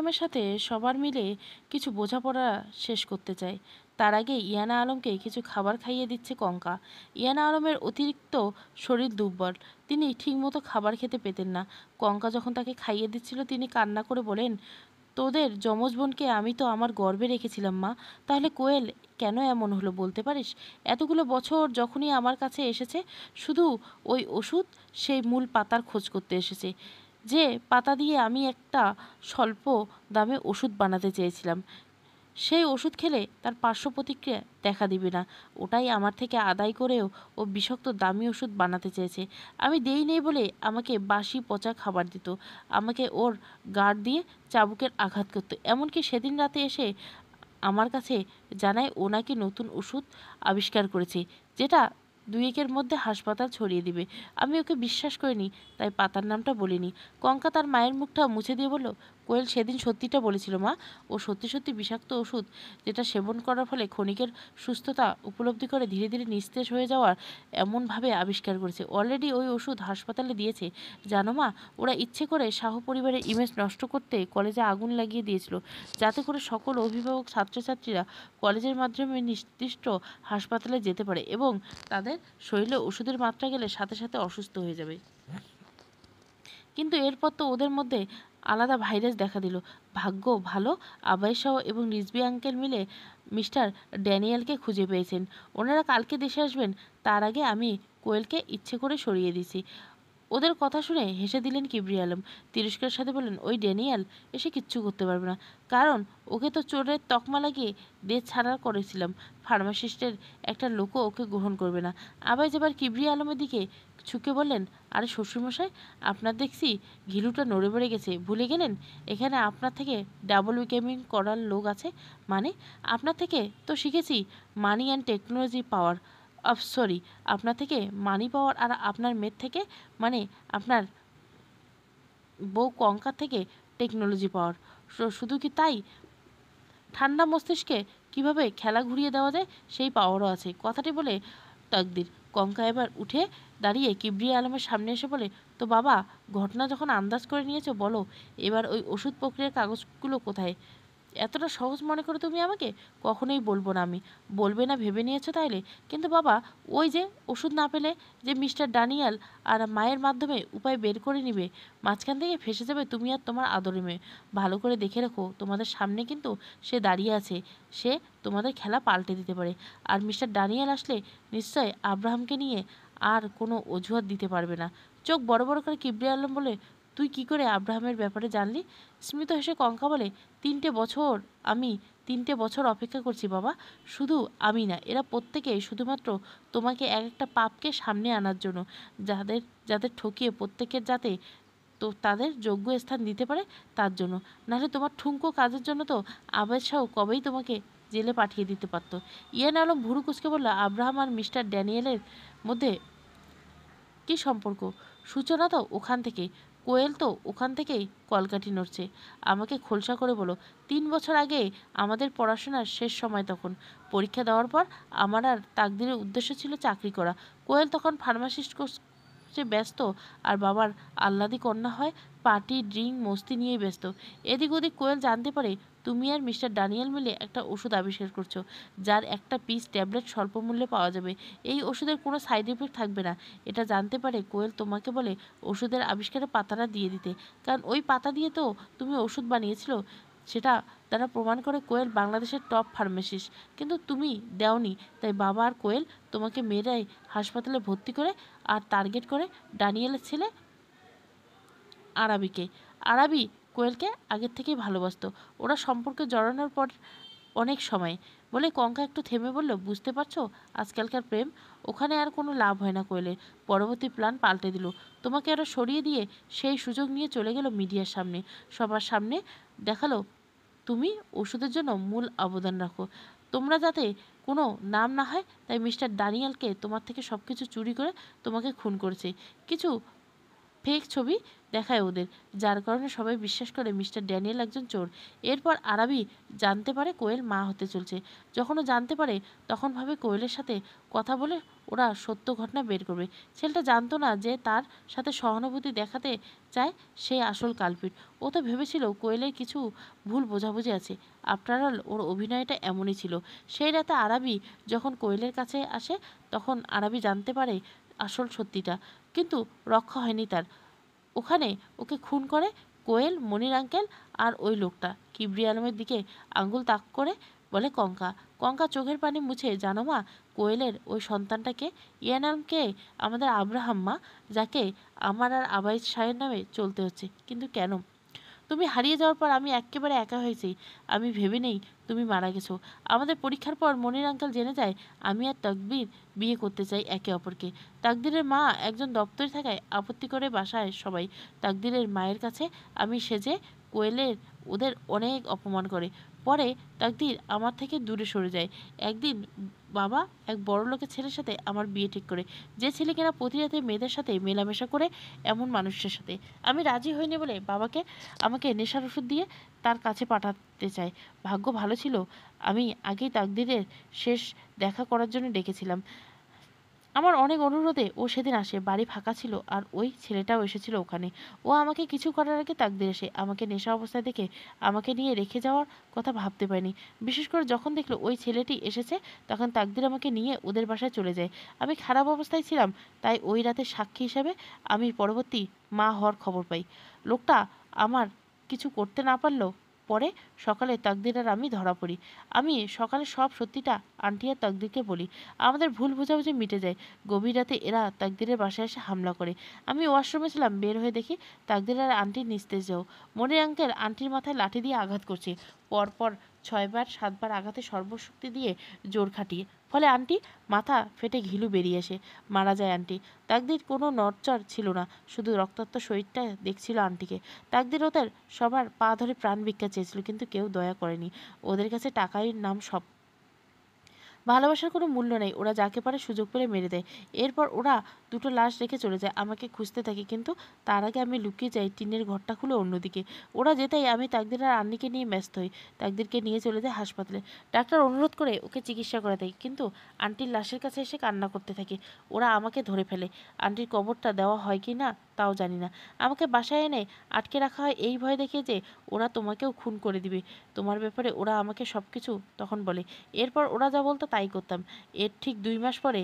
আলমের সাথে সবার মিলে কিছু বোঝাপড়া শেষ করতে চায়। তার আগে ইয়ানা আলমকে কিছু খাবার খাইয়ে দিচ্ছে কঙ্কা। ইয়ানা আলমের অতিরিক্ত শরীর দুর্বল, তিনি ঠিকমতো খাবার খেতে পেতেন না। কঙ্কা যখন তাকে খাইয়ে দিচ্ছিল তিনি কান্না করে বলেন, তোদের যমজ বোনকে আমি তো আমার গর্বে রেখেছিলাম মা, তাহলে কোয়েল কেন এমন হলো বলতে পারিস? এতগুলো বছর যখনই আমার কাছে এসেছে শুধু ওই ওষুধ, সেই মূল পাতার খোঁজ করতে এসেছে, যে পাতা দিয়ে আমি একটা স্বল্প দামে ওষুধ বানাতে চেয়েছিলাম। সেই ওষুধ খেলে তার পার্শ্ব প্রতিক্রিয়া দেখা দিবে না, ওটাই আমার থেকে আদায় করেও ও বিষাক্ত দামি ওষুধ বানাতে চেয়েছে। আমি দেই নেই বলে আমাকে বাসি পচা খাবার দিত, আমাকে ওর গার্ড দিয়ে চাবুকের আঘাত করতো। এমনকি সেদিন রাতে এসে আমার কাছে জানায় ও নাকি নতুন ওষুধ আবিষ্কার করেছে, যেটা 2-1 মধ্যে হাসপাতাল ছড়িয়ে দিবে। আমি ওকে বিশ্বাস করিনি, তাই পাতার নামটা বলিনি। কঙ্কা তার মায়ের মুখটা মুছে দিয়ে বলল, কোয়েল সেদিন সত্যিটা বলেছিল মা, ও সত্যি সত্যি বিষাক্ত ওষুধ, যেটা সেবন করার ফলে ক্ষণিকের সুস্থতা উপলব্ধি করে ধীরে ধীরে নিস্তেজ হয়ে যাওয়ার এমনভাবে আবিষ্কার করেছে। অলরেডি ওই ওষুধ হাসপাতালে দিয়েছে জানো মা। ওরা ইচ্ছে করে শাহ পরিবারের ইমেজ নষ্ট করতে কলেজে আগুন লাগিয়ে দিয়েছিল, যাতে করে সকল অভিভাবক ছাত্রছাত্রীরা কলেজের মাধ্যমে নির্দিষ্ট হাসপাতালে যেতে পারে এবং তাদের শরীরে ওষুধের মাত্রা গেলে সাথে সাথে অসুস্থ হয়ে যাবে। কিন্তু এরপর তো ওদের মধ্যে আলাদা ভাইরাস দেখা দিল। ভাগ্য ভালো, আবাইশাহ এবং রিজভী আঙ্কেল মিলে মিস্টার ড্যানিয়েলকে খুঁজে পেয়েছেন। ওনারা কালকে দেশে আসবেন, তার আগে আমি কোয়েলকে ইচ্ছে করে সরিয়ে দিছি। ওদের কথা শুনে হেসে দিলেন কিবরিয়া আলম। তিরস্কারের সাথে বললেন, ওই ড্যানিয়েল এসে কিচ্ছু করতে পারবে না, কারণ ওকে তো চোরের তকমা লাগিয়ে দেশ ছাড়া করেছিলাম। ফার্মাসিস্টের একটা লোকও ওকে গ্রহণ করবে না। আবার যেবার কিবরিয়া আলমের দিকে ছুকে বললেন, আরে শ্বশুরমশাই, আপনার দেখছি ঘিলুটা নড়ে বেড়ে গেছে, ভুলে গেলেন এখানে আপনার থেকে ডাবল উইকেমিং করার লোক আছে। মানে আপনার থেকে তো শিখেছি মানি অ্যান্ড টেকনোলজি পাওয়ার, সরি, আপনার থেকে মানি পাওয়ার, আর আপনার মেয়ের থেকে, মানে আপনার বউ কঙ্কার থেকে টেকনোলজি পাওয়ার। শুধু কি তাই, ঠান্ডা মস্তিষ্কে কিভাবে খেলা ঘুরিয়ে দেওয়া যায় সেই পাওয়ারও আছে। কথাটি বলে তাকদির কঙ্কা এবার উঠে দাঁড়িয়ে কিবরিয়া আলমের সামনে এসে বলে, তো বাবা, ঘটনা যখন আন্দাজ করে নিয়েছো বলো, এবার ওই ওষুধ প্রক্রিয়ার কাগজগুলো কোথায়? এতটা সহজ মনে করো তুমি আমাকে? কখনোই বলবো না আমি। বলবে না ভেবে নিয়েছো তাইলে? কিন্তু বাবা, ওই যে ওষুধ না পেলে যে মিস্টার ড্যানিয়েল আর মায়ের মাধ্যমে উপায় বের করে নিবে, মাঝখান থেকে ফেসে যাবে তুমি আর তোমার আদরের মেয়ে। ভালো করে দেখে রাখো, তোমাদের সামনে কিন্তু সে দাঁড়িয়ে আছে, সে তোমাদের খেলা পাল্টে দিতে পারে। আর মিস্টার ড্যানিয়েল আসলে নিশ্চয় আব্রাহামকে নিয়ে আর কোনো অজুহাত দিতে পারবে না। চোখ বড় বড় করে কিবরিয়া আলম বলে, তুই কি করে আব্রাহামের ব্যাপারে জানলি? স্মিত হেসে কঙ্কা বলে, 3টে বছর, আমি 3টে বছর অপেক্ষা করছি বাবা। শুধু আমি না, এরা প্রত্যেকেই শুধুমাত্র তোমাকে এক একটা পাপকে সামনে আনার জন্য, যাদের যাদের ঠকিয়ে প্রত্যেকের যাতে তো তাদের যোগ্য স্থান দিতে পারে তার জন্য। নাহলে তোমার ঠুনকো কাজের জন্য তো আবেদ শাহ কবেই তোমাকে জেলে পাঠিয়ে দিতে পারতো। ইয়ান আলম ভুরু কুচকে বলল, আব্রাহাম আর মিস্টার ড্যানিয়েলের মধ্যে কী সম্পর্ক? সূচনা তো ওখান থেকেই, কোয়েল তো ওখান থেকেই কলকাঠি নড়ছে। আমাকে খোলসা করে বলো, 3 বছর আগে আমাদের পড়াশোনার শেষ সময়, তখন পরীক্ষা দেওয়ার পর আমার আর তাকদিরের উদ্দেশ্য ছিল চাকরি করা। কোয়েল তখন ফার্মাসিস্ট কোর্সে ব্যস্ত, আর বাবার আহ্লাদি কন্যা হয় পার্টি ড্রিঙ্ক মস্তি নিয়েই ব্যস্ত। এদিক ওদিক কোয়েল জানতে পারে তুমি আর মিস্টার ড্যানিয়েল মিলে একটা ওষুধ আবিষ্কার করছো, যার একটা পিস ট্যাবলেট স্বল্প মূল্যে পাওয়া যাবে। এই ওষুধের কোনো সাইড এফেক্ট থাকবে না। এটা জানতে পারে কোয়েল তোমাকে বলে ওষুধের আবিষ্কারের পাতাটা দিয়ে দিতে, কারণ ওই পাতা দিয়ে তো তুমি ওষুধ বানিয়েছিল। সেটা তারা প্রমাণ করে কোয়েল বাংলাদেশের টপ ফার্মাসিস্ট, কিন্তু তুমি দেওনি। তাই বাবা আর কোয়েল তোমাকে মেয়েরাই হাসপাতালে ভর্তি করে আর টার্গেট করে ড্যানিয়েলের ছেলে আরাবিকে। আরাবি কোয়েলকে আগের থেকেই ভালোবাসতো। ওরা সম্পর্কে জড়ানোর পর অনেক সময় বলে কঙ্কা একটু থেমে বলল, বুঝতে পারছো আজকালকার প্রেম, ওখানে আর কোনো লাভ হয় না কোয়েলের। পরবর্তী প্ল্যান পাল্টে দিল, তোমাকে আরও সরিয়ে দিয়ে সেই সুযোগ নিয়ে চলে গেল মিডিয়ার সামনে, সবার সামনে দেখালো তুমি ওষুধের জন্য মূল অবদান রাখো। তোমরা যাতে কোনো নাম না হয়, তাই মিস্টার ড্যানিয়েলকে তোমার থেকে সব কিছু চুরি করে তোমাকে খুন করেছে। কিছু ফেক ছবি দেখায় ওদের, যার কারণে সবাই বিশ্বাস করে মিস্টার ড্যানিয়েল একজন চোর। এরপর আরাবি জানতে পারে কোয়েল মা হতে চলছে। যখন ও জানতে পারে তখন ভাবে কোয়েলের সাথে কথা বলে ওরা সত্য ঘটনা বের করবে। ছেলেটা জানতো না যে তার সাথে সহানুভূতি দেখাতে চায় সে আসল কালপিট। ও তো ভেবেছিল কোয়েলের কিছু ভুল বোঝাবুঝি আছে। আফটার অল ওর অভিনয়টা এমনই ছিল। সেই রাতে আরাবি যখন কোয়েলের কাছে আসে তখন আরাবি জানতে পারে আসল সত্যিটা, কিন্তু রক্ষা হয়নি তার। ওখানে ওকে খুন করে কোয়েল, মনির আঙ্কেল আর ওই লোকটা। কিবরি আলমের দিকে আঙ্গুল তাক করে বলে কঙ্কা। কঙ্কা চোখের পানি মুছে, জানো মা কোয়েলের ওই সন্তানটাকে? ইয়ান আলমকে, আমাদের আব্রাহাম মা, যাকে আমার আর আবাইদ শাহের নামে চলতে হচ্ছে। কিন্তু কেন? তুমি হারিয়ে যাওয়ার পর আমি একেবারে একা হয়েছি। আমি ভেবে নেই তুমি মারা গেছো। আমাদের পরীক্ষার পর মনির আঙ্কেল জেনে যায় আমি আর তাকদির বিয়ে করতে চাই একে অপরকে। তাকদিরের মা একজন দপ্তরে থাকায় আপত্তি করে বাসায় সবাই। তাকদিরের মায়ের কাছে আমি সেজে কোয়েলের ওদের অনেক অপমান করে। পরে তাকদির আমার থেকে দূরে সরে যায়। একদিন বাবা এক বড় লোকের ছেলের সাথে আমার বিয়ে ঠিক করে, যে ছেলে কিনা প্রতি রাতে মেয়েদের সাথে মেলামেশা করে, এমন মানুষের সাথে। আমি রাজি হইনি বলে বাবাকে আমাকে নেশার ওষুধ দিয়ে তার কাছে পাঠাতে চায়। ভাগ্য ভালো ছিল আমি আগেই তাকদিরের শেষ দেখা করার জন্য ডেকেছিলাম। আমার অনেক অনুরোধে ও সেদিন আসে। বাড়ি ফাঁকা ছিল আর ওই ছেলেটাও এসেছিল ওখানে। ও আমাকে কিছু করার আগে তাকদির এসে আমাকে নেশা অবস্থায় দেখে আমাকে নিয়ে রেখে যাওয়ার কথা ভাবতে পারিনি। বিশেষ করে যখন দেখলো ওই ছেলেটি এসেছে তখন তাকদির আমাকে নিয়ে ওদের বাসায় চলে যায়। আমি খারাপ অবস্থায় ছিলাম, তাই ওই রাতে সাক্ষী হিসেবে আমি পরবর্তী মা হওয়ার খবর পাই। লোকটা আমার কিছু করতে না পারলেও পরে সকালে তাকদির আর আমি ধরা পড়ি। আমি সকালে সব সত্যিটা আন্টি আর তাকদিরকে বলি। আমাদের ভুল বোঝাবুঝি মিটে যায়। গভীর রাতে এরা তাকদিরের বাসায় এসে হামলা করে। আমি ওয়াশরুমে ছিলাম, বের হয়ে দেখি তাকদির আর আন্টির নিস্তেজ যাও। মনির আঙ্কেল আন্টির মাথায় লাঠি দিয়ে আঘাত করছে, পরপর 6বার 7বার আঘাতে সর্বশক্তি দিয়ে জোর খাটিয়ে। ফলে আন্টি মাথা ফেটে ঘিলু বেরিয়ে আসে, মারা যায় আন্টি। তাকদির কোনো নড়চড় ছিল না, শুধু রক্তাক্ত শরীরটা দেখছিল আন্টিকে। তাকদির ওদের সবার পা ধরে প্রাণ ভিক্ষা চেয়েছিল, কিন্তু কেউ দয়া করেনি। ওদের কাছে টাকাই নাম সব। ভালোবাসার কোনো মূল্য নেই, ওরা যাকে পারে সুযোগ পেলে মেরে দেয়। এরপর ওরা দুটো লাশ রেখে চলে যায়। আমাকে খুঁজতে থাকে, কিন্তু তার আগে আমি লুকিয়ে যাই টিনের ঘরটা খুলে অন্যদিকে। ওরা যেতেই আমি তাকদির আর আন্নিকে নিয়ে ব্যস্ত হই। তাকদিরকে নিয়ে চলে যায় হাসপাতালে। ডাক্তার অনুরোধ করে ওকে চিকিৎসা করা দেয়, কিন্তু আন্টির লাশের কাছে এসে কান্না করতে থাকে। ওরা আমাকে ধরে ফেলে। আন্টির কবরটা দেওয়া হয় কি না তাও জানি না। আমাকে বাসায় এনে আটকে রাখা হয় এই ভয় দেখে যে ওরা তোমাকেও খুন করে দিবে। তোমার ব্যাপারে ওরা আমাকে সব কিছু তখন বলে। এরপর ওরা যা বলতো তাই করতাম। এর ঠিক 2 মাস পরে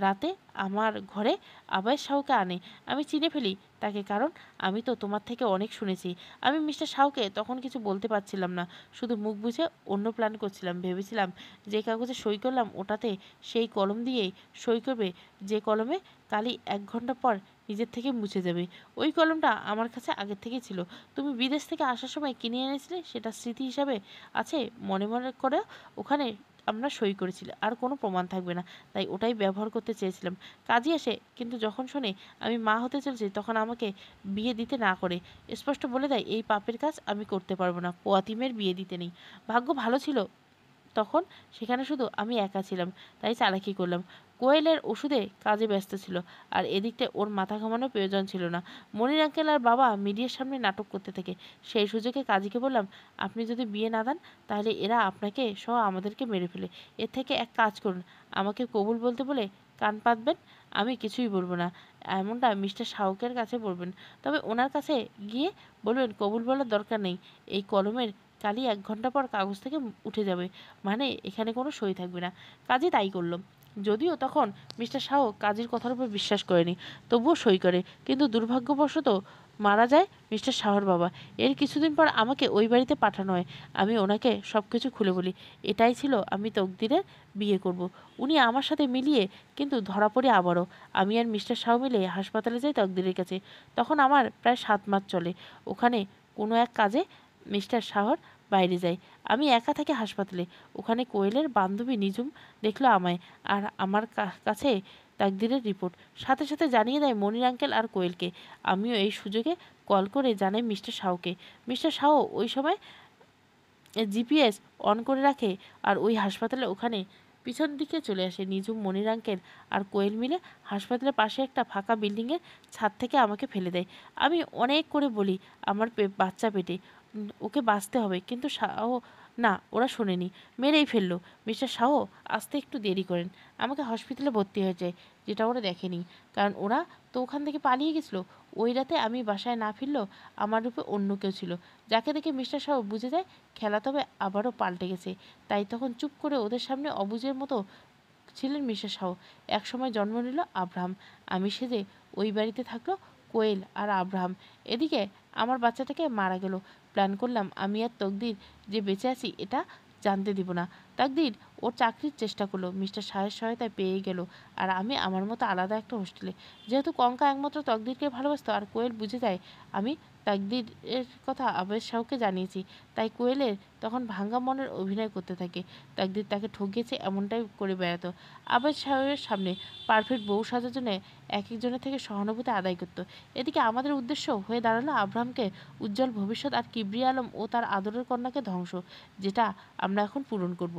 রাতে আমার ঘরে আবাইদ শাহকে আনে। আমি চিনে ফেলি তাকে, কারণ আমি তো তোমার থেকে অনেক শুনেছি। আমি মিস্টার শাহকে তখন কিছু বলতে পারছিলাম না, শুধু মুখ বুঝে অন্য প্ল্যান করছিলাম। ভেবেছিলাম যে কাগজে সই করলাম ওটাতে সেই কলম দিয়েই সই করবে, যে কলমে কালি 1 ঘন্টা পর নিজের থেকে মুছে যাবে। ওই কলমটা আমার কাছে আগের থেকেই ছিল। তুমি বিদেশ থেকে আসার সময় কিনে এনেছিলে, সেটা স্মৃতি হিসাবে আছে। মনে মনে করে ওখানে আমরা সই করেছিল, আর কোনো প্রমাণ থাকবে না, তাই ওটাই ব্যবহার করতে চেয়েছিলাম। কাজে আসে, কিন্তু যখন শোনে আমি মা হতে চলছি তখন আমাকে বিয়ে দিতে না করে স্পষ্ট বলে দেয় এই পাপের কাজ আমি করতে পারবো না, পোয়াতিমের বিয়ে দিতে নেই। ভাগ্য ভালো ছিল তখন সেখানে শুধু আমি একা ছিলাম, তাই চালাকি করলাম। কোয়েলের ওষুধে কাজে ব্যস্ত ছিল, আর এদিকটায় ওর মাথা ঘামানোর প্রয়োজন ছিল না। মনির আঙ্কেল আর বাবা মিডিয়ার সামনে নাটক করতে থাকে। সেই সুযোগে কাজীকে বললাম, আপনি যদি বিয়ে না দেন তাহলে এরা আপনাকে সহ আমাদেরকে মেরে ফেলে। এর থেকে এক কাজ করুন, আমাকে কবুল বলতে বলে কান পাতবেন, আমি কিছুই বলবো না। এমনটা মিস্টার শাহকের কাছে বলবেন, তবে ওনার কাছে গিয়ে বলবেন কবুল বলার দরকার নেই, এই কলমের কালি 1 ঘন্টা পর কাগজ থেকে উঠে যাবে, মানে এখানে কোনো সই থাকবে না। কাজী তাই করল। যদিও তখন মিস্টার শাহ কাজীর কথার উপর বিশ্বাস করেনি, তবুও সই করে। কিন্তু দুর্ভাগ্যবশত মারা যায় মিস্টার শাহর বাবা। এর কিছুদিন পর আমাকে ওই বাড়িতে পাঠানো হয়। আমি ওনাকে সব কিছু খুলে বলি। এটাই ছিল আমি তকদিরের বিয়ে করব। উনি আমার সাথে মিলিয়ে, কিন্তু ধরা পড়ে আবারও। আমি আর মিস্টার শাহ মিলে হাসপাতালে যাই তকদিরের কাছে। তখন আমার প্রায় 7 মাস চলে। ওখানে কোনো এক কাজে মিস্টার শাহর বাইরে যায়। আমি একা থাকি হাসপাতালে। ওখানে কোয়েলের বান্ধবী নিজুম দেখলো আমায়, আর আমার কাছে তাকদিরের রিপোর্ট। সাথে সাথে জানিয়ে দেয় মনির আঙ্কেল আর কোয়েলকে। আমিও এই সুযোগে কল করে জানাই মিস্টার শাহকে। মিস্টার শাহ ওই সময় জিপিএস অন করে রাখে, আর ওই হাসপাতালে ওখানে পিছন দিকে চলে আসে। নিঝুম, মনির আঙ্কেল আর কোয়েল মিলে হাসপাতালের পাশে একটা ফাঁকা বিল্ডিংয়ের ছাদ থেকে আমাকে ফেলে দেয়। আমি অনেক করে বলি আমার বাচ্চা পেটে, ওকে বাঁচতে হবে, কিন্তু না, ওরা শোনেনি, মেরেই ফেললো। মিস্টার শাহ আসতে একটু দেরি করেন, আমাকে হসপিটালে ভর্তি হয়ে যায়, যেটা ওরা দেখেনি, কারণ ওরা তো ওখান থেকে পালিয়ে গেছিলো। ওই রাতে আমি বাসায় না ফিরলেও আমার রূপে অন্য কেউ ছিল, যাকে দেখে মিস্টার শাহ বুঝে যায় খেলা তবে আবারও পাল্টে গেছে। তাই তখন চুপ করে ওদের সামনে অবুঝের মতো ছিলেন মিস্টার শাহ। একসময় জন্ম নিল আব্রাহাম, আমি সেজে ওই বাড়িতে থাকলো কোয়েল আর আব্রাহাম। এদিকে আমার বাচ্চাটাকে মারা গেল। প্ল্যান করলাম আমি আর তকদির যে বেঁচে আছি এটা জানতে দিব না। তকদির ওর চাকরির চেষ্টা করলো, মিস্টার শাহের সহায়তায় পেয়ে গেল, আর আমি আমার মতো আলাদা একটা হোস্টেলে। যেহেতু কঙ্কা একমাত্র তকদিরকে ভালোবাসতো আর কোয়েল বুঝে যায় আমি তাকদিরের কথা আবেশ শাহকে জানিয়েছি, তাই কোয়েলের তখন ভাঙ্গা মনের অভিনয় করতে থাকে তাকদির তাকে ঠকিয়েছে এমনটাই করে বেড়াতো। আবেশ শাহের সামনে পারফেক্ট বউ সাজার জন্য এক একজনের থেকে সহানুভূতি আদায় করতো। এদিকে আমাদের উদ্দেশ্য হয়ে দাঁড়ালো আব্রাহামকে উজ্জ্বল ভবিষ্যৎ আর কিবরিয়া আলম ও তার আদরের কন্যাকে ধ্বংস, যেটা আমরা এখন পূরণ করব।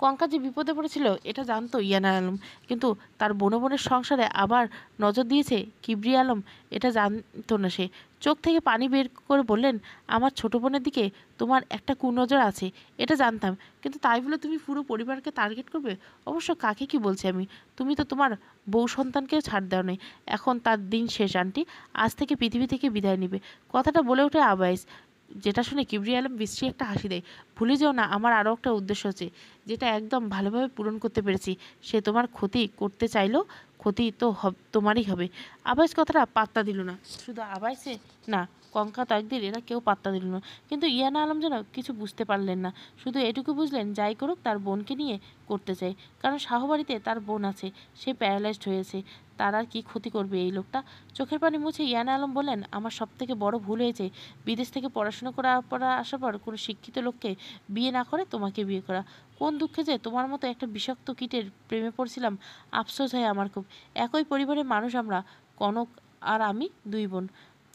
কঙ্কা যে বিপদে পড়েছিল এটা জানতো ইয়ানা আলম, কিন্তু তার বোনের সংসারে আবার নজর দিয়েছে কিবরিয়া আলম, এটা জানতো না সে। চোখ থেকে পানি বের করে বললেন, আমার ছোট বোনের দিকে তোমার একটা কুনজর আছে, এটা জানতাম, কিন্তু তাই বলে তুমি পুরো পরিবারকে টার্গেট করবে? অবশ্য কাকে কি বলছি আমি, তুমি তো তোমার বউ সন্তানকেও ছাড় দেওয়া নেই। এখন তার দিন শেষ আন্টি, আজ থেকে পৃথিবী থেকে বিদায় নেবে। কথাটা বলে ওঠে আবাইস, যেটা শুনে কিবরিয়া আলম বিশ্রী একটা হাসি দেয়। ভুলে যেও না আমার আরও একটা উদ্দেশ্য আছে, যেটা একদম ভালোভাবে পূরণ করতে পেরেছি। সে তোমার ক্ষতি করতে চাইলেও ক্ষতি তো তোমারই হবে। আবাইস কথাটা পাত্তা দিল না। শুধু আবাইসে না, কঙ্কা তাকদির এরা কেউ পাত্তা দিল না। কিন্তু ইয়ানা আলম যেন কিছু বুঝতে পারলেন না, শুধু এটুকু বুঝলেন যাই করুক তার বোনকে নিয়ে করতে চাই, কারণ শাহবাড়িতে তার বোন আছে, সে প্যারালাইজড হয়েছে, তার আর কি ক্ষতি করবে এই লোকটা। চোখের পানি মুছে ইয়ানা আলম বললেন, আমার সব থেকে বড় ভুল হয়েছে বিদেশ থেকে পড়াশোনা আসার পর কোনো শিক্ষিত লোককে বিয়ে না করে তোমাকে বিয়ে করা। কোন দুঃখে যে তোমার মতো একটা বিষাক্ত কীটের প্রেমে পড়ছিলাম, আফসোস হয় আমার খুব। একই পরিবারের মানুষ আমরা, কনক আর আমি দুই বোন,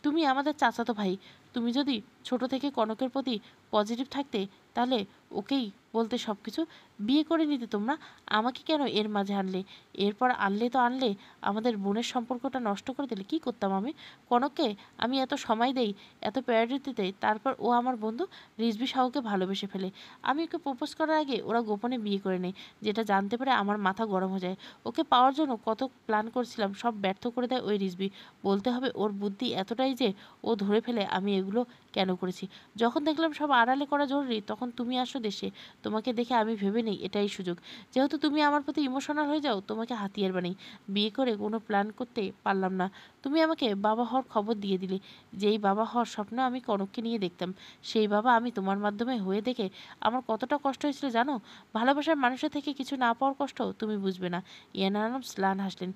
তুমি আমাদের চাচাতো ভাই। তুমি যদি ছোট থেকে কনকের প্রতি পজিটিভ থাকতে, তাহলে ওকেই বলতে সব কিছু, বিয়ে করে নিতে তোমরা, আমাকে কেন এর মাঝে আনলে? এরপর আনলে তো আনলে, আমাদের বোনের সম্পর্কটা নষ্ট করে দিলে। কী করতাম আমি? কনককে আমি এত সময় দেই, এত প্রায়োরিটি দেই, তারপর ও আমার বন্ধু রিজভি শাহকে ভালোবেসে ফেলে। আমি ওকে প্রপোজ করার আগে ওরা গোপনে বিয়ে করে নেয়, যেটা জানতে পারে আমার মাথা গরম হয়ে যায়। ওকে পাওয়ার জন্য কত প্ল্যান করছিলাম, সব ব্যর্থ করে দেয় ওই রিজভি। বলতে হবে ওর বুদ্ধি এতটাই যে ও ধরে ফেলে আমি এগুলো কেন করেছি। যখন দেখলাম সব আড়ালে করা জরুরি, তখন তুমি আসো দেশে। তোমাকে দেখে আমি ভেবে নেই এটাই সুযোগ। যেহেতু তুমি আমার প্রতি ইমোশনাল হয়ে যাও, তোমাকে হাতিয়ার বানাই। বিয়ে করে কোনো প্ল্যান করতে পারলাম না, তুমি আমাকে বাবা হওয়ার খবর দিয়ে দিলে। যেই বাবা হওয়ার স্বপ্ন আমি কনককে নিয়ে দেখতাম, সেই বাবা আমি তোমার মাধ্যমে হয়ে দেখে আমার কতটা কষ্ট হয়েছিল জানো? ভালোবাসার মানুষের থেকে কিছু না পাওয়ার কষ্ট তুমি বুঝবে না। ইয়ানা আলম স্লান হাসলেন,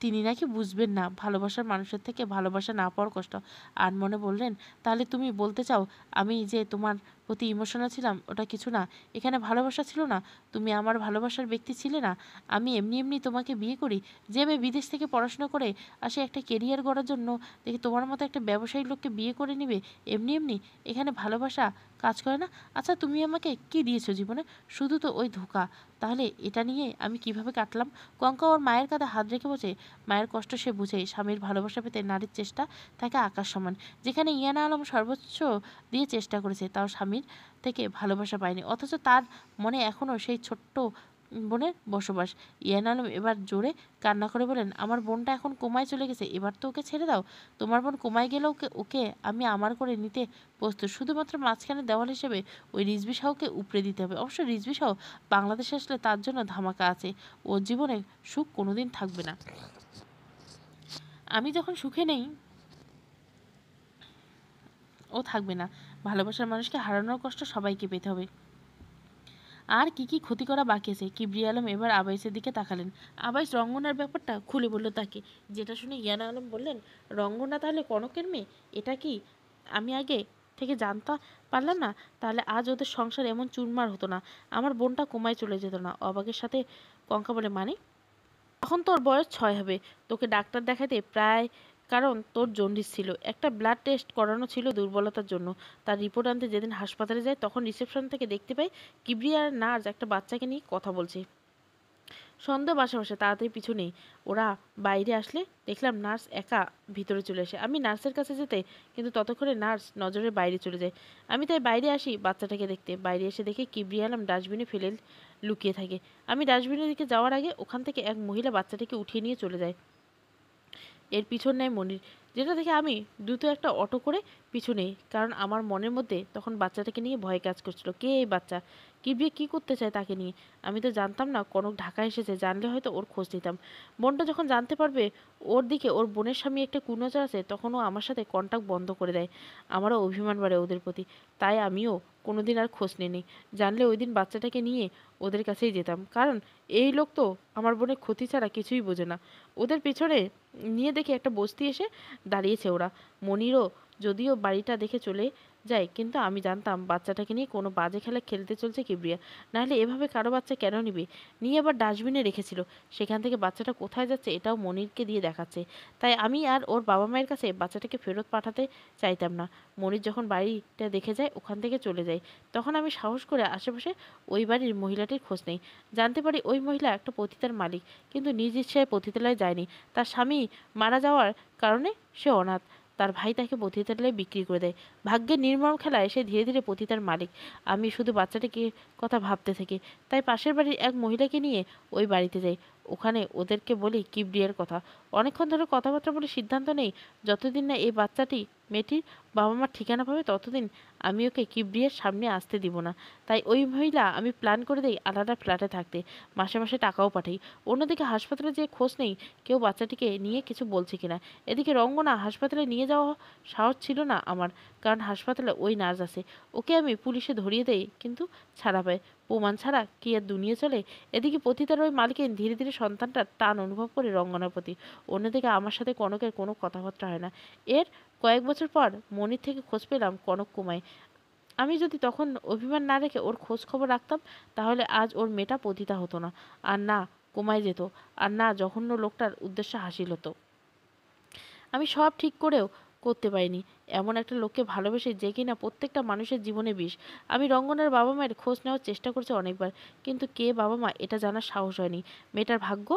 তিনি নাকি বুঝবেন না ভালোবাসার মানুষের থেকে ভালোবাসা না পাওয়ার কষ্ট। আর মনে বললেন, তাহলে তুমি বলতে চাও আমি যে তোমার প্রতি ইমোশনাল ছিলাম ওটা কিছু না? এখানে ভালোবাসা ছিল না, তুমি আমার ভালোবাসার ব্যক্তি ছিলে না। আমি এমনি এমনি তোমাকে বিয়ে করি, যে মেয়ে বিদেশ থেকে পড়াশোনা করে আসে একটা কেরিয়ার গড়ার জন্য, দেখি তোমার মতো একটা ব্যবসায়ী লোককে বিয়ে করে নেবে এমনি এমনি? এখানে ভালোবাসা কাজ করে না। আচ্ছা তুমি আমাকে কি দিয়েছো জীবনে? শুধু তো ওই ধোঁকা। তাহলে এটা নিয়ে আমি কিভাবে কাটলাম? কঙ্কা ওর মায়ের কাঁধে হাত রেখে বসে, মায়ের কষ্ট সে বুঝে, স্বামীর ভালোবাসা পেতে নারীর চেষ্টা থাকে আকাশ সমান। যেখানে ইয়ানা আলম সর্বোচ্চ দিয়ে চেষ্টা করেছে, তাও স্বামীর থেকে ভালোবাসা পায়নি, অথচ তার মনে এখনও সেই ছোট্ট বোনের বসবাস। ইয়ানা আলম এবার জোরে কান্না করে বলেন, আমার বোনটা এখন কোমায় চলে গেছে, এবার তো ওকে ছেড়ে দাও। তোমার বোন কোমায় গেলে ওকে ওকে আমি আমার করে নিতে প্রস্তুত, শুধুমাত্র মাঝখানে দেওয়াল হিসেবে ওই রিজভি শাহকে উপড়ে দিতে হবে। অবশ্য রিজভি শাহ বাংলাদেশে আসলে তার জন্য ধামাকা আছে, ওর জীবনে সুখ কোনোদিন থাকবে না। আমি যখন সুখে নেই ও থাকবে না। ভালোবাসার মানুষকে হারানোর কষ্ট সবাইকে পেতে হবে। আর কি কি ক্ষতি করা বাকি আছে? কিবরিয়া আলম এবার আবাইসের দিকে তাকালেন। আবাইস রঙ্গনার ব্যাপারটা খুলে বলল তাকে, যেটা শুনে ইয়ানা আলম বললেন, রঙ্গনা তাহলে কনকের মেয়ে? এটা কি আমি আগে থেকে জানতে পারলাম না? তাহলে আজ ওদের সংসার এমন চুরমার হতো না, আমার বোনটা কোমায় চলে যেত না। অবাকের সাথে কঙ্কা বলে, মানে? তখন তোর বয়স 6 হবে, তোকে ডাক্তার দেখাতে প্রায় কারণ তোর জন্ডিস ছিল। একটা ব্লাড টেস্ট করানো ছিল দুর্বলতার জন্য। তার রিপোর্ট আনতে যেদিন হাসপাতালে যায় তখন রিসেপশন থেকে দেখতে পাই কিবরিয়া আর নার্স একটা বাচ্চাকে নিয়ে কথা বলছে। সন্দেহ বাসা বাসা তাড়াতাড়ি পিছু নেই। ওরা বাইরে আসলে দেখলাম নার্স একা ভিতরে চলে আসে। আমি নার্সের কাছে যেতে কিন্তু ততক্ষণে নার্স নজরের বাইরে চলে যায়। আমি তাই বাইরে আসি বাচ্চাটাকে দেখতে। বাইরে এসে দেখি কিবরিয়া আলম ডাস্টবিনে ফেলে লুকিয়ে থাকে। আমি ডাস্টবিনের দিকে যাওয়ার আগে ওখান থেকে এক মহিলা বাচ্চাটাকে উঠিয়ে নিয়ে চলে যায়। এর পিছন নেয় মনির, যেটা দেখে আমি দ্রুত একটা অটো করে পিছু নেই। কারণ আমার মনের মধ্যে তখন বাচ্চাটাকে নিয়ে ভয় কাজ করছিল। কে এই বাচ্চা? কিবরিয়া কি করতে চায় তাকে নিয়ে? আমি তো জানতাম না কনক ঢাকায় এসেছে। জানলে হয়তো ওর খোঁজ নিতাম। বোনটা যখন জানতে পারবে ওর দিকে ওর বোনের স্বামী একটা কুনজর আছে তখন ও আমার সাথে কন্টাক্ট বন্ধ করে দেয়। আমারও অভিমান বাড়ে ওদের প্রতি। তাই আমিও কোনোদিন আর খোঁজ নিইনি। জানলে ওই দিন বাচ্চাটাকে নিয়ে ওদের কাছেই যেতাম। কারণ এই লোক তো আমার বোনের ক্ষতি ছাড়া কিছুই বোঝে না। ওদের পেছনে নিয়ে দেখি একটা বস্তি এসে দাঁড়িয়েছে ওরা। মনিরও যদিও বাড়িটা দেখে চলে যায়, কিন্তু আমি জানতাম বাচ্চাটাকে নিয়ে কোনো বাজে খেলা খেলতে চলছে কিবরিয়া। নাহলে এভাবে কারো বাচ্চা কেন নিবে? নিয়ে আবার ডাস্টবিনে রেখেছিল। সেখান থেকে বাচ্চাটা কোথায় যাচ্ছে এটাও মনিরকে দিয়ে দেখাচ্ছে। তাই আমি আর ওর বাবা মায়ের কাছে বাচ্চাটাকে ফেরত পাঠাতে চাইতাম না। মনির যখন বাড়িটা দেখে যায় ওখান থেকে চলে যায়, তখন আমি সাহস করে আশেপাশে ওই বাড়ির মহিলাটির খোঁজ নেই। জানতে পারি ওই মহিলা একটা পতিতার মালিক, কিন্তু নিজ ইচ্ছায় পতিতালয়ে যায়নি। তার স্বামী মারা যাওয়ার কারণে সে অনাথ। তার ভাই তাকে পতিতালয়ে বিক্রি করে দেয়। ভাগ্যের নির্মম খেলায় সে ধীরে ধীরে পতিতার মালিক। আমি শুধু বাচ্চাটাকে কথা ভাবতে থাকি। তাই পাশের বাড়ির এক মহিলাকে নিয়ে ওই বাড়িতে যাই। ওখানে ওদেরকে বলি কিবরিয়ার কথা। অনেকক্ষণ ধরে কথাবার্তা বলে সিদ্ধান্ত নেই যতদিন না এই বাচ্চাটি মেয়েটির বাবা মার ঠিকানা পাবে ততদিন আমি ওকে কিবরিয়ার সামনে আসতে দিব না। তাই ওই মহিলা আমি প্ল্যান করে দেই আলাদা ফ্ল্যাটে থাকতে। মাসে মাসে টাকাও পাঠাই। অন্যদিকে হাসপাতালে যেয়ে খোঁজ নেই কেউ বাচ্চাটিকে নিয়ে কিছু বলছে কিনা। এদিকে রঙ্গনা হাসপাতালে নিয়ে যাওয়া সাহস ছিল না আমার, কারণ হাসপাতালে ওই নার্স আছে। ওকে আমি পুলিশে ধরিয়ে দেই কিন্তু ছাড়া পায়। প্রমাণ ছাড়া কি আর দুনিয়া চলে? এদিকে পতিতার ওই মালিকিন ধীরে ধীরে সন্তানটার টান অনুভব করে রঙ্গনার প্রতি। অন্যদিকে আমার সাথে কনকের কোনো কথাবার্তা হয় না। এর কয়েক বছর পর মনির থেকে খোঁজ পেলাম কনক কুমায়। আমি যদি তখন অভিমান না রেখে ওর খোঁজ খবর রাখতাম তাহলে আজ ওর মেয়েটা পতিতা হতো না, আর না কমায় যেত, আর না জঘন্য লোকটার উদ্দেশ্য হাসিল হতো। আমি সব ঠিক করেও করতে পারিনি এমন একটা লোককে ভালোবেসে যে কিনা প্রত্যেকটা মানুষের জীবনে বিষ। আমি রঙ্গনের বাবা মায়ের খোঁজ নেওয়ার চেষ্টা করছি অনেকবার, কিন্তু কে বাবা মা এটা জানার সাহস হয়নি। মেয়েটার ভাগ্য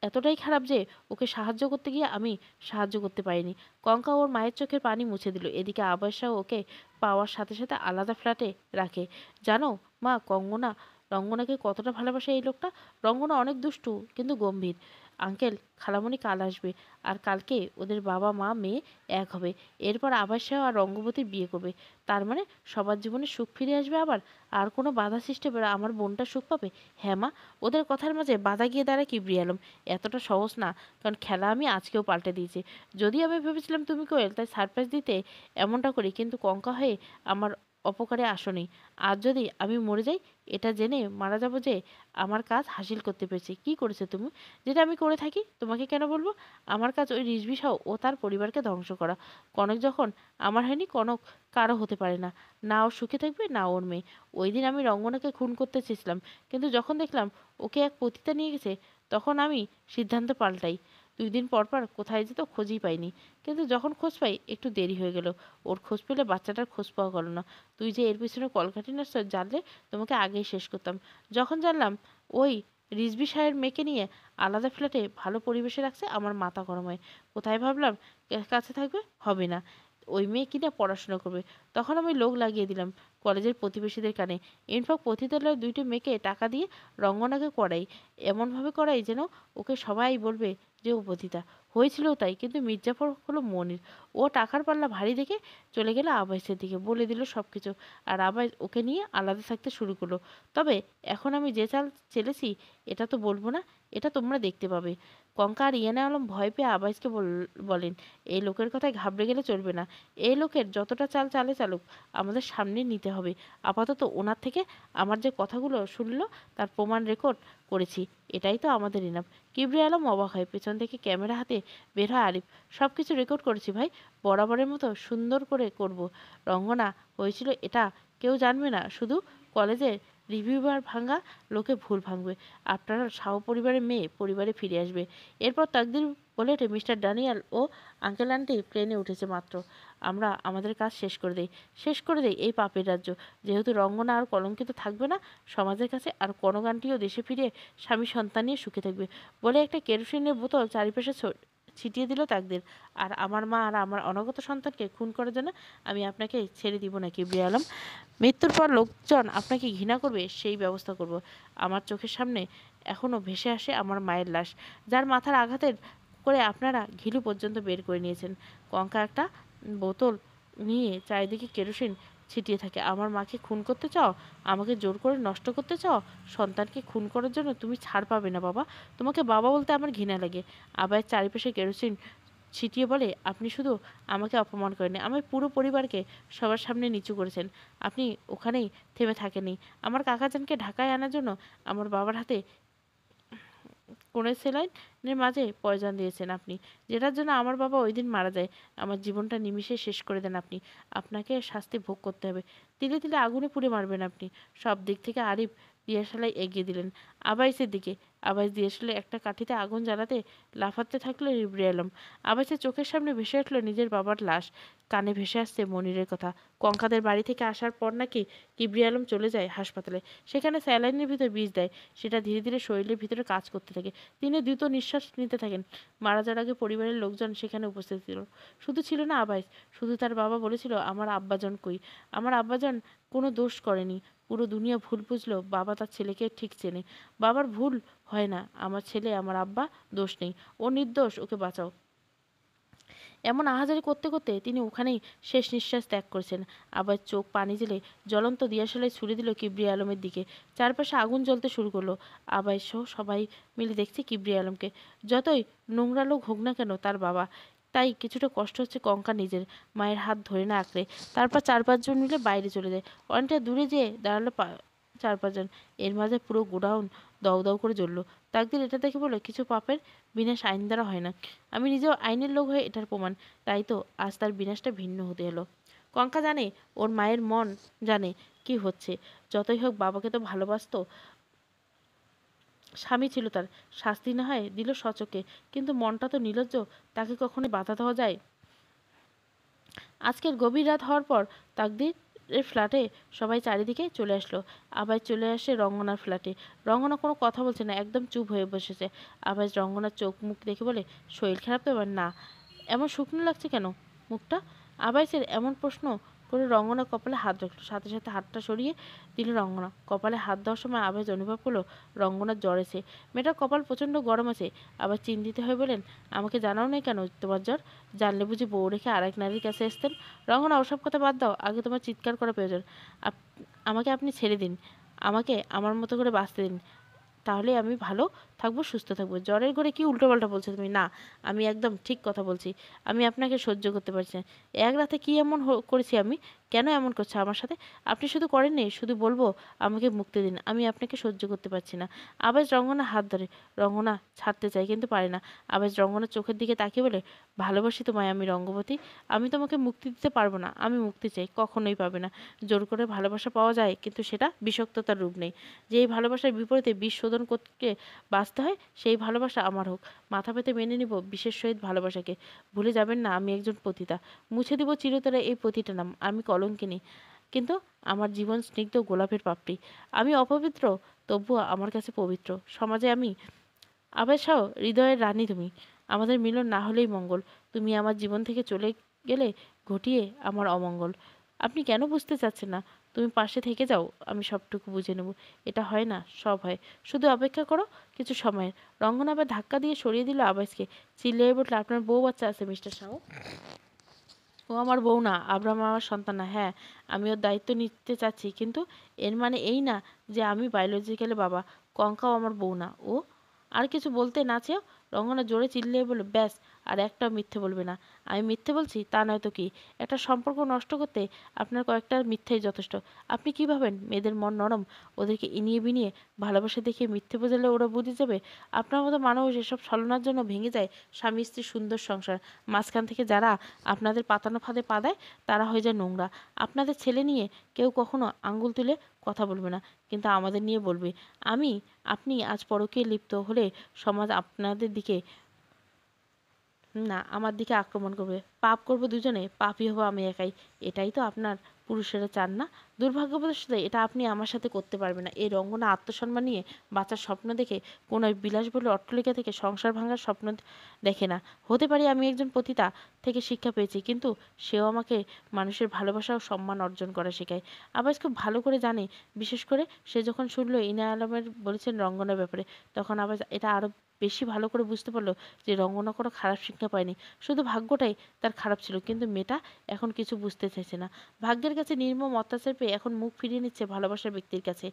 এতটাই খারাপ যে ওকে সাহায্য করতে গিয়ে আমি সাহায্য করতে পারিনি। কঙ্কা ওর মায়ের চোখের পানি মুছে দিল। এদিকে আবাসাও ওকে পাওয়ার সাথে সাথে আলাদা ফ্ল্যাটে রাখে। জানো মা, রঙ্গনাকে কতটা ভালোবাসে এই লোকটা। রঙ্গনা অনেক দুষ্টু কিন্তু গম্ভীর। আঙ্কেল, খালামণি কাল আসবে, আর কালকে ওদের বাবা মা মেয়ে এক হবে। এরপর আবাসাও আর রঙ্গবতীর বিয়ে করবে। তার মানে সবার জীবনে সুখ ফিরে আসবে আবার। আর কোনো বাধা সৃষ্টি হবে আমার বোনটা সুখ পাবে। হ্যাঁ মা। ওদের কথার মাঝে বাধা গিয়ে দাঁড়ায় কিবরিয়া আলম। এতটা সহজ না, কারণ খেলা আমি আজকেও পাল্টে দিয়েছি। যদি আমি ভেবেছিলাম তুমি কোয়েল তাই সারপ্রাইজ দিতে এমনটা করি, কিন্তু কঙ্কা হয়ে আমার অপকারে আসনি। আজ যদি আমি মরে যাই এটা জেনে মারা যাব যে আমার কাজ হাসিল করতে পেরেছি। কি করেছে তুমি? যেটা আমি করে থাকি তোমাকে কেন বলবো? আমার কাজ ওই রিজভি সহ ও তার পরিবারকে ধ্বংস করা। কনক যখন আমার হয়নি, কনক কারো হতে পারে না। না ও সুখে থাকবে না ওর মেয়ে। ওই দিন আমি রঙ্গনাকে খুন করতে চেয়েছিলাম, কিন্তু যখন দেখলাম ওকে এক পতিতা নিয়ে গেছে তখন আমি সিদ্ধান্ত পাল্টাই। 2 দিন পর পর কোথায় যেত খোঁজই পাইনি, কিন্তু যখন খোঁজ পাই একটু দেরি হয়ে গেল। ওর খোঁজ পেলে বাচ্চাটার খোঁজ পাওয়া গেল না। তুই যে এর পিছনে কলকাঠি নাড়ছ জানলে তোমাকে আগেই শেষ করতাম। যখন জানলাম ওই রিজভি সাহের মেয়েকে নিয়ে আলাদা ফ্ল্যাটে ভালো পরিবেশে রাখছে আমার মাথা গরম হয়। কোথায় ভাবলাম কাছে থাকবে, হবে না, ওই মেয়ে কিনা পড়াশোনা করবে। তখন আমি লোক লাগিয়ে দিলাম কলেজের প্রতিবেশীদের কানে। ইনফ্যাক্ট পতিতালয়ের 2টি মেয়েকে টাকা দিয়ে রঙ্গনাকে করাই। এমনভাবে করাই যেন ওকে সবাই বলবে যে ও পতিতা। হয়েছিল তাই, কিন্তু মির্জাফর হলো মনির। ও টাকার পাল্লা ভারী দেখে চলে গেল আবাইসের দিকে, বলে দিল সব কিছু। আর আবাইস ওকে নিয়ে আলাদা থাকতে শুরু করলো। তবে এখন আমি যে চাল চেলেছি এটা তো বলবো না, এটা তোমরা দেখতে পাবে। কঙ্কা আর ইয়ানা আলম ভয় পেয়ে আবাইসকে বলেন, এই লোকের কথায় ঘাবড়ে গেলে চলবে না। এই লোকের যতটা চাল চালে চালুক আমাদের সামনে নিতে হবে। আপাতত ওনার থেকে আমার যে কথাগুলো শুনলো তার প্রমাণ রেকর্ড করেছি, এটাই তো আমাদের ইনাফ। কিবরিয়া আলম অবাক হয়। পেছন থেকে ক্যামেরা হাতে বের হয় আরিফ। সব কিছু রেকর্ড করেছি ভাই, বরাবরের মতো সুন্দর করে করব। রঙ্গনা হয়েছিল এটা কেউ জানবে না, শুধু কলেজের রিভিউয়ার লোকে ভুল ভাঙবে। আপনারা শাহ পরিবারের মেয়ে পরিবারে ফিরে আসবে। এরপর তাকদির বলে ওঠে, মিস্টার ড্যানিয়েল ও আঙ্কেল আন্টি প্লেনে উঠেছে মাত্র। আমরা আমাদের কাজ শেষ করে দেই এই পাপের রাজ্য। যেহেতু রঙ্গনা আর কলঙ্কিত থাকবে না সমাজের কাছে, আর কনক আন্টিও দেশে ফিরে স্বামী সন্তান নিয়ে সুখে থাকবে। বলে একটা কেরোসিনের বোতল চারিপাশে ছিটিয়ে দিল তাকদীর। আর আমার মা আর আমার অনাগত সন্তানকে খুন করার জন্য আমি আপনাকে ছেড়ে দিব না কিবরিয়া আলম। মৃত্যুর পর লোকজন আপনাকে ঘৃণা করবে সেই ব্যবস্থা করব। আমার চোখের সামনে এখনও ভেসে আসে আমার মায়ের লাশ, যার মাথার আঘাতের করে আপনারা ঘিলু পর্যন্ত বের করে নিয়েছেন। কঙ্কা একটা বোতল নিয়ে চারিদিকে কেরোসিন ছিটিয়ে থাকে। আমার মাকে খুন করতে চাও? আমাকে জোর করে নষ্ট করতে চাও? সন্তানকে খুন করার জন্য তুমি ছাড় পাবে না বাবা। তোমাকে বাবা বলতে আমার ঘৃণা লাগে। আবার চারিপাশে কেরোসিন ছিটিয়ে বলে, আপনি শুধু আমাকে অপমান করেননি, আমার পুরো পরিবারকে সবার সামনে নিচু করেছেন। আপনি ওখানেই থেমে থাকেননি। আমার কাকাজানকে ঢাকায় আনার জন্য আমার বাবার হাতে কোণের সেলাইনের মাঝে পয়জন দিয়েছেন আপনি, যেটার জন্য আমার বাবা ওই দিন মারা যায়। আমার জীবনটা নিমিষে শেষ করে দেন আপনি। আপনাকে শাস্তি ভোগ করতে হবে। তিলে তিলে আগুনে পুড়ে মারবেন আপনি। সব দিক থেকে আরিফ দিয়াশালাই এগিয়ে দিলেন আবাইসের দিকে। আবাইস দিয়াশালাই একটা কাঠিতে আগুন জ্বালাতে লাফাতে থাকলো রিবরি আলম। আবাইসের চোখের সামনে ভেসে উঠল নিজের বাবার লাশ। কানে ভেসে আসছে মনিরের কথা। কঙ্কাদের বাড়ি থেকে আসার পর নাকি কিবরি আলম চলে যায় হাসপাতালে। সেখানে স্যালাইনের ভিতর বিষ দেয়। সেটা ধীরে ধীরে শরীরের ভিতরে কাজ করতে থাকে। তিনি দ্রুত নিঃশ্বাস নিতে থাকেন। মারা যাওয়ার আগে পরিবারের লোকজন সেখানে উপস্থিত ছিল। শুধু ছিল না আবাইস, শুধু তার বাবা বলেছিল, আমার আব্বাজান কই? আমার আব্বাজান কোনো দোষ করেনি। পুরো দুনিয়া ভুল বুঝলো, বাবা তার ছেলেকে ঠিক চেনে। বাবার ভুল হয় না, আমার ছেলে, আমার আব্বা দোষ নেই, ও নির্দোষ, ওকে বাঁচাও। এমন আহাজারি করতে করতে তিনি ওখানেই শেষ নিঃশ্বাস ত্যাগ করেছেন। আবার চোখ পানি জেলে জ্বলন্ত দিয়াশালাই ছুড়ে দিল কিবরিয়া আলমের দিকে। চারপাশে আগুন জ্বলতে শুরু করলো। আবাই সহ সবাই মিলে দেখছে কিবরিয়া আলমকে। যতই নোংরা লোক হোক না কেন তার বাবা, তাই কিছুটা কষ্ট হচ্ছে কঙ্কা নিজের। মায়ের হাত ধরে না আঁকড়ে। তারপর 4-5 জন মিলে বাইরে চলে যায়। অনেকটা দূরে যেয়ে দাঁড়ালো 4-5 জন। এর মাঝে পুরো গোডাউন দাউ দাউ করে জ্বলল। তাকদীর এটা দেখে বলে, কিছু পাপের বিনাশ আইন দ্বারা হয় না। আমি নিজেও আইনের লোক হয়ে এটার প্রমাণ। তাই তো আজ তার বিনাশটা ভিন্ন হতে এলো। কঙ্কা জানে, ওর মায়ের মন জানে কি হচ্ছে। যতই হোক বাবাকে তো ভালোবাসতো, স্বামী ছিল তার। শাস্তি না হয় দিল সচকে, কিন্তু মনটা তো নির্লজ্জ, তাকে কখনোই বাধা দেওয়া যায়? আজকের গভীর রাত হওয়ার পর তাকদীরের ফ্ল্যাটে সবাই চারিদিকে চলে আসলো। আবার চলে আসে রঙ্গনার ফ্ল্যাটে। রঙ্গনা কোনো কথা বলছে না, একদম চুপ হয়ে বসেছে। আবার রঙ্গনার চোখ মুখ দেখে বলে, শরীর খারাপ তো? এবার না। এমন শুকনো লাগছে কেন মুখটা? আবাইসের এমন প্রশ্ন করে রঙ্গনা কপালে হাত রাখলো। সাথে সাথে হাতটা সরিয়ে দিল রঙ্গনা। কপালে হাত দেওয়ার সময় আবাইস অনুভব করলো রঙ্গনার জ্বর এসে। মেয়েটার কপাল প্রচণ্ড গরম আছে। আবার চিন্তিত হয়ে বলেন, আমাকে জানাও নাই কেন তোমার জ্বর? জানলে বুঝি বউ রেখে আরেক নারীর কাছে আসতেন? রঙ্গনা, ওসব কথা বাদ দাও, আগে তোমার চিৎকার করা প্রয়োজন। আমাকে আপনি ছেড়ে দিন, আমাকে আমার মতো করে বাঁচতে দিন, তাহলে আমি ভালো থাকবো, সুস্থ থাকবো। জ্বরের ঘরে কি উল্টোপাল্টা বলছো তুমি? না, আমি একদম ঠিক কথা বলছি। আমি আপনাকে সহ্য করতে পারছি না। এক রাতে কি এমন করেছি আমি? কেন এমন করছে আমার সাথে? আপনি শুধু করেননি, শুধু বলবো আমাকে মুক্তি দিন, আমি আপনাকে সহ্য করতে পারছি না। আবাজ রঙ্গনা হাত ধরে। রঙ্গনা ছাড়তে চায় কিন্তু পারে না। আবাজ রঙ্গনার চোখের দিকে তাকিয়ে বলে, ভালোবাসি তোমায় আমি রঙ্গবতী। আমি তোমাকে মুক্তি দিতে পারবো না। আমি মুক্তি চাই, কখনোই পাবে না। জোর করে ভালোবাসা পাওয়া যায়, কিন্তু সেটা বিষাক্ততার রূপ নেই। যেই ভালোবাসার বিপরীতে বিষ শোধন করতে বাঁচতে হয়, সেই ভালোবাসা আমার হোক। মাথা পেতে মেনে নিব বিশেষ সহিত ভালোবাসাকে। ভুলে যাবেন না আমি একজন পতিতা। মুছে দিব চিরতরে এই পতিটা নাম। আমি কলঙ্কিনী, কিন্তু আমার জীবন স্নিগ্ধ গোলাপের পাপড়ি। আমি অপবিত্র, তবুও আমার কাছে পবিত্র। সমাজে আমি আবেশাও হৃদয়ের রানী তুমি। আমাদের মিলন না হলেই মঙ্গল। তুমি আমার জীবন থেকে চলে গেলে ঘটিয়ে আমার অমঙ্গল। আপনি কেন বুঝতে চাচ্ছেন না? তুমি পাশে থেকে যাও, আমি সবটুকু বুঝে নেব। এটা হয় না, সব হয়। শুধু অপেক্ষা করো কিছু সময়ের। রঙ্গন আবার ধাক্কা দিয়ে সরিয়ে দিল আবাসকে। চিল্লিয়ে বলল, আপনার বউ বাচ্চা আছে মিস্টার সাহু? ও আমার বউ না, আব্রাহাম আমার সন্তান না। হ্যাঁ, আমি ওর দায়িত্ব নিতে চাচ্ছি, কিন্তু এর মানে এই না যে আমি বায়োলজিক্যালি বাবা। কঙ্কাও আমার বউ না। ও আর কিছু বলতে না চেয়েও রঙ্গনা জোরে চিল্লিয়ে বলল, ব্যাস, আর একটাও মিথ্যে বলবে না। আমি মিথ্যে বলছি তা নয় তো কি? একটা সম্পর্ক নষ্ট করতে আপনার কয়েকটা মিথ্যেই যথেষ্ট। আপনি কি ভাবেন মেয়েদের মন নরম? ওদেরকে ইনিয়ে বিনিয়ে ভালোবাসা দেখিয়ে মিথ্যে বোঝালে ওরা বুঝে যাবে? আপনার মতো মানুষ এসব ছলনার জন্য ভেঙে যায় স্বামী স্ত্রীর সুন্দর সংসার। মাঝখান থেকে যারা আপনাদের পাতানো ফাঁদে পা দেয়, তারা হয়ে যায় নোংরা। আপনাদের ছেলে নিয়ে কেউ কখনো আঙ্গুল তুলে কথা বলবে না, কিন্তু আমাদের নিয়ে বলবে। আপনি আজ পরকীয়ায় লিপ্ত হলে সমাজ আপনাদের দিকে না, আমার দিকে আক্রমণ করবে, পাপ করবো দুজনে, পাপই হবো আমি একাই। এটাই তো আপনার পুরুষেরা চান না? দুর্ভাগ্যবশত এটা আপনি আমার সাথে করতে পারবেন না। এই রঙ্গনা আত্মসম্মান নিয়ে বাঁচার স্বপ্ন দেখে কোনো বিলাসবহুল অট্টালিকা থেকে সংসার ভাঙার স্বপ্ন দেখে না। হতে পারি আমি একজন পতিতা থেকে শিক্ষা পেয়েছি, কিন্তু সেও আমাকে মানুষের ভালোবাসা ও সম্মান অর্জন করা শেখায়। আবাস খুব ভালো করে জানে, বিশেষ করে সে যখন শুনলো ইনা আলমের বলেছেন রঙ্গনার ব্যাপারে, তখন আবাস এটা আরো বেশি ভালো করে বুঝতে পারলো যে রঙ্গনা কোনো খারাপ শিক্ষা পায়নি, শুধু ভাগ্যটাই তার খারাপ ছিল। কিন্তু মেয়েটা এখন কিছু বুঝতে চাইছে না। ভাগ্যের কাছে নির্মম অত্যাচার পেয়ে এখন মুখ ফিরিয়ে নিচ্ছে ভালোবাসার ব্যক্তির কাছে।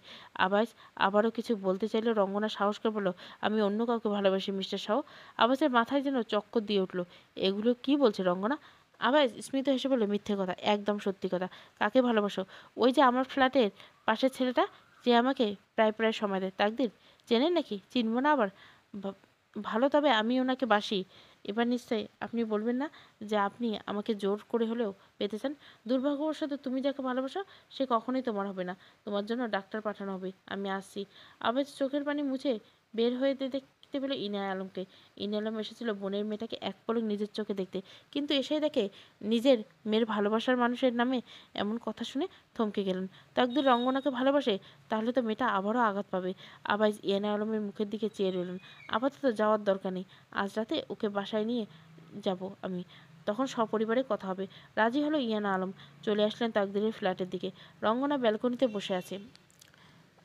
আবাস আবারও কিছু বলতে চাইলেও রঙ্গনা সাহস করে বলল, আমি অন্য কাউকে ভালোবাসি মিস্টার শাহ। আবাসের মাথায় যেন চক্কর দিয়ে উঠলো। এগুলো কি বলছে রঙ্গনা? আবাস স্মিত হেসে বলল, মিথ্যে কথা, একদম সত্যি কথা। কাকে ভালোবাসো? ওই যে আমার ফ্ল্যাটের পাশের ছেলেটা, যে আমাকে প্রায় প্রায় সময় দেয়। তাকদির চেনেন নাকি? চিনবো না আবার? ভালো, তবে আমি ওনাকে বাসি। এবার নিশ্চয়ই আপনি বলবেন না যে আপনি আমাকে জোর করে হলেও পেতে চান। দুর্ভাগ্যবশত তুমি যাকে ভালোবাসো সে কখনোই তোমার হবে না। তোমার জন্য ডাক্তার পাঠানো হবে। আমি আসছি। আবার চোখের পানি মুছে বের হয়ে দেখতে পেল ইনায়া আলমকে। ইনায়া আলম এসেছিল বোনের মেয়েটাকে এক পলক নিজের চোখে দেখতে, কিন্তু এসেই দেখে নিজের মেয়ের ভালোবাসার মানুষের নামে এমন কথা শুনে থমকে গেলেন। তাকদীর রঙ্গনাকে ভালোবাসে, তাহলে তো মেয়েটা আবারও আঘাত পাবে। আবার ইনায়া আলমের মুখের দিকে চেয়ে রইলেন। আপাতত যাওয়ার দরকার নেই, আজ রাতে ওকে বাসায় নিয়ে যাব আমি, তখন সপরিবারে কথা হবে। রাজি হলো ইয়ানা আলম। চলে আসলেন তাকদীরের ফ্ল্যাটের দিকে। রঙ্গনা ব্যালকনিতে বসে আছে,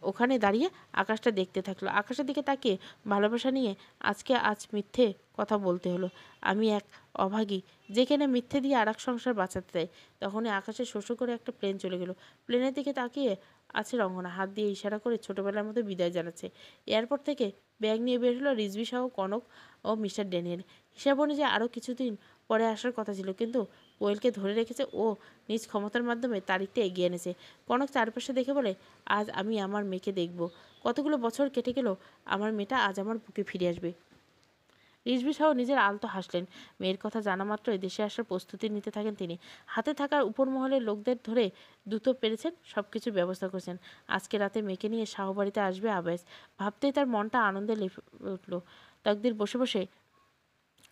ওখানে দাঁড়িয়ে আকাশটা দেখতে থাকলো। আকাশের দিকে তাকিয়ে ভালোবাসা নিয়ে আজ মিথ্যে কথা বলতে হলো। আমি এক অভাগী, যেখানে মিথ্যে দিয়ে আর এক সংসার বাঁচাতে দেয়। তখনই আকাশে শোষো করে একটা প্লেন চলে গেল। প্লেনের দিকে তাকিয়ে আছে রঙ্গনা, হাত দিয়ে ইশারা করে ছোটবেলার মতো বিদায় জানাচ্ছে। এয়ারপোর্ট থেকে ব্যাগ নিয়ে বের হলো রিজভী সহ কনক ও মিস্টার ড্যানিয়েল। হিসাব অনুযায়ী আরও কিছুদিন পরে আসার কথা ছিল, কিন্তু কোয়েলকে ধরে রেখেছে ও নিজ ক্ষমতার মাধ্যমে তারিখটা এগিয়ে এনেছে। কনক চারপাশে দেখে বলে, আজ আমি আমার মেয়েকে দেখব। কতগুলো বছর কেটে গেল, আমার মেয়েটা আজ আমার বুকে ফিরে আসবে। রিজভী সাহ নিজের আলতো হাসলেন। মেয়ের কথা জানা মাত্রই দেশে আসার প্রস্তুতি নিতে থাকেন তিনি। হাতে থাকার উপর মহলের লোকদের ধরে দ্রুত পেরেছেন, সব কিছুর ব্যবস্থা করেছেন। আজকে রাতে মেয়েকে নিয়ে শাহবাড়িতে আসবে আবেশ। ভাবতেই তার মনটা আনন্দে লেপে উঠল। তকদির বসে বসে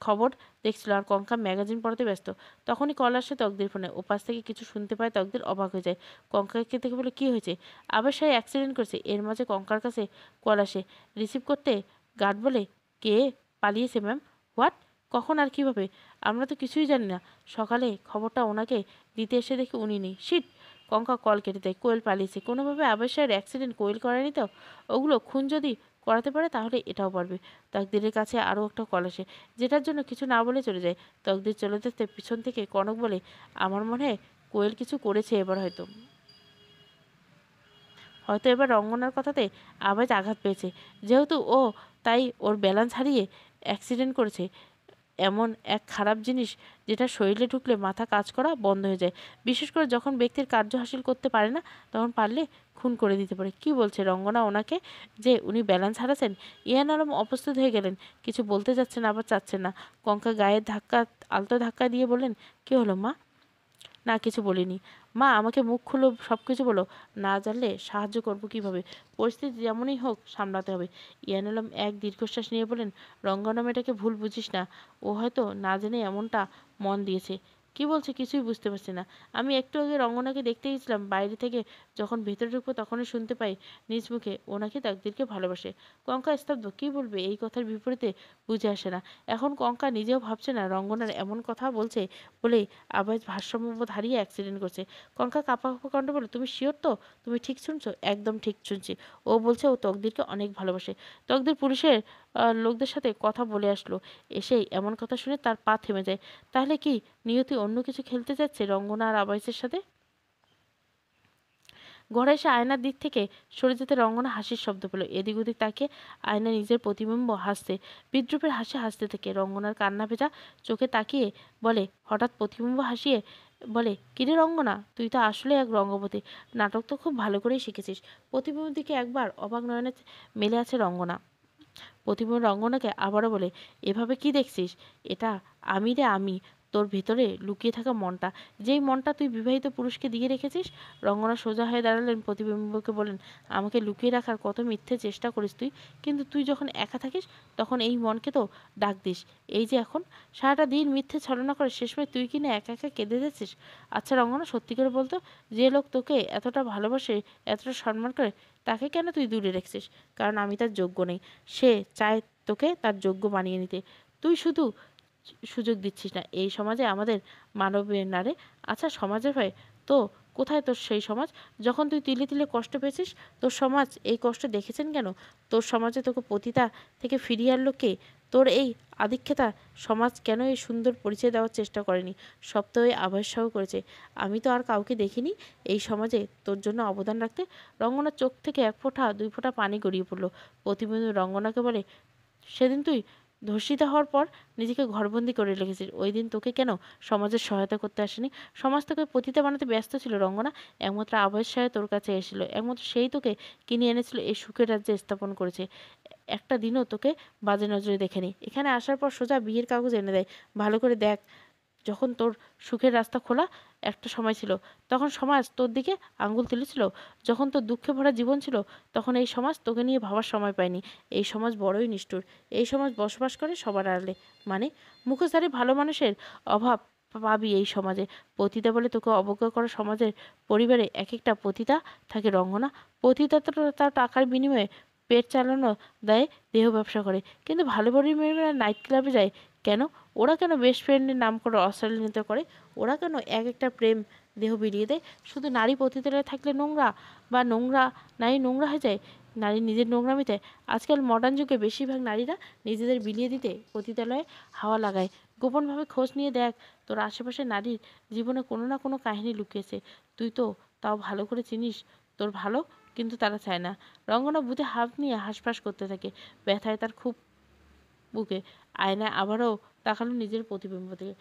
খবর দেখছিল আর কঙ্কা ম্যাগাজিন পড়াতে ব্যস্ত। তখনই কল আসে তকদির ফোনে। ওপাশ থেকে কিছু শুনতে পায় তকদির অবাক হয়ে যায়। কঙ্কাকে দেখে বলে, কি হয়েছে? আবার সে অ্যাক্সিডেন্ট করেছে। এর মাঝে কঙ্কার কাছে কল আসে। রিসিভ করতে গার্ড বলে, কে পালিয়েছে ম্যাম? হোয়াট? কখন আর কিভাবে? আমরা তো কিছুই জানি না। সকালে খবরটা ওনাকে দিতে এসে দেখি উনি নেই। শিট! কঙ্কা কল কেটে দেয়। কোয়েল পালিয়েছে কোনোভাবে। আবেশের অ্যাক্সিডেন্ট কোয়েল করেনি তো? ওগুলো খুন যদি করাতে পারে তাহলে এটাও পারবে। তাকদিরের কাছে আরও একটা কল আসে, যেটার জন্য কিছু না বলে চলে যায়। তকদির চলে যেতে পিছন থেকে কনক বলে, আমার মনে হয় কোয়েল কিছু করেছে এবার, হয়তো হয়তো এবার রঙ্গনার কথাতে আবাজ আঘাত পেয়েছে, যেহেতু ও তাই ওর ব্যালেন্স হারিয়ে অ্যাক্সিডেন্ট করেছে। এমন এক খারাপ জিনিস যেটা শরীরে ঢুকলে মাথা কাজ করা বন্ধ হয়ে যায়, বিশেষ করে যখন ব্যক্তির কার্য হাসিল করতে পারে না, তখন পারলে খুন করে দিতে পারে। কি বলছে রঙ্গনা ওনাকে, যে উনি ব্যালেন্স হারাছেন? ইয়ান আলম অপ্রস্তুত হয়ে গেলেন, কিছু বলতে যাচ্ছেন আবার চাচ্ছেন না। কঙ্কা গায়ের ধাক্কা আলতো ধাক্কা দিয়ে বললেন, কি হলো মা? না, কিছু বলিনি। মা, আমাকে মুখ খুলো, সব কিছু বলো। না জানলে সাহায্য করবো কিভাবে? পরিস্থিতি যেমনই হোক সামলাতে হবে। ইয়ান আলম এক দীর্ঘশ্বাস নিয়ে বলেন, রঙ্গনা মেয়েটাকে ভুল বুঝিস না। ও হয়তো না জেনে এমনটা মন দিয়েছে। কি বলছে কিছুই বুঝতে পারছি না। আমি একটু আগে রঙ্গনাকে দেখতে গেছিলাম, বাইরে থেকে যখন ভেতরে ঢুকবো তখনই শুনতে পাই নিজ মুখে ও নাকি তাকদীরকে ভালোবাসে। কঙ্কা স্তব্ধ। কি বলবে? এই কথার বিপরীতে বুঝে আসে না। এখন কঙ্কা নিজেও ভাবছে না রঙ্গনার এমন কথা বলছে বলেই আবাজ ভারসাম্যবোধ হারিয়ে অ্যাক্সিডেন্ট করছে। কঙ্কা কাঁপা কাঁপা কণ্ঠে বলে, তুমি শিওর তো? তুমি ঠিক শুনছো? একদম ঠিক শুনছি। ও বলছে ও তকদিরকে অনেক ভালোবাসে। তকদির পুলিশের লোকদের সাথে কথা বলে আসলো। এসেই এমন কথা শুনে তার পা থেমে যায়। তাহলে কি নিয়তি অন্য কিছু খেলতে যাচ্ছে রঙ্গনা আর আবাইসের সাথে? ঘরে এসে আয়নার দিক থেকে সরে যেতে রঙ্গনা হাসির শব্দ পেল। এদিক ওদিক তাকিয়ে আয়না নিজের প্রতিবিম্ব হাসছে। বিদ্রুপের হাসি হাসতে থাকে। রঙ্গনার কান্না ভেজা চোখে তাকিয়ে বলে, হঠাৎ প্রতিবিম্ব হাসিয়ে বলে, কিরে রঙ্গনা, তুই তো আসলে এক রঙ্গবতী। নাটক তো খুব ভালো করেই শিখেছিস। প্রতিবিম্বের দিকে একবার অবাক নয়নে মেলে আছে রঙ্গনা। প্রতিবিম্ব রঙ্গনাকে আবারও বলে, এভাবে কি দেখছিস? এটা আমি রে, আমি। তোর ভেতরে লুকিয়ে থাকা মনটা, যেই মনটা তুই বিবাহিত পুরুষকে দিয়ে রেখেছিস। রঙ্গনা সোজা হয়ে দাঁড়ালেন, প্রতিবিম্বকে বলেন, আমাকে লুকিয়ে রাখার কত মিথ্যে চেষ্টা করিস তুই, কিন্তু তুই যখন একা থাকিস তখন এই মনকে তো ডাক দিস। এই যে এখন সারাটা দিন মিথ্যে ছলনা করে শেষমেশ তুই কিনা একা একা কেঁদে যাচ্ছিস। আচ্ছা রঙ্গনা, সত্যি করে বলতো, যে লোক তোকে এতটা ভালোবাসে, এতটা সম্মান করে, তাকে কেন তুই দূরে রেখেছিস? কারণ আমি তার যোগ্য নেই। সে চায় তোকে তার যোগ্য বানিয়ে নিতে। তুই শুধু সুযোগ দিচ্ছিস না। এই সমাজে আমাদের মানবীয় নারে। আচ্ছা সমাজের ভয় তো কোথায় তোর সেই সমাজ? যখন তুই তিলে তিলে কষ্ট পেয়েছিস, তোর সমাজ এই কষ্ট দেখেছেন কেন? তোর সমাজে তোকে পতিতা থেকে ফিরিয়ে আনলো কে? তোর এই আধিক্যতা সমাজ কেন এই সুন্দর পরিচয় দেওয়ার চেষ্টা করেনি? সব তো ওই আভাসসহ করেছে। আমি তো আর কাউকে দেখিনি এই সমাজে তোর জন্য অবদান রাখতে। রঙ্গনার চোখ থেকে এক ফোঁটা দুই ফোঁটা পানি গড়িয়ে পড়ল। প্রতিবিম্ব রঙ্গনাকে বলে, সেদিন তুই ধর্ষিতা হওয়ার পর নিজেকে ঘরবন্দি করে রেখেছিস। ওই দিন তোকে কেন সমাজের সহায়তা করতে আসেনি? সমাজ তোকে পতিতা বানাতে ব্যস্ত ছিল রঙ্গনা। একমাত্র আবহাওয়ার সাহেব তোর কাছে এসেছিল, একমাত্র সেই তোকে কিনে এনেছিল, এই সুখের রাজ্যে স্থাপন করেছে। একটা দিনও তোকে বাজে নজরে দেখেনি। এখানে আসার পর সোজা বিয়ের কাগজ এনে দেয়। ভালো করে দেখ, যখন তোর সুখের রাস্তা খোলা একটা সময় ছিল, তখন সমাজ তোর দিকে আঙ্গুল তুলেছিল। যখন তোর দুঃখে ভরা জীবন ছিল, তখন এই সমাজ তোকে নিয়ে ভাবার সময় পায়নি। এই সমাজ বড়ই নিষ্ঠুর। এই সমাজ বসবাস করে সবার আড়ালে, মানে মুখোশধারী ভালো মানুষের অভাব পাবি এই সমাজে। পতিতা বলে তোকে অবজ্ঞা করা সমাজের পরিবারে এক একটা পতিতা থাকে রঙ্গনা। পতিতা তো তার টাকার বিনিময়ে পেট চালানো দেয়, দেহ ব্যবসা করে। কিন্তু ভালো বাড়ির মেয়েরা নাইট ক্লাবে যায় কেন? ওরা কেন বেস্ট ফ্রেন্ডের নাম করে অশ্লীলতা করে? ওরা কেন এক একটা প্রেম দেহ বিলিয়ে দেয়? শুধু নারী পতিতালয়ে থাকলে নোংরা, বা নোংরা নারী নোংরা হয়ে যায় নারী নিজের নোংরামিতে? আজকাল মডার্ন যুগে বেশিরভাগ নারীরা নিজেদের বিলিয়ে দিতে পতিতালয়ে হাওয়া লাগায়। গোপনভাবে খোঁজ নিয়ে দেখ, তোর আশেপাশে নারীর জীবনে কোনো না কোনো কাহিনী লুকিয়েছে। তুই তো তাও ভালো করে চিনিস তোর ভালো, কিন্তু তারা চায় না। রঙ্গনা বুঝে হাত নিয়ে হাঁসফাঁস করতে থাকে। ব্যথায় তার খুব বুকে। আয়নায় আবারও তাকালো নিজের প্রতিবিম্ব থেকে।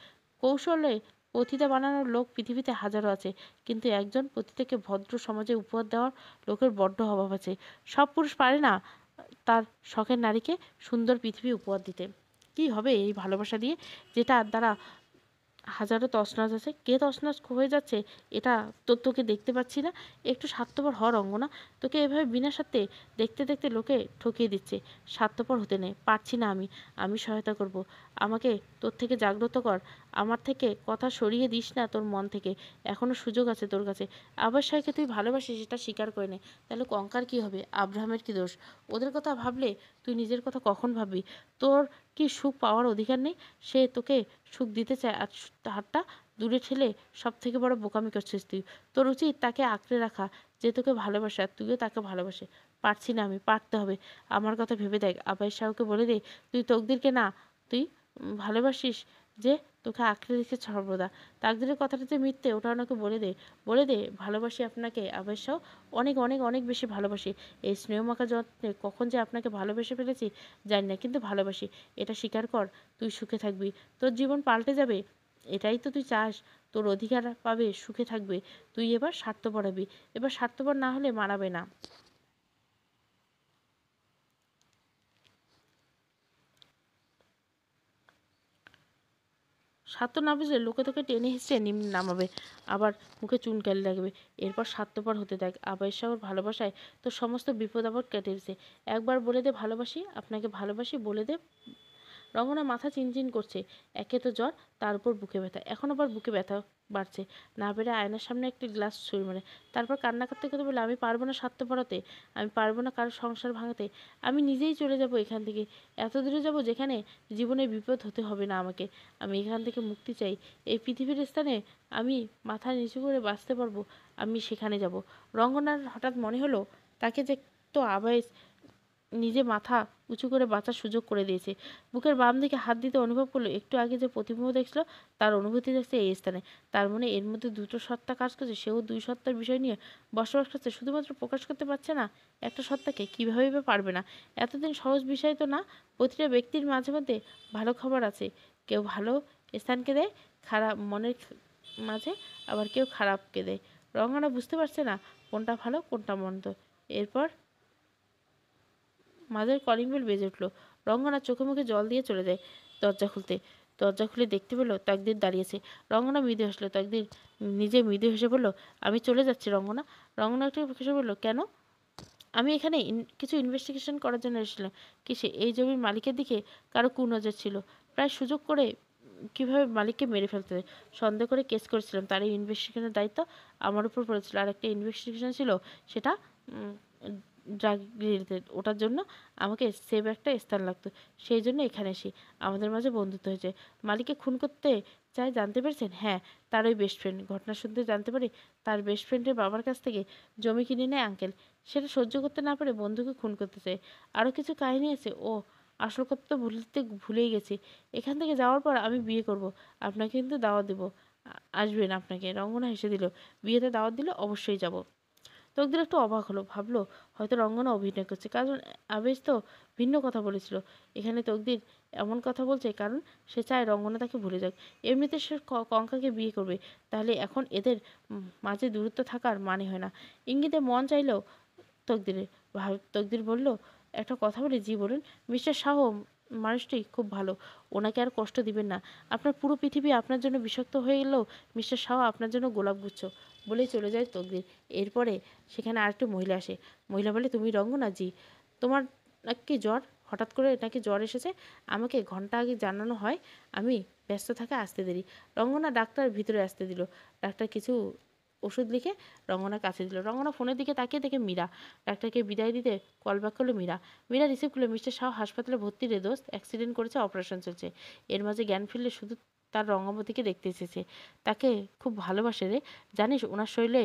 কৌশলে পতিতা বানানোর লোক পৃথিবীতে হাজারো আছে, কিন্তু একজন পতিতাকে ভদ্র সমাজে উপহার দেওয়ার লোকের বড্ড অভাব আছে। সব পুরুষ পারে না তার শখের নারীকে সুন্দর পৃথিবী উপহার দিতে। কি হবে এই ভালোবাসা দিয়ে, যেটা দ্বারা হাজারো তছনছ আছে? কে তছনছ হয়ে যাচ্ছে এটা তোকে দেখতে পাচ্ছি না? একটু স্বার্থপর হ রঙ্গনা। তোকে এভাবে বিনা স্বার্থে দেখতে দেখতে লোকে ঠকিয়ে দিচ্ছে। স্বার্থপর হতে নেই, পারছি না আমি। আমি সহায়তা করব। আমাকে তোর থেকে জাগ্রত কর। আমার থেকে কথা সরিয়ে দিস না তোর মন থেকে। এখনো সুযোগ আছে তোর কাছে। আবার সাইকে তুই ভালোবাসিস, সেটা স্বীকার করে নে। তাহলে কঙ্কার কি হবে? আব্রাহামের কি দোষ? ওদের কথা ভাবলে তুই নিজের কথা কখন ভাববি? তোর কি সুখ পাওয়ার অধিকার নেই? সে তোকে সুখ দিতে চায়, আর হাতটা দূরে ঠেলে সব থেকে বড় বোকামি করছিস তুই। তোর উচিত তাকে আঁকড়ে রাখা, যে তোকে ভালোবাসে, আর তুইও তাকে ভালোবাসে। পারছি না আমি, পারতে হবে। আমার কথা ভেবে দেখ। আবাই শাহকে বলে দে, তুই তকদিরকে না, তুই ভালোবাসিস যে তোকে আঁকড়ে রেখেছে সর্বদা। তাকদিরের কথাটা যে মিথ্যে, ওটা ওনাকে বলে দে। বলে দে, ভালোবাসি আপনাকে আবাই শাহ, অনেক অনেক অনেক বেশি ভালোবাসি। এই স্নেহমাখা যত্নে কখন যে আপনাকে ভালোবেসে ফেলেছি জানি না, কিন্তু ভালোবাসি। এটা স্বীকার কর। তুই সুখে থাকবি, তোর জীবন পাল্টে যাবে। এটাই তো তুই চাস। তোর অধিকার পাবে, সুখে থাকবে। তুই এবার স্বার্থপর হবি। এবার স্বার্থপর না হলে মানাবে না। স্বার্থ না বুঝলে লোকে তোকে টেনে হিঁচড়ে নামাবে, আবার মুখে চুনকালি লাগবে। এরপর স্বার্থপর হতে দেখ। আবাই শাহর ভালোবাসায় তোর সমস্ত বিপদ আপদ কেটে গেছে। একবার বলে দে ভালোবাসি, আপনাকে ভালোবাসি বলে দে। রঙ্গনা মাথা চিনচিন করছে। একে তো জ্বর, তার উপর বুকে ব্যথা, এখন আবার বুকে ব্যথা বাড়ছে। না পেরে আয়নার সামনে একটি গ্লাস ছুঁড়ে মারে। তারপর কান্না করতে করতে বলে, আমি পারবো না স্বার্থপরতে, আমি পারবো না কারো সংসার ভাঙাতে। আমি নিজেই চলে যাব এখান থেকে। এত দূরে যাব যেখানে জীবনে বিপদ হতে হবে না আমাকে। আমি এখান থেকে মুক্তি চাই। এই পৃথিবীর স্থানে আমি মাথা নিচু করে বাঁচতে পারবো, আমি সেখানে যাব। রঙ্গনার হঠাৎ মনে হলো, তাকে যে তো আবাই নিজে মাথা উঁচু করে বাঁচার সুযোগ করে দিয়েছে। বুকের বাম দিকে হাত দিতে অনুভব করলো, একটু আগে যে প্রতিবিম্ব দেখছিল তার অনুভূতি দেখছে এই স্থানে। তার মনে এর মধ্যে দুটো সত্তা কাজ করছে। সেও দুই সত্তার বিষয় নিয়ে বসবাস করছে, শুধুমাত্র প্রকাশ করতে পারছে না একটা সত্তাকে। কীভাবেই বা পারবে না? এতদিন সহজ বিষয় তো না। প্রতিটা ব্যক্তির মাঝে মধ্যে ভালো খবর আছে। কেউ ভালো স্থানকে দেয় খারাপ মনের মাঝে, আবার কেউ খারাপকে দেয়। রঙ্গনা বুঝতে পারছে না কোনটা ভালো কোনটা মন্দ। এরপর মাঝের কলিং বেল বেজে উঠল। রঙ্গনা চোখে মুখে জল দিয়ে চলে যায় দরজা খুলতে। দরজা খুলে দেখতে পেল তাকদির দাঁড়িয়েছে। রঙ্গনা মৃদু হাসলো। তাকদির নিজে মৃদু হেসে বলল, আমি চলে যাচ্ছি রঙ্গনা। রঙ্গনা একটু হেসে বলল, কেন? আমি এখানে কিছু ইনভেস্টিগেশন করার জন্য এসেছিলাম। কিসে? এই জমির মালিকের দিকে কারো কুনজর ছিল। প্রায় সুযোগ করে কিভাবে মালিককে মেরে ফেলতে হয় সন্দেহ করে কেস করেছিলাম। তার এই ইনভেস্টিগেশনের দায়িত্ব আমার উপর পড়েছিল। আর একটা ইনভেস্টিগেশন ছিল, সেটা ড্রাগ রিলেটেড। ওটার জন্য আমাকে সেভ একটা স্থান লাগতো। সেই জন্য এখানে এসে আমাদের মাঝে বন্ধুত্ব হয়েছে। মালিককে খুন করতে চায় জানতে পেরেছেন? হ্যাঁ, তার ওই বেস্ট ফ্রেন্ড। ঘটনা শুনতে জানতে পারি তার বেস্ট ফ্রেন্ডের বাবার কাছ থেকে জমি কিনে নেয় আঙ্কেল। সেটা সহ্য করতে না পারে বন্ধুকে খুন করতে চায়। আরও কিছু কাহিনী আছে। ও আসল কথা তো ভুলেই গেছি। এখান থেকে যাওয়ার পর আমি বিয়ে করব। আপনাকে কিন্তু দাওয়াত দেবো। আসবেন আপনাকে? রঙ্গনা হেসে দিল। বিয়েতে দাওয়াত দিলে অবশ্যই যাব। তকদির একটু অবাক হলো। ভাবলো হয়তো রঙ্গনা অভিনয় করছে, কারণ আবেশ তো ভিন্ন কথা বলেছিল। এখানে তকদির এমন কথা বলছে কারণ সে চায় রঙ্গনা তাকে ভুলে যাক। এমনিতে সে কঙ্কাকে বিয়ে করবে, তাহলে এখন এদের মাঝে দূরত্ব থাকার মানে হয় না। ইঙ্গিতে মন চাইলেও তকদিরের তকদির বলল, একটা কথা বলি? জি বলুন। মিস্টার শাহ মানুষটি খুব ভালো, ওনাকে আর কষ্ট দিবেন না। আপনার পুরো পৃথিবী আপনার জন্য বিষাক্ত হয়ে গেলেও মিস্টার শাহ আপনার জন্য গোলাপগুচ্ছ। বলেই চলে যায় তকদির। এরপরে সেখানে আরেকটি মহিলা আসে। মহিলা বলে, তুমি রঙ্গনা? জি। তোমার নাকি জ্বর? হঠাৎ করে নাকি জ্বর এসেছে? আমাকে ঘন্টা আগে জানানো হয়। আমি ব্যস্ত থাকা আসতে দেরি। রঙ্গনা ডাক্তার ভিতরে আসতে দিল। ডাক্তার কিছু ওষুধ লিখে রঙ্গনার কাছে দিল। রঙ্গনা ফোনের দিকে তাকিয়ে দেখে মীরা। ডাক্তারকে বিদায় দিতে কল ব্যাক করলো মীরা। মীরা রিসিভ করলো, মিস্টার শাহ হাসপাতালে ভর্তি রে দোস্ত, অ্যাক্সিডেন্ট করেছে, অপারেশন চলছে। এর মাঝে জ্ঞান ফিরলে শুধু তার রঙ্গবতীকে দেখতে এসেছে। তাকে খুব ভালোবাসে রে, জানিস? ওনার শরীরে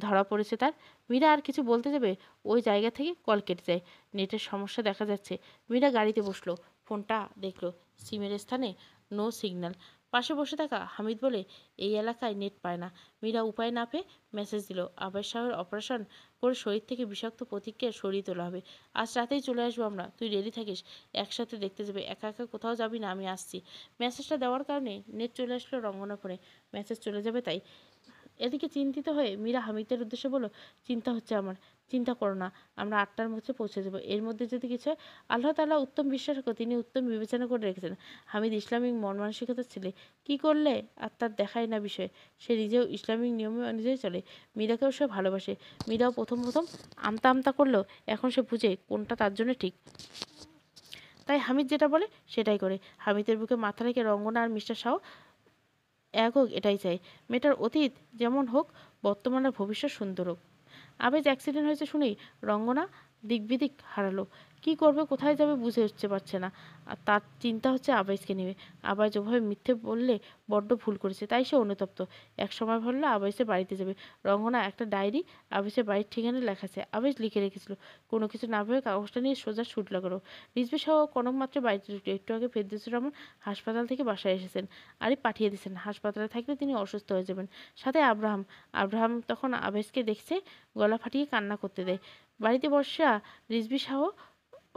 ধরা পড়েছে তার। মীরা আর কিছু বলতে যাবে, ওই জায়গা থেকে কল কেটে যায়। নেটের সমস্যা দেখা যাচ্ছে। মীরা গাড়িতে বসলো, ফোনটা দেখলো, সিমের স্থানে নো সিগন্যাল। পাশে বসে থাকা হামিদ বলে, এই এলাকায় নেট পায় না। মীরা উপায় না পেয়ে মেসেজ দিল, আবাস শাহের অপারেশন করে শরীর থেকে বিষাক্ত প্রতিক্রিয়া সরিয়ে তোলা হবে। আজ রাতেই চলে আসবো আমরা, তুই রেডি থাকিস। একসাথে দেখতে যাবে। একা একা কোথাও যাবি না, আমি আসছি। মেসেজটা দেওয়ার কারণে নেট চলে আসলো রঙ্গনা ফোনে। মেসেজ চলে যাবে তাই। এদিকে চিন্তিত হয়ে মীরা হামিদের উদ্দেশ্যে বলল, চিন্তা হচ্ছে আমার। চিন্তা করো না, আমরা 8টার মধ্যে পৌঁছে দেবো। এর মধ্যে যদি কিছু হয়, আল্লাহ তাআলা উত্তম বিশ্বাস রাখো, তিনি উত্তম বিবেচনা করে রেখেছেন। হামিদ ইসলামিক মন মানসিকতার ছেলে। কি করলে আর তার দেখায় না বিষয়। সে নিজেও ইসলামিক নিয়মে অনুযায়ী চলে। মীরাকেও সে ভালোবাসে। মীরাও প্রথম প্রথম আমতা আমতা করলেও এখন সে বুঝে কোনটা তার জন্য ঠিক। তাই হামিদ যেটা বলে সেটাই করে। হামিদের বুকে মাথা রেখে রঙ্গনা আর মিস্টার শাহ এক হোক, এটাই চাই। মেয়েটার অতীত যেমন হোক, বর্তমান আর ভবিষ্যৎ সুন্দর হোক। আবেজ অ্যাক্সিডেন্ট হয়েছে শুনেই রঙ্গনা দিকবিদিক হারালো। কি করবে, কোথায় যাবে বুঝে উঠতে পারছে না। আর তার চিন্তা হচ্ছে আবেজকে নিয়ে। আবেজ ওভাবে মিথ্যে বললে বড্ড ভুল করেছে, তাই সে অনুতপ্ত। এক সময় ভাবলো আবেজের বাড়িতে যাবে। রঙ্গনা একটা ডায়েরি আবেজের বাড়ির ঠিকানা লেখা আছে। আবেজ লিখে রেখেছিল। কোনো কিছু না ভেবে কাগজটা নিয়ে সোজা ছুট লাগালো। রিজভী সহ কনক মাত্র বাড়িতে ঢুকলো। একটু আগে ফেরদৌসুর রহমান হাসপাতাল থেকে বাসায় এসেছেন। আরে পাঠিয়ে দিয়েছেন। হাসপাতালে থাকলে তিনি অসুস্থ হয়ে যাবেন। সাথে আব্রাহাম। আব্রাহাম তখন আবেজকে দেখছে, গলা ফাটিয়ে কান্না করতে দেয়। বাড়িতে বসা রিজভী শাহ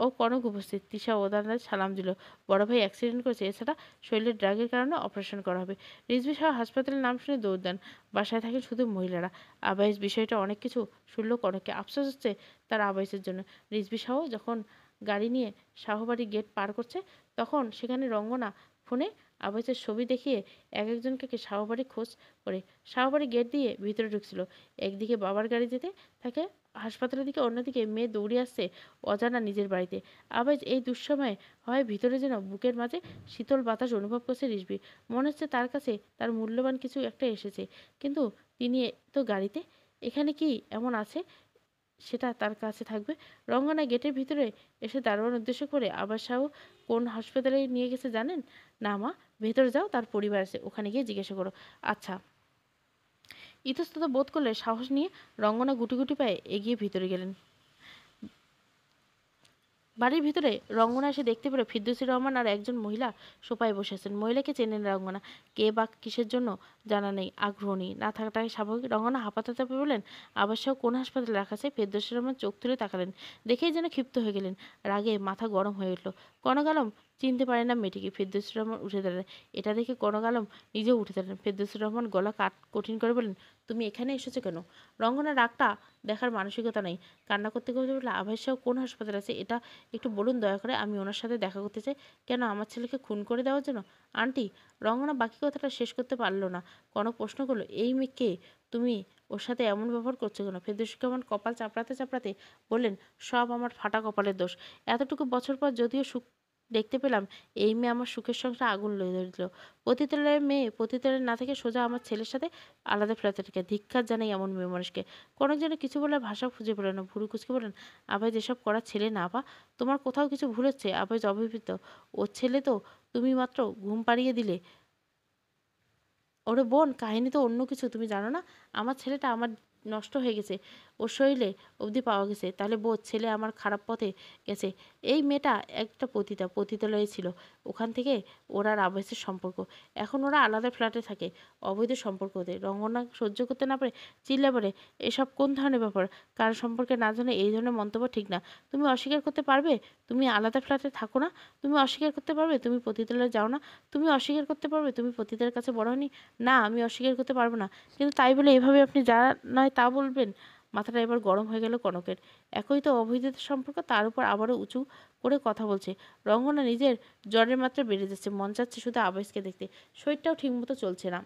ও কনক উপস্থিত। তিশা ওদানরাজ সালাম দিল। বড় ভাই অ্যাক্সিডেন্ট করেছে, এছাড়া শরীরের ড্রাগের কারণে অপারেশন করা হবে। রিজভী শাহ হাসপাতালের নাম শুনে দৌড় দেন। বাসায় থাকেন শুধু মহিলারা। আবাইস বিষয়টা অনেক কিছু শুনলো কনককে। আফসোস হচ্ছে তার আবাইসের জন্য। রিজভী শাহ যখন গাড়ি নিয়ে শাহবাড়ি গেট পার করছে, তখন সেখানে রঙ্গনা ফোনে আবাইসের ছবি দেখিয়ে এক একজনকে শাহবাড়ি খোঁজ করে শাহবাড়ি গেট দিয়ে ভিতরে ঢুকছিল। একদিকে বাবার গাড়ি যেতে থাকে হাসপাতালের দিকে, অন্যদিকে মেয়ে দৌড়ে আসছে অজানা নিজের বাড়িতে। আবাজ এই দুঃসময়ে হয় ভিতরে যেন বুকের মাঝে শীতল বাতাস অনুভব করছে রিজভী। মনে হচ্ছে তার কাছে তার মূল্যবান কিছু একটা এসেছে, কিন্তু তিনি তো গাড়িতে। এখানে কি এমন আছে সেটা তার কাছে থাকবে? রঙ্গনা গেটের ভিতরে এসে দারোয়ান উদ্দেশ্য করে, আবার শাহ কোন হাসপাতালে নিয়ে গেছে জানেন? না মা, ভেতরে যাও, তার পরিবার আছে, ওখানে গিয়ে জিজ্ঞাসা করো। আচ্ছা। ইতস্তত বোধ করলে সাহস নিয়ে রঙ্গনা গুটি গুটি পায়ে এগিয়ে ভিতরে গেলেন। বাড়ির ভিতরে রঙ্গনা এসে দেখতে পেল ফিরদৌসী রহমান আর একজন মহিলা সোফায় বসে আছেন। মহিলাকে চেনেন রঙ্গনা। কে বা কিসের জন্য জানা নেই, আগ্রহ নেই, না থাকাটাই স্বাভাবিক। রঙ্গনা হাঁপাতে চাপে বললেন, আবাসসহ কোন হাসপাতালে রাখা আছে? ফিরদৌসী রহমান চোখ তুলে তাকালেন। দেখেই যেন ক্ষিপ্ত হয়ে গেলেন। রাগে মাথা গরম হয়ে উঠল। কনক আলম চিনতে পারে না মেয়েটিকে। ফেরদৌসী রহমান উঠে দাঁড়ালেন। এটা দেখে কনক আলম নিজেও উঠে দাঁড়ালেন। ফেরদৌসী রহমান গলা কঠিন করে বললেন, তুমি এখানে এসেছো কেন? রঙ্গনার রাগটা দেখার মানসিকতা নেই। কান্না করতে করতে বললে, আভাস সাহেব কোন হাসপাতালে আছে এটা একটু বলুন দয়া করে, আমি ওনার সাথে দেখা করতে চাই। কেন, আমার ছেলেকে খুন করে দেওয়ার জন্য? আন্টি, রঙ্গনা বাকি কথাটা শেষ করতে পারলো না। কনক প্রশ্ন করলো, এই মেয়ে কে? তুমি ওর সাথে এমন ব্যবহার করছো কেন? ফেরদৌসী রহমান কপাল চাপড়াতে চাপড়াতে বললেন, সব আমার ফাটা কপালের দোষ। এতটুকু বছর পর যদিও সুখ দেখতে পেলাম, এই মেয়ে আমার সুখের সংসারে আগুন ধরে দিল। পতিতালয়ের মেয়ে পতিতালয়ে না থেকে সোজা আমার ছেলের সাথে আলাদা ফ্ল্যাটে থেকে ধিক্কার জানাই এমন মেয়ে মানুষকে। কনক যেন কিছু বলার ভাষা খুঁজে পেল না। ভুরু কুচকে বলেন, আবার যেসব করা ছেলে না পা, তোমার কোথাও কিছু ভুল হচ্ছে। আবার অবিহিত ওর ছেলে তো তুমি মাত্র ঘুম পাড়িয়ে দিলে। ওরে বোন, কাহিনী তো অন্য কিছু, তুমি জানো না? আমার ছেলেটা আমার নষ্ট হয়ে গেছে, ওর শরীরে অবধি পাওয়া গেছে। তাহলে বোধ ছেলে আমার খারাপ পথে গেছে। এই মেয়েটা একটা পতিতালয়ে ছিল, ওখান থেকে ওরা আর আবাসের সম্পর্ক। এখন ওরা আলাদা ফ্ল্যাটে থাকে, অবৈধ সম্পর্ক ওদের। রঙ্গনা সহ্য করতে না পারে চিল্লা বলে, এসব কোন ধরনের ব্যাপার? কার সম্পর্কে না জানে এই ধরনের মন্তব্য ঠিক না। তুমি অস্বীকার করতে পারবে তুমি আলাদা ফ্ল্যাটে থাকো না? তুমি অস্বীকার করতে পারবে তুমি পতিতালয়ে যাও না? তুমি অস্বীকার করতে পারবে তুমি পতিতার কাছে বড় হয়নি? না, আমি অস্বীকার করতে পারবো না। কিন্তু তাই বলে এভাবে আপনি যা নয় তা বলবেন? মাথাটা এবার গরম হয়ে গেল কনকের। একই তো অবৈধ সম্পর্ক, তার উপর আবারও উঁচু করে কথা বলছে। রঙ্গনা নিজের জ্বরের মাত্রা বেড়ে যাচ্ছে, মন চাচ্ছে শুধু আবেশকে দেখতে। শরীরটাও ঠিকমতো চলছে না,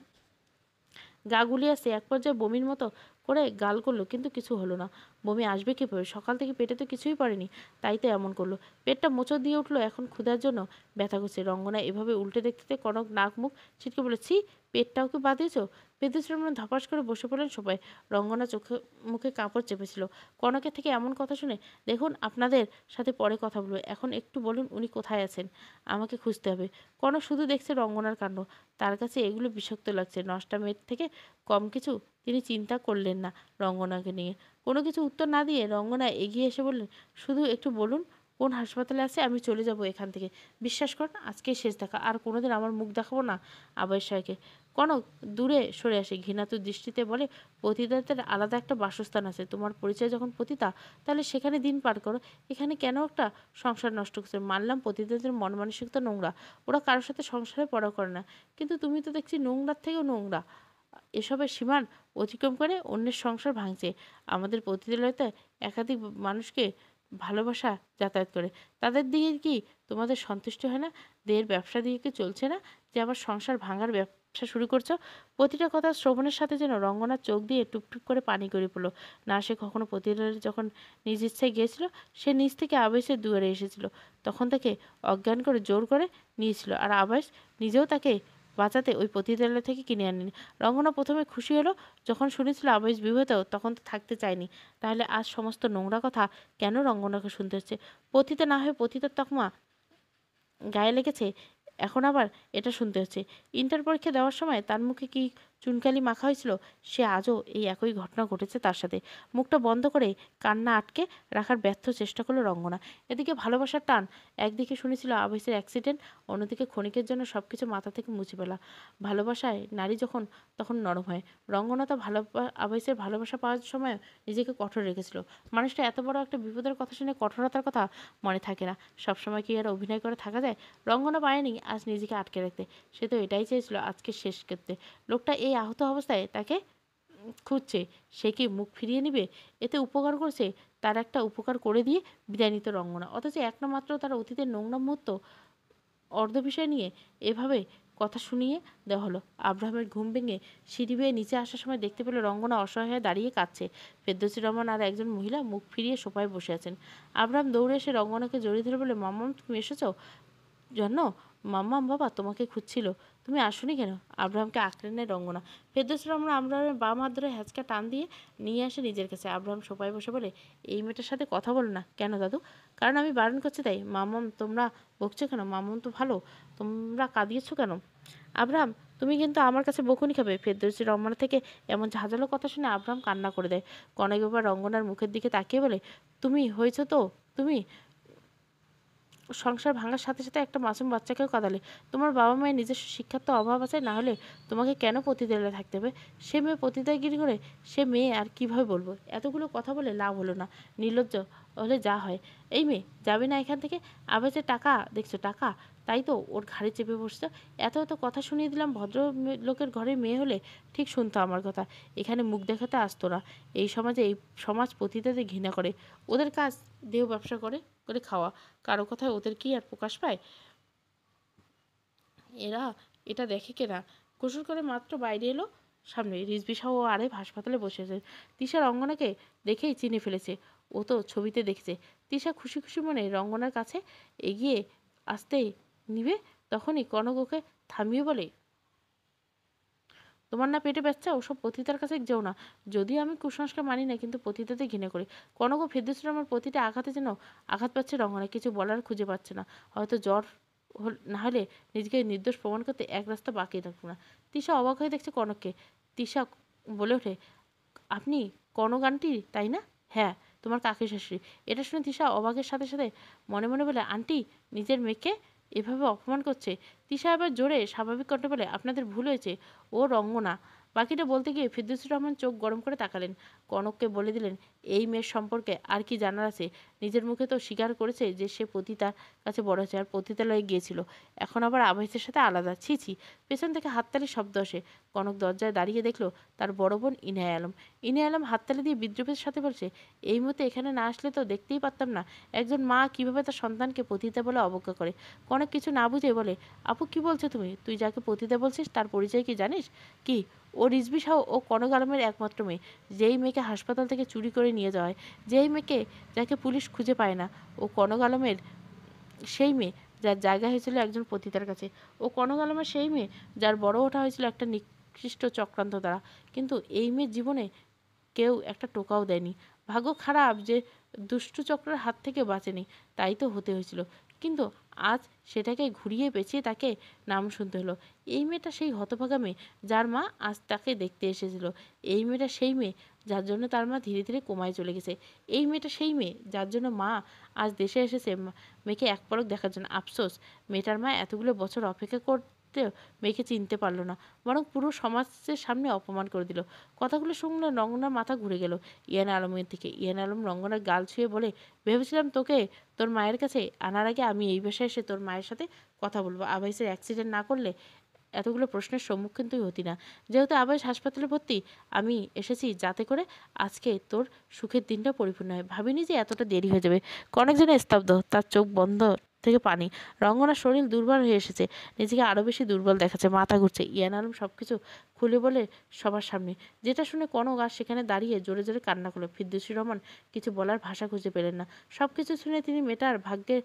গা গুলিয়ে আসছে। এক পর্যায়ে বমির মতো করে গাল করলো, কিন্তু কিছু হলো না। বমি আসবে কীভাবে? সকাল থেকে পেটে তো কিছুই পড়েনি, তাই তো এমন করলো। পেটটা মোচড় দিয়ে উঠলো, এখন ক্ষুধার জন্য ব্যথা করছে। রঙ্গনা এভাবে উল্টে দেখতে কনক নাক মুখ ছিটকে বলেছি, পেটটাও কি বাঁধিয়েছ? ফেরদৌসী রহমান ধপাস করে বসে পড়লেন সবাই। রঙ্গনা চোখে মুখে কাপড় চেপেছিল কনকের থেকে এমন কথা শুনে। দেখুন, আপনাদের সাথে পরে কথা বলবো, এখন একটু বলুন উনি কোথায় আছেন? আমাকে খুঁজতে হবে। কনক শুধু দেখছে রঙ্গনার কাণ্ড, তার কাছে এগুলো বিষাক্ত লাগছে। নষ্টা মেয়ের থেকে কম কিছু তিনি চিন্তা করলেন না রঙ্গনাকে নিয়ে। কোনো কিছু উত্তর না দিয়ে রঙ্গনা এগিয়ে এসে বললেন, শুধু একটু বলুন কোন হাসপাতালে আছে, আমি চলে যাব এখান থেকে। বিশ্বাস করুন, আজকেই শেষ দেখা, আর কোনোদিন আমার মুখ দেখাবো না আবাস সাহেবকে। কনক দূরে সরে আসে, ঘৃণাতুর দৃষ্টিতে বলে, পতিতাদের আলাদা একটা বাসস্থান আছে। তোমার পরিচয় যখন পতিতা, তাহলে সেখানে দিন পার করো। এখানে কেন একটা সংসার নষ্ট করছে? মানলাম পতিতাদের মন মানসিকতা নোংরা, ওরা কারোর সাথে সংসারে পড়া করে না, কিন্তু তুমি তো দেখছি নোংরার থেকেও নোংরা। এসবের সীমার অতিক্রম করে অন্যের সংসার ভাঙছে। আমাদের পতিতালয়তে একাধিক মানুষকে ভালোবাসা যাতায়াত করে, তাদের দিকে কি তোমাদের সন্তুষ্ট হয় না? দেহের ব্যবসা দিয়ে কি চলছে না যে আবার সংসার ভাঙার ব্যবসা শুরু করছো? প্রতিটা কথা শ্রবণের সাথে যেন রঙ্গনার চোখ দিয়ে টুপটুপ করে পানি গড়িয়ে পড়লো। না, সে কখনো পতিতালয়ে যখন নিজ ইচ্ছায় গিয়েছিল, সে নিজ থেকে আবেশের দুয়ারে এসেছিল, তখন তাকে অজ্ঞান করে জোর করে নিয়েছিল, আর আবেশ নিজেও তাকে বাঁচাতে ওই পতিতালয় থেকে কিনে আনেনি। রঙ্গনা প্রথমে খুশি হলো যখন শুনেছিল আবেশ বিবাহিত, তখন তো থাকতে চায়নি। তাহলে আজ সমস্ত নোংরা কথা কেন রঙ্গনাকে শুনতে হচ্ছে? পতিতা না হয়ে পতিতার তকমা গায়ে লেগেছে, এখন আবার এটা শুনতে হচ্ছে। ইন্টার পরীক্ষা দেওয়ার সময় তার মুখে কি চুনকালি মাখা হয়েছিল, সে আজও এই একই ঘটনা ঘটেছে তার সাথে। মুখটা বন্ধ করে কান্না আটকে রাখার ব্যর্থ চেষ্টা করলো রঙ্গনা। এদিকে ভালোবাসার টান, একদিকে শুনেছিল আবেশের অ্যাক্সিডেন্ট, অন্যদিকে ক্ষণিকের জন্য সবকিছু মাথা থেকে মুছে ফেলা। ভালোবাসায় নারী যখন তখন নরম হয়। রঙ্গনা তো আবেশের ভালোবাসা পাওয়ার সময় নিজেকে কঠোর রেখেছিল। মানুষটা এত বড় একটা বিপদের কথা শুনে কঠোরতার কথা মনে থাকে না। সবসময় কি আর অভিনয় করে থাকা যায়? রঙ্গনা পারেনি আজ নিজেকে আটকে রাখতে। সে তো এটাই চেয়েছিল আজকে শেষ করতে। লোকটা এই আহত অবস্থায় তাকে খুঁজছে, সে কি মুখ ফিরিয়ে নিবে? এতে উপকার করছে, তার একটা উপকার করে দিয়ে বিদায় নিত রঙ্গনা। অথচ একটা মাত্র তার অতীতের নোংরা মুহূর্ত অর্ধ বিষয় নিয়ে এভাবে কথা শুনিয়ে দেওয়া হলো। আব্রাহামের ঘুম ভেঙে সিঁড়ি বেয়ে নিচে আসার সময় দেখতে পেল রঙ্গনা অসহায় হয়ে দাঁড়িয়ে কাঁদছে। ফেরদৌসী রহমান আর একজন মহিলা মুখ ফিরিয়ে সোফায় বসে আছেন। আব্রাহাম দৌড়ে এসে রঙ্গনাকে জড়িয়ে ধরে বলে, মাম্মাম তুমি এসেছো? জানো, মাম্মাম বাবা তোমাকে খুঁজছিল, তুমি আসোনি কেন? আব্রাহামকে আঁকড়ে নেয় রঙ্গনা। ফেরদৌসী রহমান আব্রাহামের বাম হাত ধরে হ্যাঁচকা টান দিয়ে নিয়ে আসে নিজের কাছে। আব্রাহাম সোফায় বসে বলে, এই মেয়েটার সাথে কথা বলো না কেন দাদু? কারণ আমি বারণ করছি তাই। মাম্মাম তোমরা বকছো কেন? মাম্মাম তো ভালো, তোমরা কাঁদিয়েছো কেন? আব্রাহাম, তুমি কিন্তু আমার কাছে বকুনি খাবে। ফেরদৌসী রহমান থেকে এমন ঝাঁঝালো কথা শুনে আব্রাহাম কান্না করে দেয়। কনক বাবা রঙ্গনার মুখের দিকে তাকিয়ে বলে, তুমি হয়েছো তো, তুমি সংসার ভাঙার সাথে সাথে একটা মাসুম বাচ্চাকেও কাঁদালে। তোমার বাবা মায়ের নিজস্ব শিক্ষার তো অভাব আছে, না হলে তোমাকে কেন পতিতালয়ে থাকতে হবে? সে মেয়ে পতিতাগিরি করে, সে মেয়ে আর কিভাবে বলবো? এতগুলো কথা বলে লাভ হলো না, নির্লজ্জ হলে যা হয়। এই মেয়ে যাবে না এখান থেকে? আবার যে টাকা দেখছো, টাকা তাই তো ওর ঘাড়ে চেপে বসতো। এত এত কথা শুনিয়ে দিলাম, ভদ্র লোকের ঘরে মেয়ে হলে ঠিক শুনতো আমার কথা, এখানে মুখ দেখাতে আসতো না। এই সমাজে, এই সমাজ পতিতাদের ঘৃণা করে, ওদের কাজ দেহ ব্যবসা করে করে খাওয়া। কারো কথায় ওদের কি আর প্রকাশ পায়? এরা এটা দেখে কেনা। গোসল করে মাত্র বাইরে এলো, সামনে রিজভি শাহ ও আরেফ হাসপাতালে বসে আছে। তিশা রঙ্গনাকে দেখেই চিনে ফেলেছে, ও তো ছবিতে দেখছে। তিশা খুশি খুশি মনে রঙ্গনার কাছে এগিয়ে আসতেই নিবে, তখনই কনক ওকে থামিয়ে বলে, তোমার না পেটে বাচ্চা, ওসব পতিতার কাছে যেও না। যদিও আমি কুসংস্কার মানি না, কিন্তু পতিতাদের ঘৃণা করি। কনক ও ফেরদৌসীর আমার প্রতিটা আঘাতে যেন আঘাত পাচ্ছে রঙ্গনা, কিছু বলার খুঁজে পাচ্ছে না। হয়তো জ্বর না হলে নিজেকে নির্দোষ প্রমাণ করতে এক রাস্তা বাকি থাকবো না। তিশা অবাক হয়ে দেখছে কনককে। তিশা বলে ওঠে, আপনি কনক আন্টি তাই না? হ্যাঁ, তোমার কাকি শাশুড়ি। এটা শুনে তিশা অবাকের সাথে সাথে মনে মনে বলে, আন্টি নিজের মেয়েকে এভাবে অপমান করছে? তিশা এবার জোরে স্বাভাবিক কণ্ঠে বলে, আপনাদের ভুল হয়েছে, ও রঙ্গনা। বাকিটা বলতে গিয়ে ফিরদৌসুর রহমান চোখ গরম করে তাকালেন। কনককে বলে দিলেন, এই মেয়ের সম্পর্কে আর কি জানার আছে? নিজের মুখে তো স্বীকার করেছে যে সে পতিতার কাছে বড় হয়েছে আর পতিতালয়ে গিয়েছিল, এখন আবার আবাইসের সাথে আলাদা। ছি ছি। পেছন থেকে হাততালির শব্দ আসে। কনক দরজায় দাঁড়িয়ে দেখলো তার বড় বোন ইনায়া আলম। ইনায়া আলম হাততালি দিয়ে বিদ্রুপের সাথে বলছে, এই মুহূর্তে এখানে না আসলে তো দেখতেই পারতাম না একজন মা কিভাবে তার সন্তানকে পতিতা বলে অবজ্ঞা করে। কনক কিছু না বুঝে বলে, আপু কি বলছো তুমি? তুই যাকে পতিতা বলছিস তার পরিচয় কি জানিস? কি? ও রিজভি শাহ ও কনক আলমের একমাত্র মেয়ে, যেই মেয়েকে হাসপাতাল থেকে চুরি করে নিয়ে যাওয়া হয়, যেই মেয়েকে যাকে পুলিশ খুঁজে পায় না। ও কনক আলমের সেই মেয়ে যার জায়গা হয়েছিল একজন পতিতার কাছে। ও কনক আলমের সেই মেয়ে যার বড় ওঠা হয়েছিল একটা নিকৃষ্ট চক্রান্ত দ্বারা। কিন্তু এই মেয়ের জীবনে কেউ একটা টোকাও দেয়নি। ভাগ্য খারাপ যে দুষ্টু চক্রের হাত থেকে বাঁচেনি, তাই তো হতে হয়েছিল। কিন্তু আজ সেটাকে ঘুরিয়ে পেঁচিয়ে তাকে নাম শুনতে হলো। এই মেয়েটা সেই হতভাগা মেয়ে যার মা আজ তাকে দেখতে এসেছিল। এই মেয়েটা সেই মেয়ে যার জন্য তার মা ধীরে ধীরে কোমায় চলে গেছে। এই মেয়েটা সেই মেয়ে যার জন্য মা আজ দেশে এসেছে মেয়েকে এক পলক দেখার জন্য। আফসোস, মেয়েটার মা এতগুলো বছর অপেক্ষা করতেও মেয়েকে চিনতে পারলো না, বরং পুরো সমাজের সামনে অপমান করে দিল। কথাগুলো শুনলে রঙ্গনার মাথা ঘুরে গেল ইয়ানা আলমের দিকে। ইয়ানা আলম রঙ্গনার গাল ছুঁয়ে বলে, ভেবেছিলাম তোকে তোর মায়ের কাছে আনার আগে আমি এই বাসায় এসে তোর মায়ের সাথে কথা বলবো। আবাইসের অ্যাক্সিডেন্ট না করলে এতগুলো প্রশ্নের সম্মুখীন তুই হতি না। যেহেতু আবাইস হাসপাতালে ভর্তি, আমি এসেছি যাতে করে আজকে তোর সুখের দিনটা পরিপূর্ণ হয়। ভাবিনি যে এতটা দেরি হয়ে যাবে। কনেক যেন স্তব্ধ, তার চোখ বন্ধ থেকে পানি। রঙ্গনার শরীর দুর্বল হয়ে এসেছে, নিজেকে আরও বেশি দুর্বল দেখাচ্ছে, মাথা ঘুরছে। ইয়ান আলম সব কিছু খুলে বলে সবার সামনে, যেটা শুনে কনক আর সেখানে দাঁড়িয়ে জোরে জোরে কান্না করলো। ফিরদৌসী রহমান কিছু বলার ভাষা খুঁজে পেলেন না। সব কিছু শুনে তিনি মেয়েটার ভাগ্যে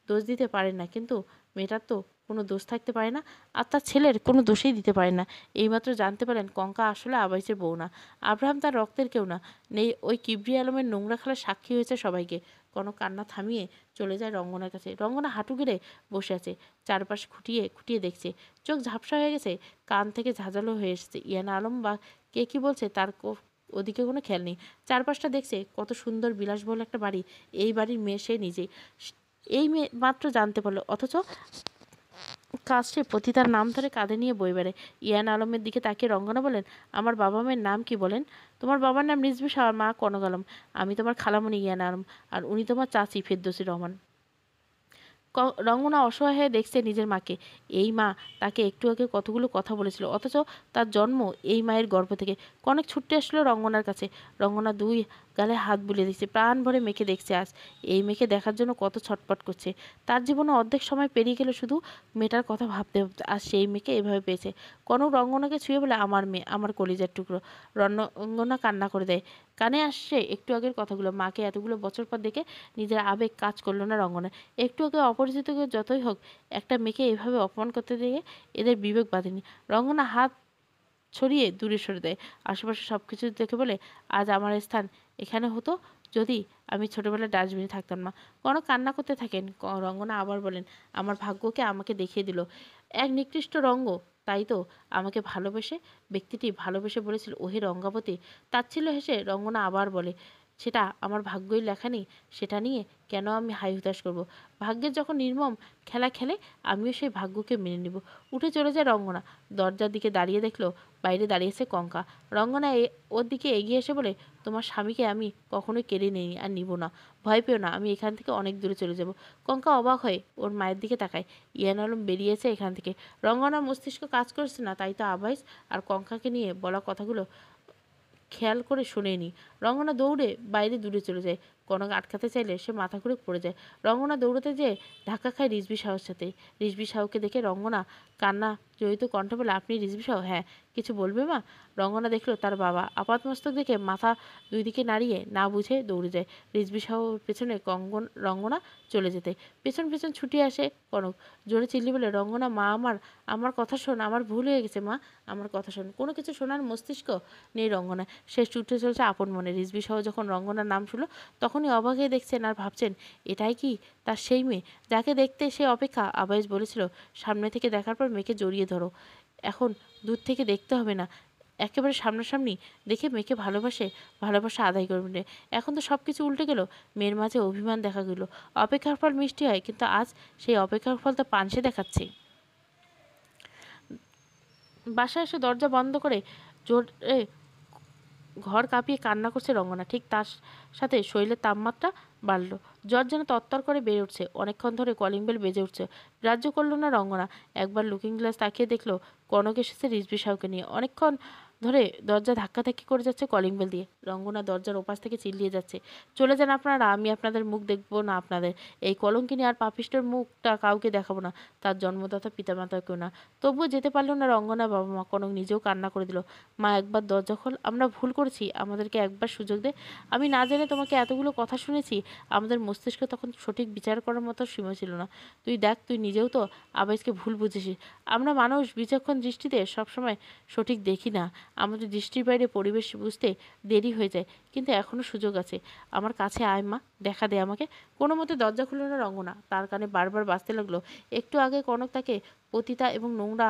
দোষ দিতে পারেন না, কিন্তু মেয়েটার তো কোনো দোষ থাকতে পারে না, আর তার ছেলের কোনো দোষই দিতে পারেন না। এইমাত্র জানতে পারেন কঙ্কা আসলে আবাইসের বউ না, আব্রাহাম তার রক্তের কেউ না। নেই ওই কিবরি আলমের নোংরা খেলার সাক্ষী হয়েছে সবাইকে। কনক কান্না থামিয়ে চলে যায় রঙ্গনার কাছে। রঙ্গনা হাঁটু গেড়ে বসে আছে, চারপাশ খুঁটিয়ে খুঁটিয়ে দেখছে। চোখ ঝাপসা হয়ে গেছে, কান থেকে ঝাঁঝালো হয়ে এসেছে। ইয়ানা আলম বা কে কি বলছে তার ওদিকে কোনো খেয়াল নেই। চারপাশটা দেখছে, কত সুন্দর বিলাসবহুল একটা বাড়ি। এই বাড়ির মেয়ে সে নিজেই। এই মেয়ে মাত্র জানতে পারলো, অথচ কাছে পতিতার নাম ধরে কাঁধে নিয়ে বই বেড়ায়। ইয়ান আলমের দিকে তাকিয়ে রঙ্গনা বলেন, আমার বাবা মায়ের নাম কি বলেন? তোমার বাবার নাম রিজভী শাহ, মা কনক আলম। আমি তোমার খালামণি ইয়ান আলম, আর উনি তোমার চাচি ফেরদৌসী রহমান। রঙ্গনা অসহায় হয়ে দেখছে নিজের মাকে। এই মা তাকে একটু আগে কতগুলো কথা বলেছিল, অথচ তার জন্ম এই মায়ের গর্ভ থেকে। কনেক ছুটতে আসলো রঙ্গনার কাছে। রঙ্গনা দুই গালে হাত বুলিয়ে দিচ্ছে, প্রাণ ভরে মেয়েকে দেখছে আজ। এই মেয়েকে দেখার জন্য কত ছটপট করছে। তার জীবনে অর্ধেক সময় পেরিয়ে গেল শুধু মেয়েটার কথা ভাবতে ভাবতে, আর সেই মেয়েকে এভাবে পেয়েছে। কনক রঙ্গনাকে ছুঁয়ে বলে, আমার মেয়ে, আমার কলিজার টুকরো। রঙ্গনা কান্না করে দেয়। কানে আসছে একটু আগের কথাগুলো। মাকে এতগুলো বছর পর দেখে নিজের আবেগ কাজ করলো না রঙ্গনা। একটু আগে অপরিচিত কেউ যতই হোক, একটা মেয়েকে এভাবে অপমান করতে দেখে এদের বিবেক বাঁধেনি। রঙ্গনা হাত ছড়িয়ে দূরে সরে দেয়, আশেপাশে সব কিছু দেখে বলে, আজ আমার স্থান এখানে হতো যদি আমি ছোটবেলায় ডাস্টবিনে থাকতাম না। কোনো কান্না করতে থাকেন। রঙ্গনা আবার বলেন, আমার ভাগ্যকে আমাকে দেখিয়ে দিল এক নিকৃষ্ট রঙ্গ। তাই তো আমাকে ভালোবেসে ব্যক্তিটি ভালোবেসে বলেছিল, ওহে রঙ্গাবতী। তাচ্ছিল্য হেসে রঙ্গনা আবার বলে, সেটা আমার ভাগ্যই লেখা নেই, সেটা নিয়ে কেন আমি হাই হুতাশ করব? ভাগ্যের যখন নির্মম খেলা খেলে, আমিও সেই ভাগ্যকে মেনে নিব। উঠে চলে যায় রঙ্গনা। দরজার দিকে দাঁড়িয়ে দেখলো বাইরে দাঁড়িয়েছে কঙ্কা। রঙ্গনা ওর দিকে এগিয়ে এসে বলে, তোমার স্বামীকে আমি কখনোই কেড়ে নিই আর নিব না। ভয় পেও না, আমি এখান থেকে অনেক দূরে চলে যাব। কঙ্কা অবাক হয়ে ওর মায়ের দিকে তাকায়। ইয়ান আলম বেরিয়েছে এখান থেকে। রঙ্গনার মস্তিষ্ক কাজ করছে না, তাই তো আভাস আর কঙ্কাকে নিয়ে বলা কথাগুলো খেয়াল করে শোনেনি। রঙ্গনা দৌড়ে বাইরে দূরে চলে যায়। কনক আটকাতে চাইলে সে মাথা ঘুরে পড়ে যায়। রঙ্গনা দৌড়াতে যেয়ে ধাক্কা খায় রিজভী শাহর সাথে। রিজভী শাহকে দেখে রঙ্গনা কান্না জড়িত কণ্ঠ বলে, আপনি রিজভী শাহ? হ্যাঁ, কিছু বলবে মা? রঙ্গনা দেখলো তার বাবা। আপাতমস্তক দেখে মাথা দুই দিকে নাড়িয়ে না বুঝে দৌড়ে যায়। রিজভী শাহর পেছনে রঙ্গনা চলে যেতে পেছন পেছন ছুটে আসে কনক। জোরে চিল্লি বলে, রঙ্গনা মা আমার, আমার কথা শোন, আমার ভুল হয়ে গেছে মা, আমার কথা শোন। কোনো কিছু শোনার মস্তিষ্ক নেই রঙ্গনা। সে ছুটে চলছে আপন মনে। রিজভী শাহ যখন রঙ্গনার নাম শুনল, তখনই অবাক হয়ে দেখছেন আর ভাবছেন, এটাই কি তার সেই মেয়ে যাকে দেখতে সে অপেক্ষা? আবাইস বলেছিল, সামনে থেকে দেখার পর মেয়েকে জড়িয়ে ধরো। এখন দূর থেকে দেখতে হবে না, একেবারে সামনাসামনি দেখে মেয়েকে ভালোবাসা আদায় করবেন। এখন তো সব কিছু উল্টে গেল। মেয়ের মাঝে অভিমান দেখা গেল। অপেক্ষার ফল মিষ্টি হয়, কিন্তু আজ সেই অপেক্ষার ফল তো পানসে দেখাচ্ছে। বাসায় এসে দরজা বন্ধ করে জোরে ঘর কাঁপিয়ে কান্না করছে রঙ্গনা। ঠিক তার সাথে শরীরের তাপমাত্রা বাড়ল। জ্বর যেন তত্তর করে বেড়ে উঠছে। অনেকক্ষণ ধরে কলিং বেল বেজে উঠছে, গ্রাহ্য করল না রঙ্গনা। একবার লুকিং গ্লাস তাকিয়ে দেখলো কনক এসেছে রিজভী সাউকে নিয়ে। অনেকক্ষণ ধরে দরজা ধাক্কাধাক্কি করে যাচ্ছে কলিং বেল দিয়ে। রঙ্গনা দরজার ওপাশ থেকে চিল্লিয়ে যাচ্ছে, চলে যান আপনারা, আমি আপনাদের মুখ দেখবো না। আপনাদের এই কলঙ্কিনী আর পাপিষ্টের মুখটা কাউকে দেখাবো না, তার জন্মদাতা পিতামাতাকেও না। তবুও যেতে পারল না রঙ্গনা বাবা মা। কনক নিজেও কান্না করে দিল। মা, একবার দরজা খোল, আমরা ভুল করেছি, আমাদেরকে একবার সুযোগ দে। আমি না জেনে তোমাকে এতগুলো কথা শুনেছি। আমাদের মস্তিষ্ক তখন সঠিক বিচার করার মতো সীমা ছিল না। তুই দেখ, তুই নিজেও তো আবেজকে ভুল বুঝেছিস। আমরা মানুষ বিচক্ষণ দৃষ্টিতে সবসময় সঠিক দেখি না। আমাদের দৃষ্টির বাইরে পরিবেশ বুঝতে দেরি হয়ে যায়। কিন্তু এখনও সুযোগ আছে। আমার কাছে আয় মা, দেখা দে আমাকে। কোনো মতে দরজা খুলল না রঙ্গনা। তার কানে বারবার বাজতে লাগলো, একটু আগে কনক তাকে পতিতা এবং নোংরা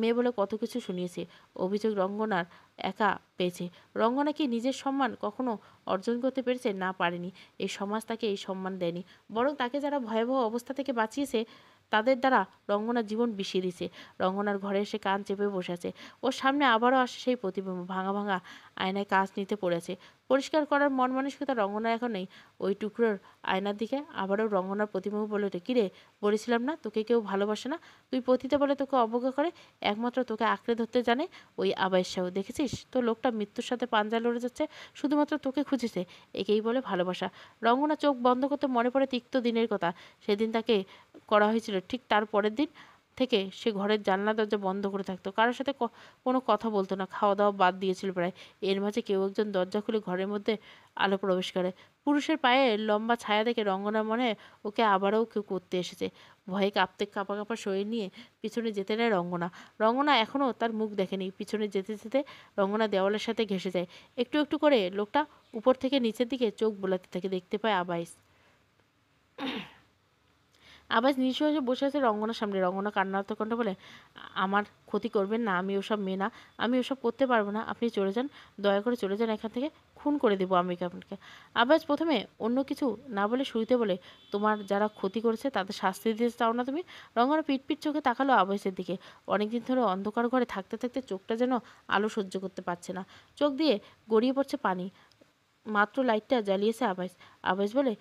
মেয়ে বলে কত কিছু শুনিয়েছে। অভিযোগ রঙ্গনার একা পেয়েছে। রঙ্গনা কি নিজের সম্মান কখনো অর্জন করতে পেরেছে? না, পারেনি। এই সমাজ তাকে এই সম্মান দেয়নি, বরং তাকে যারা ভয়াবহ অবস্থা থেকে বাঁচিয়েছে তাদের দ্বারা রঙ্গনার জীবন বিষিয়ে দিয়েছে। রঙ্গনার ঘরে এসে কান চেপে বসে আছে। ওর সামনে আবারও আসে সেই প্রতিবিম্ব। ভাঙা ভাঙা আয়নায় কাঁচ নিতে পড়েছে। পরিষ্কার করার মন মানসিকতা রঙ্গনার এখন নেই। ওই টুকরোর আয়নার দিকে আবারও রঙ্গনার প্রতিবিম্ব বলে ওঠে, কিরে, বলেছিলাম না তোকে কেউ ভালোবাসে না? তুই পতিতা বলে তোকে অবজ্ঞা করে, একমাত্র তোকে আঁকড়ে ধরতে জানে ওই আবাইশ সাহু। দেখেছিস তো লোকটা মৃত্যুর সাথে পাঞ্জা লড়ে যাচ্ছে, শুধুমাত্র তোকে খুঁজেছে। একেই বলে ভালোবাসা। রঙ্গনা চোখ বন্ধ করতে মনে পড়ে তিক্ত দিনের কথা। সেদিন তাকে করা হয়েছিল। ঠিক তার পরের দিন থেকে সে ঘরের জানলা দরজা বন্ধ করে থাকতো, কারোর সাথে কোনো কথা বলতো না, খাওয়া দাওয়া বাদ দিয়েছিল প্রায়। এর মাঝে কেউ একজন দরজা খুলে ঘরের মধ্যে আলো প্রবেশ করে। পুরুষের পায়ে লম্বা ছায়া দেখে রঙ্গনার মনে হয় ওকে আবারও কেউ করতে এসেছে। ভয়ে কাঁপা কাঁপা শরীর নিয়ে পিছনে যেতে নেয় রঙ্গনা। রঙ্গনা এখনও তার মুখ দেখেনি। পিছনে যেতে যেতে রঙ্গনা দেওয়ালের সাথে ঘেঁষে যায়। একটু একটু করে লোকটা উপর থেকে নিচের দিকে চোখ বোলাতে থাকে। দেখতে পায় আবাইস। আবাস নিঃশ্বাসে বসে আছে রঙ্গনার সামনে। রঙ্গনা কান্নারত কণ্ঠে বলে, আমার ক্ষতি করবেন না, আমি ওসব মেয়ে না, আমি ওসব করতে পারবো না, আপনি চলে যান, দয়া করে চলে যান এখান থেকে, খুন করে দেবো আমি আপনাকে। আবাস প্রথমে অন্য কিছু না বলে শুরুতে বলে, তোমার যারা ক্ষতি করেছে তাদের শাস্তি দিতে চাও না তুমি? রঙ্গনা পিটপিট চোখে তাকালো আবাসের দিকে। অনেকদিন ধরে অন্ধকার ঘরে থাকতে থাকতে চোখটা যেন আলো সহ্য করতে পারছে না। চোখ দিয়ে গড়িয়ে পড়ছে পানি। মাত্র লাইটটা জ্বালিয়েছে আবাস। আবাস বলে,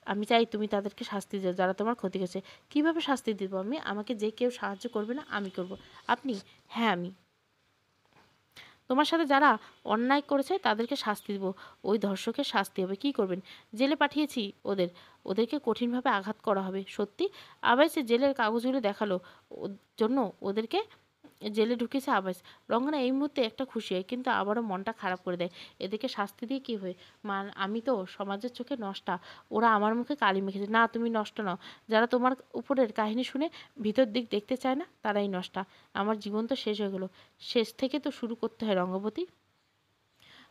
আমি চাই তুমি তাদেরকে শাস্তি দাও যারা তোমার ক্ষতি করেছে। কিভাবে শাস্তি দিব আমি? আমাকে যে কেউ সাহায্য করবে না আমি করব। আপনি? হ্যাঁ, আমি। তোমার সাথে যারা অন্যায় করেছে তাদেরকে শাস্তি দেব। ওই ধর্ষকের শাস্তি হবে। কি করবেন? জেলে পাঠিয়েছি ওদেরকে কঠিনভাবে আঘাত করা হবে। সত্যি? আবার সে জেলের কাগজগুলো দেখালো। ওর জন্য ওদেরকে জেলে ঢুকেছে আবাস। রঙ্গনা এই মুহূর্তে একটা খুশি হয়, কিন্তু আবারও মনটা খারাপ করে দেয়। এদেরকে শাস্তি দিয়ে কী হয়? আমি তো সমাজের চোখে নষ্টা। ওরা আমার মুখে কালি মেখেছে। না, তুমি নষ্ট নও। যারা তোমার উপরের কাহিনী শুনে ভিতর দিক দেখতে চায় না তারাই নষ্টা। আমার জীবন তো শেষ হয়ে গেল। শেষ থেকে তো শুরু করতে হয় রঙ্গবতী।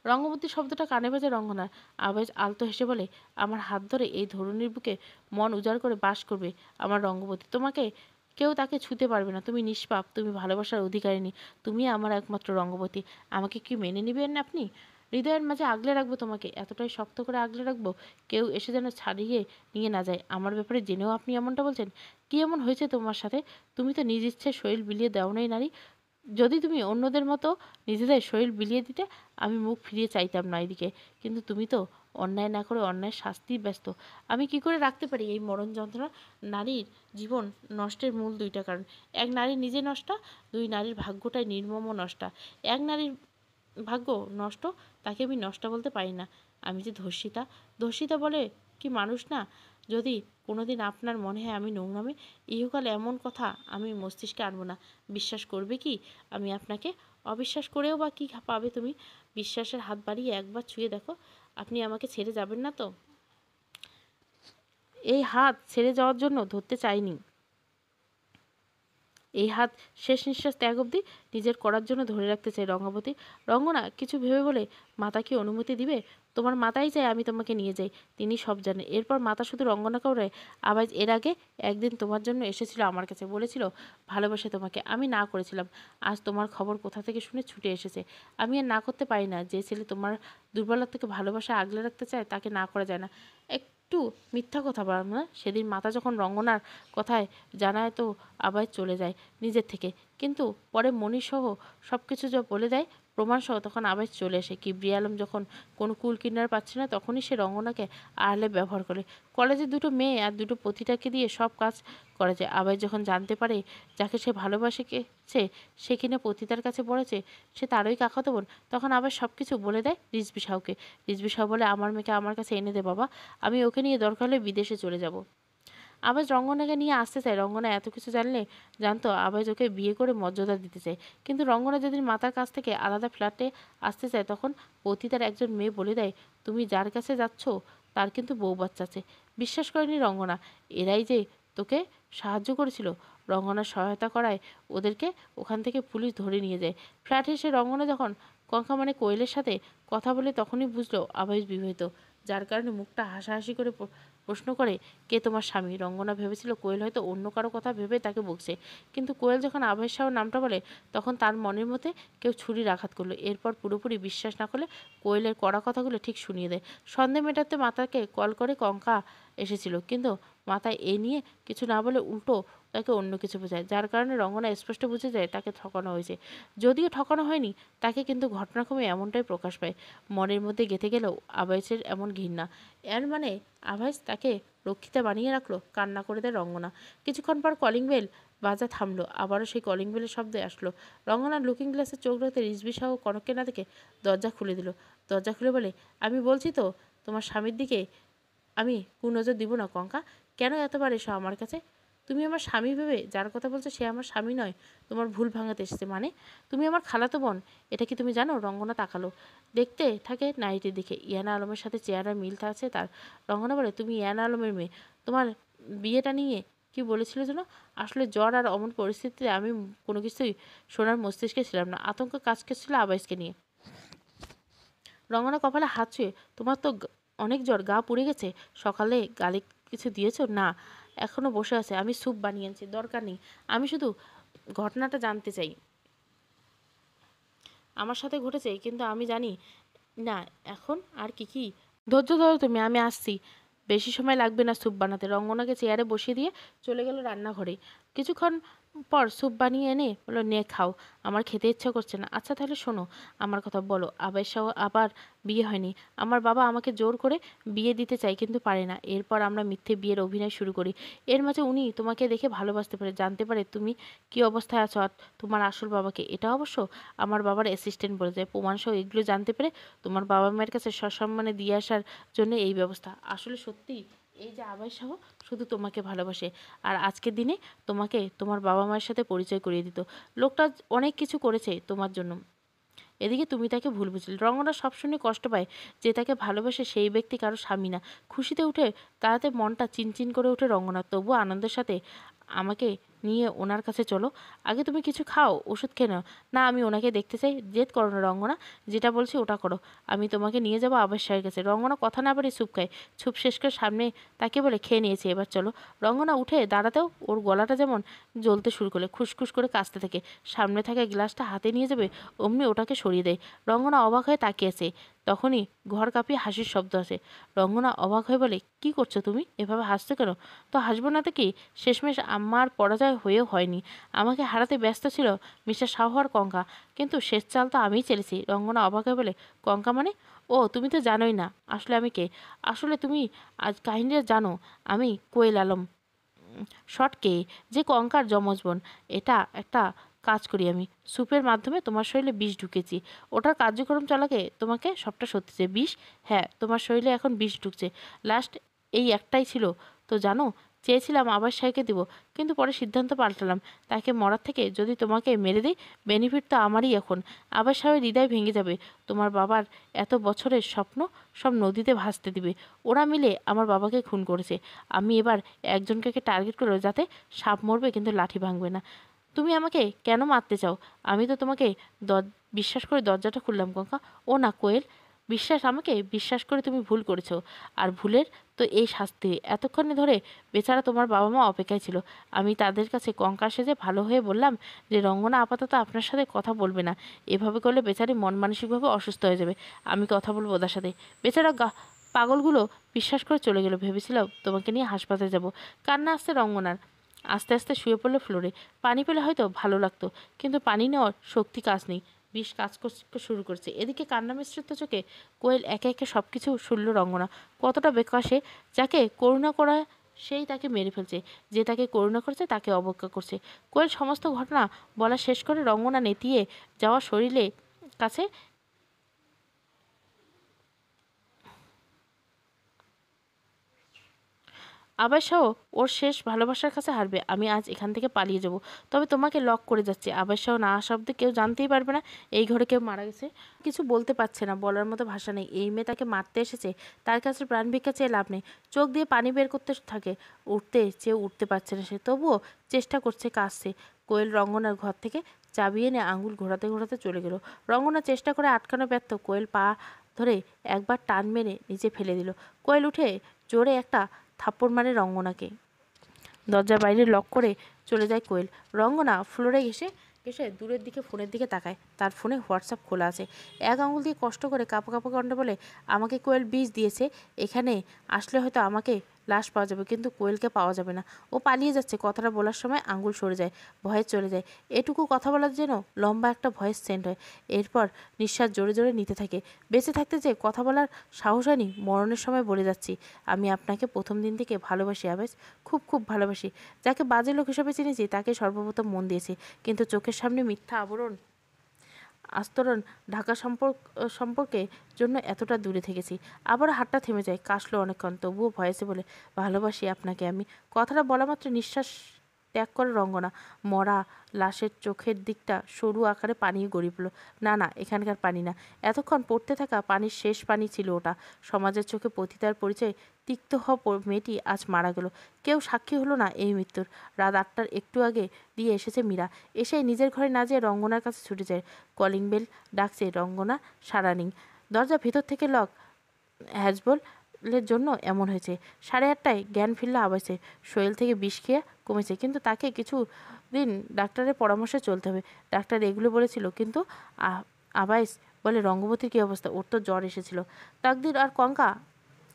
রঙ্গবতী শব্দটা কানে বাজে রঙ্গনার। আবেজ আলতো হেসে বলে, আমার হাত ধরে এই ধরুনির বুকে মন উজাড় করে বাস করবে আমার রঙ্গবতী। তোমাকে কেউ তাকে ছুঁতে পারবে না। তুমি নিষ্পাপ, তুমি ভালোবাসার অধিকারিণী, তুমি আমার একমাত্র রঙ্গবতী। আমাকে কি মেনে নেবেন আপনি? হৃদয়ের মাঝে আগলে রাখবো তোমাকে, এতটাই শক্ত করে আগলে রাখবো কেউ এসে যেন ছাড়িয়ে নিয়ে না যায়। আমার ব্যাপারে জেনেও আপনি এমনটা বলছেন? কি এমন হয়েছে তোমার সাথে? তুমি তো নিজ ইচ্ছে শরীর বিলিয়ে দাও নাই নারী। যদি তুমি অন্যদের মতো নিজেদের শরীর বিলিয়ে দিতে, আমি মুখ ফিরিয়ে চাইতাম না এদিকে। কিন্তু তুমি তো অন্যায় না করে অন্যায়ের শাস্তিই ব্যস্ত। আমি কি করে রাখতে পারি এই মরণ যন্ত্রণা? নারীর জীবন নষ্টের মূল দুইটা কারণ: এক, নারী নিজে নষ্ট; দুই, নারীর ভাগ্যটাই নির্মম নষ্টা। এক, নারীর ভাগ্য নষ্ট, তাকে আমি নষ্টা বলতে পারি না। আমি যে ধর্ষিতা, ধর্ষিতা বলে কি মানুষ না? যদি কোনোদিন আপনার মনে হয় আমি নোংরামে, ইহকাল এমন কথা আমি মস্তিষ্কে আনবো না। বিশ্বাস করবে কি আমি আপনাকে? অবিশ্বাস করেও বা কী পাবে তুমি? বিশ্বাসের হাত বাড়িয়ে একবার ছুঁয়ে দেখো। আপনি আমাকে ছেড়ে যাবেন না তো? এই হাত ছেড়ে যাওয়ার জন্য ধরতে চাইনি। এই হাত শেষ নিঃশ্বাস ত্যাগ অবধি নিজের করার জন্য ধরে রাখতে চাই রঙ্গাবতী। রঙ্গনা কিছু ভেবে বলে, মাতা কি অনুমতি দিবে? তোমার মাতাই চাই আমি তোমাকে নিয়ে যাই, তিনি সব জানে। এরপর মাতা শুধু রঙ্গনাকেও নয়, আবার এর আগে একদিন তোমার জন্য এসেছিল আমার কাছে, বলেছিল ভালোবাসে তোমাকে। আমি না করেছিলাম। আজ তোমার খবর কোথা থেকে শুনে ছুটে এসেছে। আমি আর না করতে পারি না। যে ছেলে তোমার দুর্বলতা থেকে ভালোবাসা আগলে রাখতে চায় তাকে না করা যায় না। একটু মিথ্যা কথা বললাম না? সেদিন মাতা যখন রঙ্গনার কথায় জানায় তো আবার চলে যায় নিজের থেকে, কিন্তু পরে মণিসহ সব কিছু যা বলে দেয় প্রমাণসহ, তখন আবার চলে আসে। কিবরিয়া আলম যখন কোনো কুল কিনার পাচ্ছে না, তখনই সে রঙ্গনাকে আড়ালে ব্যবহার করে। কলেজে দুটো মেয়ে আর দুটো পতিতাকে দিয়ে সব কাজ করা যায়। আবার যখন জানতে পারে যাকে সে ভালোবাসেছে সে কিনা পতিতার কাছে পড়েছে, সে তারই কাকাতো বোন, তখন আবার সব কিছু বলে দেয় রিজভী সাহুকে। রিজভী সাহু বলে, আমার মেয়েকে আমার কাছে এনে দে বাবা, আমি ওকে নিয়ে দরকার হলে বিদেশে চলে যাব। আবাজ রঙ্গনাকে নিয়ে আসতে চায়। রঙ্গনা এত কিছু জানতো আবাজ ওকে বিয়ে করে মর্যাদা দিতে চায়। কিন্তু রঙ্গনা যেদিন মাতার কাছ থেকে আলাদা ফ্ল্যাটে আসতে চায়, তখন পতিতার একজন মেয়ে বলে দেয়, তুমি যার কাছে যাচ্ছ তার কিন্তু বউ বাচ্চা আছে। বিশ্বাস করেনি রঙ্গনা। এরাই যে তোকে সাহায্য করেছিল। রঙ্গনার সহায়তা করায় ওদেরকে ওখান থেকে পুলিশ ধরে নিয়ে যায়। ফ্ল্যাটে এসে রঙ্গনা যখন কঙ্কা মানে কোয়েলের সাথে কথা বলে, তখনই বুঝলো আবাইজ বিবাহিত, যার কারণে মুখটা হাসাহাসি করে প্রশ্ন করে, কে তোমার স্বামী? রঙ্গনা ভেবেছিল কোয়েল হয়তো অন্য কারো কথা ভেবে তাকে বকছে, কিন্তু কোয়েল যখন আভাস সাহর নামটা বলে, তখন তার মনের মধ্যে কেউ ছুরির আঘাত করলো। এরপর পুরোপুরি বিশ্বাস না করলে কোয়েলের কড়া কথাগুলো ঠিক শুনিয়ে দেয়। সন্দেহ মেটাতে মাতাকে কল করে কঙ্কা এসেছিল, কিন্তু মাথায় এ নিয়ে কিছু না বলে উল্টো তাকে অন্য কিছু বোঝায়, যার কারণে রঙ্গনা স্পষ্ট বুঝে যায় তাকে ঠকানো হয়েছে। যদিও ঠকানো হয়নি তাকে, কিন্তু ঘটনাক্রমে এমনটাই প্রকাশ পায়। মনের মধ্যে গেঁথে গেলেও আভাসের এমন ঘৃণা। এর মানে আভাস তাকে রক্ষিতা বানিয়ে রাখলো? কান্না করে দেয় রঙ্গনা। কিছুক্ষণ পর কলিং বেল বাজা থামলো। আবারও সেই কলিং বেলের শব্দে আসলো। রঙ্গনার লুকিং গ্লাসে চোখ রাখতে রিজভী সাহু কনককে না দেখে দরজা খুলে দিল। দরজা খুলে বলে, আমি বলছি তো তোমার স্বামীর দিকে আমি কুনজর দিব না কঙ্কা। কেন এতবার এসো আমার কাছে? তুমি আমার স্বামী ভেবে যার কথা বলছো সে আমার স্বামী নয়। তোমার ভুল ভাঙাতে এসেছে। মানে তুমি আমার খালাতো বোন, এটা কি তুমি জানো? রঙ্গনা তাকালো, দেখতে থাকে নারীটির দিকে। ইয়ানা আলমের সাথে চেহারার মিল আছে তার। রঙ্গনা বলে, তুমি ইয়ানা আলমের মেয়ে। তোমার বিয়েটা নিয়ে কি বলেছিল যেন? আসলে জ্বর আর অমন পরিস্থিতিতে আমি কোনো কিছুই শোনার মস্তিষ্কে ছিলাম না। আতঙ্ক কাজ করছিল আবাইসকে নিয়ে। রঙ্গনা কপালে হাত ছুঁয়ে, তোমার তো অনেক জ্বর, গা পুড়ে গেছে। সকালে গালে কিছু দিয়েছো? না, এখনো বসে আছে। আমি স্যুপ বানিয়ে আনছি, দরকার নেই। আমি শুধু ঘটনাটা জানতে চাই। আমার সাথে ঘটেছে, কিন্তু আমি জানি না এখন আর কি। ধৈর্য ধরো তুমি, আমি আসছি। বেশি সময় লাগবে না স্যুপ বানাতে। রঙ্গনাকে চেয়ারে বসিয়ে দিয়ে চলে গেল রান্নাঘরে। কিছুক্ষণ পর স্যুপ বানিয়ে এনে বললো, নে খাও, আমার খেতে ইচ্ছা করছে না। আচ্ছা তাহলে শোনো আমার কথা, বলো আবার আবার বিয়ে হয়নি। আমার বাবা আমাকে জোর করে বিয়ে দিতে চাই, কিন্তু পারে না। এরপর আমরা মিথ্যে বিয়ের অভিনয় শুরু করি। এর মাঝে উনি তোমাকে দেখে ভালোবাসতে পারে, জানতে পারে তুমি কি অবস্থায় আছো আর তোমার আসল বাবাকে। এটা অবশ্য আমার বাবার অ্যাসিস্ট্যান্ট বলে যায়। প্রমাণসহ এগুলো জানতে পেরে তোমার বাবা মায়ের কাছে সসম্মানে দিয়ে আসার জন্য এই ব্যবস্থা। আসলে সত্যি এই যে আবাই সাহ শুধু তোমাকে ভালোবাসে, আর আজকের দিনে তোমাকে তোমার বাবা মায়ের সাথে পরিচয় করিয়ে দিত। লোকটা অনেক কিছু করেছে তোমার জন্য। এদিকে তুমি তাকে ভুল বুঝলে। রঙ্গনা সব শুনে কষ্ট পায়। যে তাকে ভালোবাসে সেই ব্যক্তি কারো স্বামী না। খুশিতে উঠে তাতে মনটা চিনচিন করে ওঠে রঙ্গনা। তবুও আনন্দের সাথে, আমাকে নিয়ে ওনার কাছে চলো। আগে তুমি কিছু খাও, ওষুধ খেয়ে নাও। না, আমি ওনাকে দেখতে চাই। জেদ করো না রঙ্গনা, যেটা বলছি ওটা করো। আমি তোমাকে নিয়ে যাবো আবাস সাহের কাছে। রঙ্গনা কথা না পারে স্যুপ খায়। স্যুপ শেষ করে সামনে তাকে বলে, খেয়ে নিয়েছে, এবার চলো। রঙ্গনা উঠে দাঁড়াতেও ওর গলাটা যেমন জ্বলতে শুরু করলে, খুসখুস করে কাঁচতে থাকে। সামনে থাকা গ্লাসটা হাতে নিয়ে যাবে অমনি ওটাকে সরিয়ে দেয়। রঙ্গনা অবাক হয়ে তাকিয়েছে। তখনই ঘর কাঁপিয়ে হাসির শব্দ আসে। রঙ্গনা অবাক হয়ে বলে, কি করছো তুমি? এভাবে হাসছো কেন? তো হাসবো না তো কি? শেষমেশ আমার পরাজয় হয়েও হয়নি। আমাকে হারাতে ব্যস্ত ছিল মিস্টার সাহু আর কঙ্কা, কিন্তু শেষ চাল তো আমিই চেলেছি। রঙ্গনা অবাক হয়ে বলে, কঙ্কা মানে? ও, তুমি তো জানোই না আসলে আমি কে। আসলে তুমি আজ কাহিনীটা জানো, আমি কোয়েল আলম শটকে, যে কঙ্কার যমজ বোন। এটা একটা কাজ করি আমি, স্যুপের মাধ্যমে তোমার শরীরে বিষ ঢুকেছি। ওটার কার্যক্রম চালাকে তোমাকে সবটা সত্যি যে বিষ, হ্যাঁ তোমার শরীরে এখন বিষ ঢুকছে। লাস্ট এই একটাই ছিল তো জানো, চেয়েছিলাম আবার সাইকে দিব, কিন্তু পরে সিদ্ধান্ত পাল্টালাম। তাকে মরার থেকে যদি তোমাকে মেরে দিই, বেনিফিট তো আমারই এখন। আবার সাহেবের হৃদয় ভেঙে যাবে। তোমার বাবার এত বছরের স্বপ্ন সব নদীতে ভাসতে দিবে। ওরা মিলে আমার বাবাকে খুন করেছে। আমি এবার একজনকে টার্গেট করো যাতে সাপ মরবে কিন্তু লাঠি ভাঙবে না। তুমি আমাকে কেন মারতে চাও? আমি তো তোমাকে বিশ্বাস করে দরজাটা খুললাম কঙ্কা। ও না কোয়েল, আমাকে বিশ্বাস করে তুমি ভুল করেছো। আর ভুলের তো এই শাস্তি। এতক্ষণে ধরে বেচারা তোমার বাবা মা অপেক্ষায় ছিল। আমি তাদের কাছে কঙ্কা সেজে ভালো হয়ে বললাম যে রঙ্গনা আপাতত আপনার সাথে কথা বলবে না। এভাবে করলে বেচারি মন মানসিকভাবে অসুস্থ হয়ে যাবে। আমি কথা বলবো ওদের সাথে। বেচারা পাগলগুলো বিশ্বাস করে চলে গেল। ভেবেছিলাম তোমাকে নিয়ে হাসপাতালে যাব। কান্না আসছে রঙ্গনার। আস্তে আস্তে শুয়ে পড়লো ফ্লোরে। পানি পেলে হয়তো ভালো লাগতো, কিন্তু পানি নেওয়ার শক্তি কাজ নেই। বিষ কাজ করতে শুরু করছে। এদিকে কান্না মিশ্রিত চোখে কোয়েল একে একে সব কিছু শুনল। রঙ্গনা কতটা বেকাশে, যাকে করুণা করা সেই তাকে মেরে ফেলছে, যে তাকে করুণা করছে তাকে অবজ্ঞা করছে। কোয়েল সমস্ত ঘটনা বলা শেষ করে রঙ্গনা নেতিয়ে যাওয়া শরীরে কাছে আবাসাও ওর শেষ ভালোবাসার কাছে হারবে। আমি আজ এখান থেকে পালিয়ে যাব, তবে তোমাকে লক করে যাচ্ছি। আবাসাও না আসা অব্দি কেউ জানতেই পারবে না এই ঘরে কেউ মারা গেছে। কিছু বলতে পারছে না, বলার মতো ভাষা নেই। এই মেয়ে তাকে মারতে এসেছে, তার কাছে প্রাণ ভিক্ষা চেয়ে লাভ নেই। চোখ দিয়ে পানি বের করতে থাকে, উঠতে চেয়ে উঠতে পারছে না সে, তবুও চেষ্টা করছে, কাঁদছে। কোয়েল রঙ্গনার ঘর থেকে চাবি এনে আঙুল ঘোরাতে ঘোরাতে চলে গেল। রঙ্গনা চেষ্টা করে আটকানো ব্যর্থ। কোয়েল পা ধরে একবার টান মেরে নিচে ফেলে দিল। কোয়েল উঠে জোরে একটা থাপ্পড় মারে রঙ্গনাকে। দরজার বাইরে লক করে চলে যায় কোয়েল। রঙ্গনা ফ্লোরে এসে এসে দূরের দিকে ফোনের দিকে তাকায়। তার ফোনে হোয়াটসঅ্যাপ খোলা আছে। এক আঙুল দিয়ে কষ্ট করে কাঁপা কাঁপা কণ্ঠে বলে, আমাকে কোয়েল বিষ দিয়েছে। এখানে আসলে হয়তো আমাকে লাশ পাওয়া যাবে, কিন্তু কোয়েলকে পাওয়া যাবে না। ও পালিয়ে যাচ্ছে। কথাটা বলার সময় আঙুল সরে যায়, ভয়ে চলে যায়। এটুকু কথা বলার যেন লম্বা একটা ভয়েস সেন্ড হয়। এরপর নিঃশ্বাস জোরে জোরে নিতে থাকে। বেঁচে থাকতে যে কথা বলার সাহস হয়নি, মরণের সময় বলে যাচ্ছি, আমি আপনাকে প্রথম দিন থেকে ভালোবাসি আবেশ, খুব খুব ভালোবাসি। যাকে বাজে লোক হিসেবে চিনেছি তাকে সর্বপ্রথম মন দিয়েছি, কিন্তু চোখের সামনে মিথ্যা আস্তরণ ঢাকা সম্পর্কে জন্য এতটা দূরে থেকেছি। আবার হাতটা থেমে যায়, কাশলো অনেকক্ষণ, তবুও ভয়েসে বলে, ভালোবাসি আপনাকে আমি। কথাটা বলা মাত্র নিঃশ্বাস ত্যাগ করে রঙ্গনা। মরা লাশের চোখের দিকটা সরু আকারে পানি গড়িয়ে পড়ল। না না, এখানকার পানি না, এতক্ষণ পড়তে থাকা পানির শেষ পানি ছিল ওটা। সমাজের চোখে পতিতার পরিচয় তিক্ত হওয়া মেয়েটি আজ মারা গেল। কেউ সাক্ষী হলো না এই মৃত্যুর। রাত 8টার একটু আগে দিয়ে এসেছে মীরা। এসেই নিজের ঘরে না যেয়ে রঙ্গনার কাছে ছুটে যায়। কলিং বেল ডাকছে, রঙ্গনা সাড়া নেই। দরজা ভিতর থেকে লক। হ্যাজবলের জন্য এমন হয়েছে। 8:30টায় জ্ঞান ফিরল আবাসে। শরীর থেকে বিষ খেয়ে কমেছে, কিন্তু তাকে কিছু দিন ডাক্তারের পরামর্শে চলতে হবে। ডাক্তার এগুলো বলেছিল, কিন্তু আবাইস বলে, রঙ্গবতীর কী অবস্থা? ওর তো জ্বর এসেছিল। তাকদির আর কঙ্কা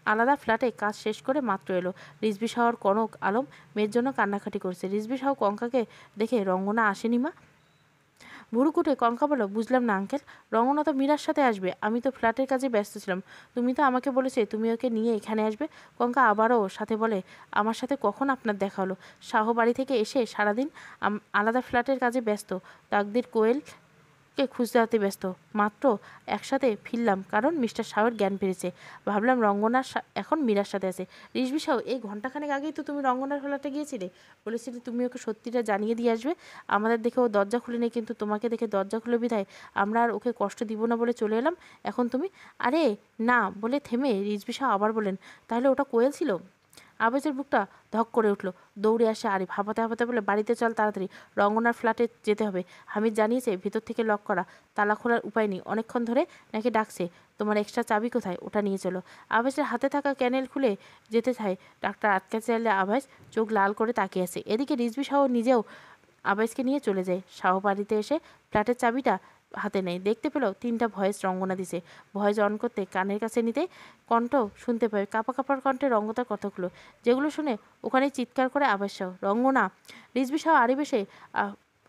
আলাদা ফ্ল্যাটে কাজ শেষ করে মাত্র এলো। রিজভী শাহর কনক আলম মেয়ের জন্য কান্নাকাটি করছে। রিজভী শাহ কঙ্কাকে দেখে, রঙ্গনা আসেনি মা? ভুরুকুটে কঙ্কা বলো, বুঝলাম না আঙ্কেল। রঙ্গনা তো মীরার সাথে আসবে, আমি তো ফ্ল্যাটের কাজে ব্যস্ত ছিলাম। তুমি তো আমাকে বলেছে তুমি ওকে নিয়ে এখানে আসবে। কঙ্কা আবারও সাথে বলে, আমার সাথে কখন আপনার দেখা হলো? শাহ বাড়ি থেকে এসে সারাদিন আলাদা ফ্ল্যাটের কাজে ব্যস্ত। তাকদির কোয়েলকে খুঁজতে হাতে ব্যস্ত। মাত্র একসাথে ফিরলাম কারণ মিস্টার শাহর জ্ঞান ফিরেছে। ভাবলাম রঙ্গনার এখন মীরার সাথে আছে। রিজভী শাহ, এই ঘন্টাখানেক আগেই তো তুমি রঙ্গনার ফ্ল্যাটে গিয়েছিলে, বলেছিলে তুমি ওকে সত্যিটা জানিয়ে দিয়ে আসবে। আমাদের দেখে ও দরজা খুলে নেই, কিন্তু তোমাকে দেখে দরজা খুলে বিধায় আমরা আর ওকে কষ্ট দিব না বলে চলে এলাম। এখন তুমি? আরে না বলে থেমে রিজভী শাহ আবার বলেন, তাহলে ওটা কোয়েল ছিল? আবেজের বুকটা ধক করে উঠল। দৌড়ে আসে আরিফ, হাঁপাতে হাঁপাতে বলে, বাড়িতে চল তাড়াতাড়ি, রঙ্গনার ফ্ল্যাটে যেতে হবে। হামিদ জানিয়েছে ভিতর থেকে লক করা, তালা খোলার উপায় নেই। অনেকক্ষণ ধরে নাকি ডাকছে। তোমার এক্সট্রা চাবি কোথায়? ওটা নিয়ে চলো। আবেজের হাতে থাকা ক্যানেল খুলে যেতে চায়। ডাক্তার আটকে চাইলে আবেজ চোখ লাল করে তাকিয়ে আছে। এদিকে রিজভী শাহ নিজেও আবেজকে নিয়ে চলে যায়। শাহ বাড়িতে এসে ফ্ল্যাটের চাবিটা হাতে নেয়। দেখতে পেল 3টা ভয়েস রঙ্গনা দিছে। ভয়েস অন করতে কানের কাছে নিতে কণ্ঠ শুনতে পায় কাপা কাপার কণ্ঠে রঙ্গতার কথাগুলো, যেগুলো শুনে ওখানে চিৎকার করে আবাস শাহ, রঙ্গনা। রিজভী শাহ আড়ি বসে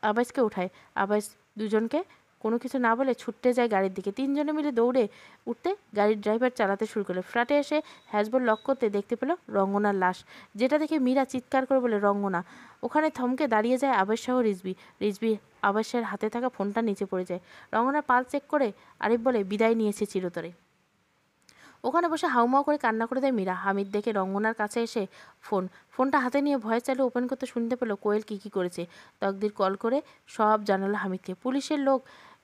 আবাসকে উঠায়। আবাস দুজনকে কোনো কিছু না বলে ছুটতে যায় গাড়ির দিকে। 3জনে মিলে দৌড়ে উঠতে গাড়ির ড্রাইভার চালাতে শুরু করলো। ফ্ল্যাটে এসে হ্যাজবোর্ড লক করতে দেখতে পেল রঙ্গনার লাশ, যেটা দেখে মীরা চিৎকার করে বলে রঙ্গনা। ওখানে থমকে দাঁড়িয়ে যায় আবাস শাহ রিজভী। রিজভী আবাসের হাতে থাকা ফোনটা নিচে পড়ে যায়। রঙ্গনার পাল চেক করে আরিফ বলে বিদায় নিয়েছে চিরতরে। ওখানে বসে হাউমাউ করে কান্না করে দেয় মীরা। হামিদ দেখে রঙ্গনার কাছে এসে ফোনটা হাতে নিয়ে ভয়েস চালিয়ে ওপেন করতে শুনতে পেল কোয়েল কি করেছে। তকদির কল করে সব জানালো হামিদকে। পুলিশের লোক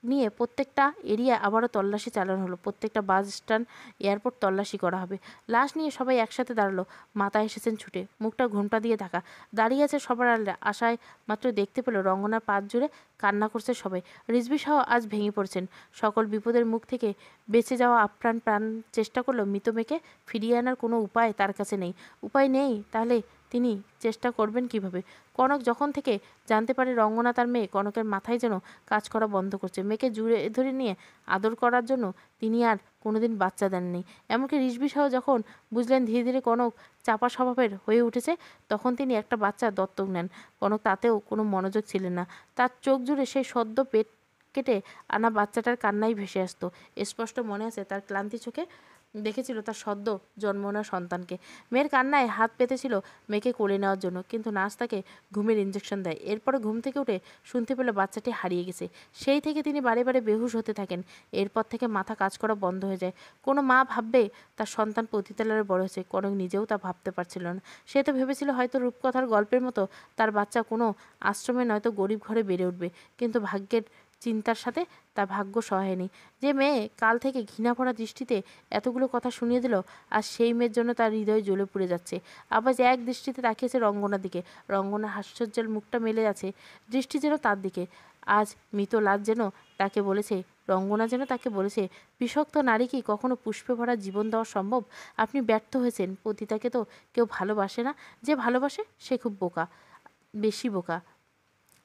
নিয়ে প্রত্যেকটা এরিয়া আবারও তল্লাশি চালানো হলো। প্রত্যেকটা বাস স্ট্যান্ড, এয়ারপোর্ট তল্লাশি করা হবে। লাশ নিয়ে সবাই একসাথে দাঁড়ালো। মাতা এসেছেন ছুটে, মুখটা ঘোমটা দিয়ে ঢাকা, দাঁড়িয়ে আছে সবার আশায়। মাত্র দেখতে পেল রঙ্গনার পাত জুড়ে কান্না করছে সবাই। রিজভী শাহ আজ ভেঙে পড়ছেন। সকল বিপদের মুখ থেকে বেঁচে যাওয়া প্রাণ চেষ্টা করলো মৃত মেয়েকে ফিরিয়ে আনার কোনো উপায় তার কাছে নেই। উপায় নেই তাহলে তিনি চেষ্টা করবেন কিভাবে? কনক যখন থেকে জানতে পারে রঙ্গনা তার মেয়ে, কনকের মাথায় যেন কাজ করা বন্ধ করছে। মেয়েকে জুড়ে ধরে নিয়ে আদর করার জন্য তিনি আর কোনোদিন বাচ্চা দেননি। এমনকি রিজভী শাহ যখন বুঝলেন ধীরে ধীরে কনক চাপা স্বভাবের হয়ে উঠেছে, তখন তিনি একটা বাচ্চা দত্তক নেন। কনক তাতেও কোনো মনোযোগ ছিলেন না। তার চোখ জুড়ে সেই সদ্য পেট কেটে আনা বাচ্চাটার কান্নাই ভেসে আসতো। স্পষ্ট মনে আছে তার ক্লান্তি চোখে দেখেছিল তার সদ্য জন্মনা সন্তানকে। মেয়ের কান্নায় হাত পেতেছিল মেয়েকে কোলে নেওয়ার জন্য, কিন্তু নার্স তাকে ঘুমের ইঞ্জেকশন দেয়। এরপরে ঘুম থেকে উঠে শুনতে পেল বাচ্চাটি হারিয়ে গেছে। সেই থেকে তিনি বারে বারে বেহুশ হতে থাকেন। এরপর থেকে মাথা কাজ করা বন্ধ হয়ে যায়। কোনো মা ভাববে তার সন্তান পতিতালয়ে বড় হয়েছে, কনক নিজেও তা ভাবতে পারছিল না। সে তো ভেবেছিল হয়তো রূপকথার গল্পের মতো তার বাচ্চা কোনো আশ্রমে নয়তো গরিব ঘরে বেড়ে উঠবে, কিন্তু ভাগ্যের চিন্তার সাথে তার ভাগ্য সহায়নি। যে মেয়ে কাল থেকে ঘৃণা ভরা দৃষ্টিতে এতগুলো কথা শুনিয়ে দিল, আর সেই মেয়ের জন্য তার হৃদয় জ্বলে পুড়ে যাচ্ছে। আবার যে এক দৃষ্টিতে তাকিয়েছে রঙ্গনার দিকে। রঙ্গনার হাস্যোজ্জ্বল মুখটা মেলে আছে, দৃষ্টি যেন তার দিকে। আজ মৃত লাশ যেন তাকে বলেছে, রঙ্গনা যেন তাকে বলেছে, বিষাক্ত নারী কি কখনো পুষ্পে ভরা জীবন দেওয়া সম্ভব? আপনি ব্যর্থ হয়েছেন। পতিতাকে তো কেউ ভালোবাসে না। যে ভালোবাসে সে খুব বোকা, বেশি বোকা।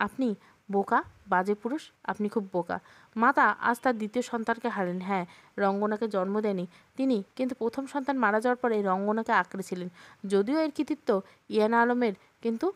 আপনি বোকা, বাজে পুরুষ, আপনি খুব বোকা। মাতা আজ তার দ্বিতীয় সন্তানকে হারালেন। হ্যাঁ, রঙ্গনাকে জন্ম দেয়নি তিনি, কিন্তু প্রথম সন্তান মারা যাওয়ার পরে রঙ্গনাকে আঁকড়েছিলেন। যদিও এর কৃতিত্ব ইয়ানা আলমের, কিন্তু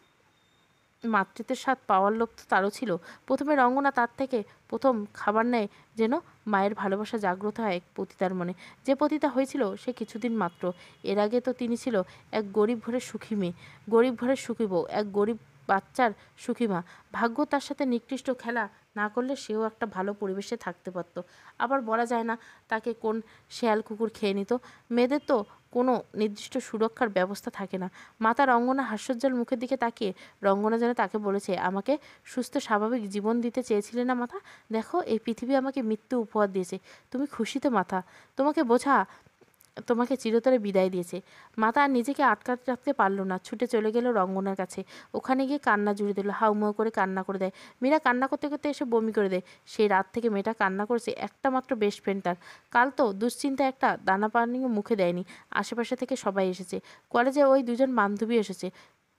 মাতৃত্বের স্বাদ পাওয়ার লোভ তো তারও ছিল। প্রথমে রঙ্গনা তার থেকে প্রথম খাবার নেয় যেন মায়ের ভালোবাসা জাগ্রত হয় এক পতিতার মনে। যে পতিতা হয়েছিল সে কিছুদিন মাত্র। এর আগে তো তিনি ছিল এক গরিব ঘরের সুখী মেয়ে, গরিব ঘরের সুখী বউ, এক গরিব বাচ্চার সুখী মা। ভাগ্য তার সাথে নিকৃষ্ট খেলা না করলে সেও একটা ভালো পরিবেশে থাকতে পারত। আবার বলা যায় না তাকে কোন শেয়াল কুকুর খেয়ে নিত। মেয়েদের তো কোনো নির্দিষ্ট সুরক্ষার ব্যবস্থা থাকে না। মাতা রঙ্গনা হাস্যোজ্জ্বল মুখের দিকে তাকিয়ে রঙ্গনা যেন তাকে বলেছে, আমাকে সুস্থ স্বাভাবিক জীবন দিতে চেয়েছিলে না মাথা? দেখো এই পৃথিবী আমাকে মৃত্যু উপহার দিয়েছে। তুমি খুশি তো মাথা? তোমাকে বোঝা তোমাকে চিরতরে বিদায় দিয়েছে। মাতা আর নিজেকে আটকাতে রাখতে পারল না, ছুটে চলে গেল রঙ্গনার কাছে। ওখানে গিয়ে কান্না জুড়ে দিল, হাউমাউ করে কান্না করে দেয়। মীরা কান্না করতে করতে এসে বমি করে দেয়। সেই রাত থেকে মেয়েটা কান্না করেছে একটা মাত্র বেস্ট ফ্রেন্ড তার। কাল তো দুশ্চিন্তায় একটা দানা পানিও মুখে দেয়নি। আশেপাশে থেকে সবাই এসেছে। কলেজে ওই দুজন বান্ধবী এসেছে।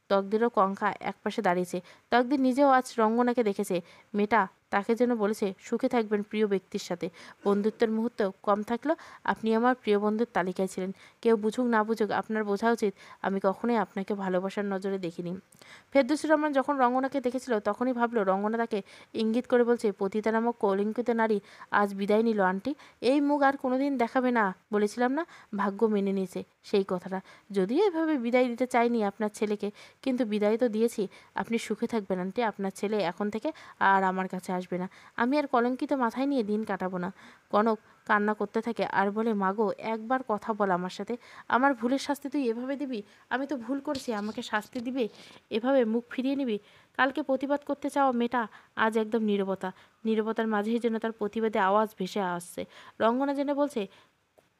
তকদিরও কঙ্কা একপাশে দাঁড়িয়েছে। তকদির নিজেও আজ রঙ্গনাকে দেখেছে। মেয়েটা তাকে যেন বলেছে, সুখে থাকবেন প্রিয় ব্যক্তির সাথে। বন্ধুত্বের মুহূর্ত কম থাকলেও আপনি আমার প্রিয় বন্ধুর তালিকায় ছিলেন। কেউ বুঝুক না বুঝুক আপনার বোঝা উচিত আমি কখনোই আপনাকে ভালোবাসার নজরে দেখিনি। ফেরদৌসী রহমান যখন রঙ্গনাকে দেখেছিল তখনই ভাবলো রঙ্গনা তাকে ইঙ্গিত করে বলছে, পতিতা নামক কলঙ্কিত নারী আজ বিদায় নিল আন্টি। এই মুখ আর কোনোদিন দেখাবে না বলেছিলাম না? ভাগ্য মেনে নিয়েছে সেই কথাটা। যদিও এভাবে বিদায় দিতে চাইনি আপনার ছেলেকে, কিন্তু বিদায় তো দিয়েছি। আপনি সুখে থাকবেন আন্টি। আপনার ছেলে এখন থেকে আর আমার কাছে আসবে না। আমি আর কলঙ্কিত মাথায় নিয়ে দিন কাটাবো না। কনক কান্না করতে থাকে আর বলে, মাগো একবার কথা বল আমার সাথে। আমার ভুলের শাস্তি তুই এভাবে দিবি? আমি তো ভুল করেছি, আমাকে শাস্তি দিবে এভাবে মুখ ফিরিয়ে নিবি? কালকে প্রতিবাদ করতে চাওয়া মেয়েটা আজ একদম নীরবতা। নীরবতার মাঝেই যেন তার প্রতিবাদে আওয়াজ ভেসে আসছে। রঙ্গনা যেন বলছে,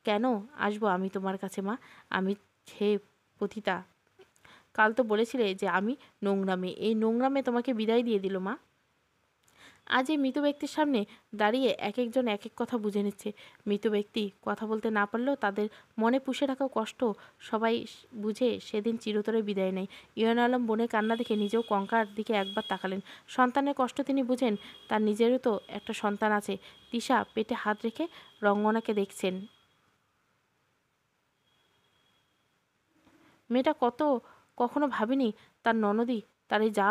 কেন আসবো আমি তোমার কাছে মা? আমি হে পতিতা, কাল তো বলেছিলে যে আমি নোংরা মেয়ে। এই নোংরা মেয়ে তোমাকে বিদায় দিয়ে দিল মা। আজ এই মৃত ব্যক্তির সামনে দাঁড়িয়ে এক একজন এক এক কথা বুঝে নিচ্ছে। মৃত ব্যক্তি কথা বলতে না পারলেও তাদের মনে পুষে রাখা কষ্ট সবাই বুঝে সেদিন চিরতরে বিদায় নেয়। ইউএন আলম বোনের কান্না দেখে নিজেও কঙ্কার দিকে একবার তাকালেন। সন্তানের কষ্ট তিনি বুঝেন, তার নিজেরও তো একটা সন্তান আছে। তিশা পেটে হাত রেখে রঙ্গনাকে দেখছেন। মেয়েটা কখনো ভাবেনি তার ননদই তার এই যা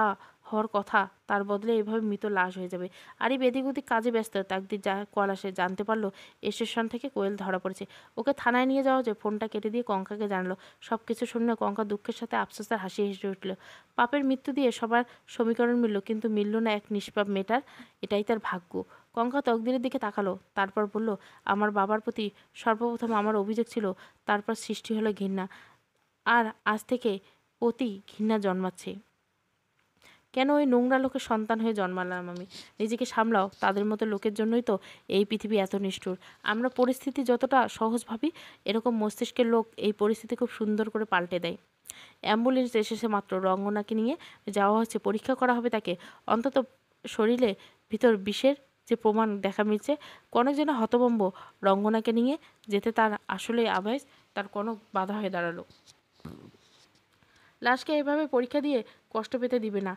হওয়ার কথা, তার বদলে এভাবে মৃত লাশ হয়ে যাবে। আর এই বেদিক ওদিক কাজে ব্যস্ত একদিন কল আসে, জানতে পারলো স্টেশন থেকে কোয়েল ধরা পড়েছে। ওকে থানায় নিয়ে যাওয়া যায়। ফোনটা কেটে দিয়ে কঙ্কাকে জানালো। সব কিছু শুনে কঙ্কা দুঃখের সাথে আফসোসের হাসি হেসে উঠল। পাপের মৃত্যু দিয়ে সবার সমীকরণ মিলল, কিন্তু মিলল না এক নিষ্পাপ মেয়েটার। এটাই তার ভাগ্য। কঙ্কা তকদিরের দিকে তাকালো, তারপর বলল, আমার বাবার প্রতি সর্বপ্রথম আমার অভিযোগ ছিল, তারপর সৃষ্টি হলো ঘৃণা, আর আজ থেকে প্রতি ঘৃণা জন্মাচ্ছে। কেন ওই নোংরা লোকের সন্তান হয়ে জন্মালাম আমি? নিজেকে সামলাও, তাদের মতো লোকের জন্যই তো এই পৃথিবী এত নিষ্ঠুর। আমরা পরিস্থিতি যতটা সহজ ভাবি, এরকম মস্তিষ্কের লোক এই পরিস্থিতি খুব সুন্দর করে পাল্টে দেয়। অ্যাম্বুলেন্স এসেছে মাত্র, রঙ্গনাকে নিয়ে যাওয়া হচ্ছে, পরীক্ষা করা হবে তাকে। অন্তত শরীরে ভিতর বিষের যে প্রমাণ দেখা মিলছে। কনক যেন হতভম্ব। রঙ্গনাকে নিয়ে যেতে তার আসলে আভাস তার কনক বাধা হয়ে দাঁড়ালো। লাশকে এভাবে পরীক্ষা দিয়ে কষ্ট পেতে দিবে না।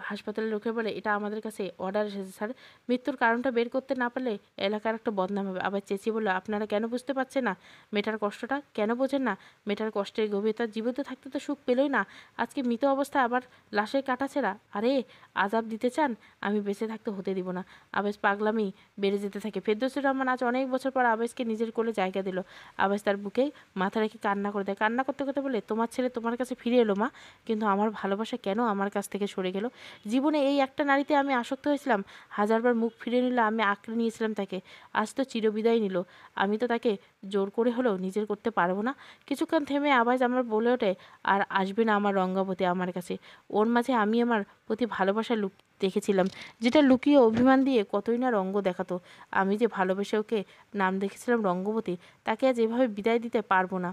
হাসপাতালের লোকে বলে, এটা আমাদের কাছে অর্ডার এসেছে স্যার। মৃত্যুর কারণটা বের করতে না পারলে এলাকার একটা বদনাম হবে। আবার চেঁচিয়ে বললো, আপনারা কেন বুঝতে পারছেন না মেয়েটার কষ্টটা? কেন বোঝেন না মেয়েটার কষ্টের গভীরতা? জীবিত থাকতে তো সুখ পেলই না, আজকে মৃত অবস্থায় আবার লাশের কাটাছেঁড়া। আরে আজাব দিতে চান? আমি বেঁচে থাকতে হতে দিব না। আবেশ পাগলামি বেড়ে যেতে থাকে। ফেরদৌসুর রহমান আজ অনেক বছর পর আবেশকে নিজের কোলে জায়গা দিল। আবেশ তার বুকে মাথা রেখে কান্না করে দেয়। কান্না করতে করতে বলে, তোমার ছেলে তোমার কাছে ফিরে এলো মা, কিন্তু আমার ভালোবাসা কেন আমার কাছ থেকে সরে গেল? জীবনে এই একটা নারীতে আমি আসক্ত হয়েছিলাম, হাজারবার মুখ ফিরে নিল, আমি আঁকড়ে নিয়েছিলাম তাকে। আজ তো চিরবিদায় নিল। আমি তো তাকে জোর করে হলেও নিজের করতে পারবো না। কিছুক্ষণ থেমে আওয়াজ আমার বলে ওঠে, আর আসবে না আমার রঙ্গাবতী আমার কাছে। ওর মাঝে আমি আমার প্রতি ভালোবাসা দেখেছিলাম, যেটা লুকিয়ে অভিমান দিয়ে কতই না রঙ্গ দেখাতো। আমি যে ভালোবেসে ওকে নাম দেখেছিলাম রঙ্গবতী, তাকে আজ এভাবে বিদায় দিতে পারবো না।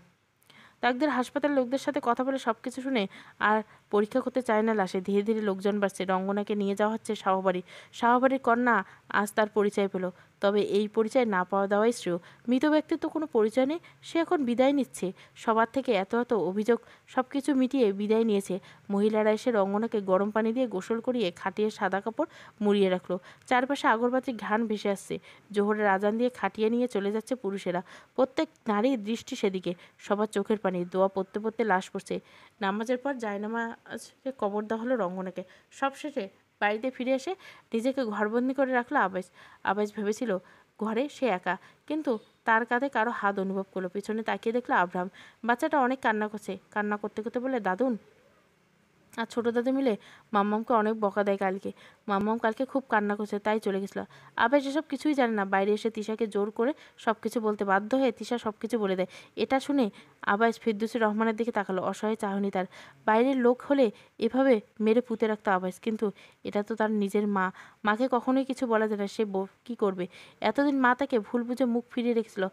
ডাক্তার হাসপাতালের লোকদের সাথে কথা বলে সব কিছু শুনে আর পরীক্ষা করতে চায় না লাশে। ধীরে ধীরে লোকজন বাড়ছে। রঙ্গনাকে নিয়ে যাওয়া হচ্ছে শাহবাড়ি। শাহবাড়ির কন্যা আজ তার পরিচয় পেল, তবে এই পরিচয় না পাওয়া দেওয়াই শ্রেয়। মৃত ব্যক্তির তো কোনো পরিচয় নেই, সে এখন বিদায় নিচ্ছে। সবার থেকে এত এত অভিযোগ সব কিছু মিটিয়ে বিদায় নিয়েছে। মহিলারা এসে রঙ্গনাকে গরম পানি দিয়ে গোসল করিয়ে খাটিয়ে সাদা কাপড় মুড়িয়ে রাখলো। চারপাশে আগরবাতির ঘ্রাণ ভেসে আসছে। জোহরের আজান দিয়ে খাটিয়ে নিয়ে চলে যাচ্ছে পুরুষেরা। প্রত্যেক নারীর দৃষ্টি সেদিকে। সবার চোখের পানি। দোয়া পড়তে পড়তে লাশ পড়ছে। নামাজের পর জায়নামাজকে কবর দেওয়া হলো রঙ্গনাকে। সবশেষে বাড়িতে ফিরে এসে নিজেকে ঘরবন্দি করে রাখলো আবেশ। আবেশ ভেবেছিল ঘরে সে একা, কিন্তু তার কাঁধে কারো হাত অনুভব করলো। পিছনে তাকিয়ে দেখলো আব্রাহাম। বাচ্চাটা অনেক কান্না করছে। কান্না করতে করতে বলে, দাদুন আর ছোটো দাদু মিলে মাম্মামকে অনেক বকা দেয় কালকে। মাম্মাম কালকে খুব কান্না করছে, তাই চলে গেছিল। আবেশ এসব কিছুই জানে না। বাইরে এসে তিশাকে জোর করে সব কিছু বলতে বাধ্য হয়ে তিশা সব কিছু বলে দেয়। এটা শুনে আবেশ ফেরদৌসী রহমানের দিকে তাকালো। অসহায় চাহনি তার। বাইরের লোক হলে এভাবে মেরে পুঁতে রাখতো আবেশ, কিন্তু এটা তো তার নিজের মা। মাকে কখনোই কিছু বলা যায় না, সে কী করবে? এতদিন মা তাকে ভুল বুঝে মুখ ফিরিয়ে রেখেছিল,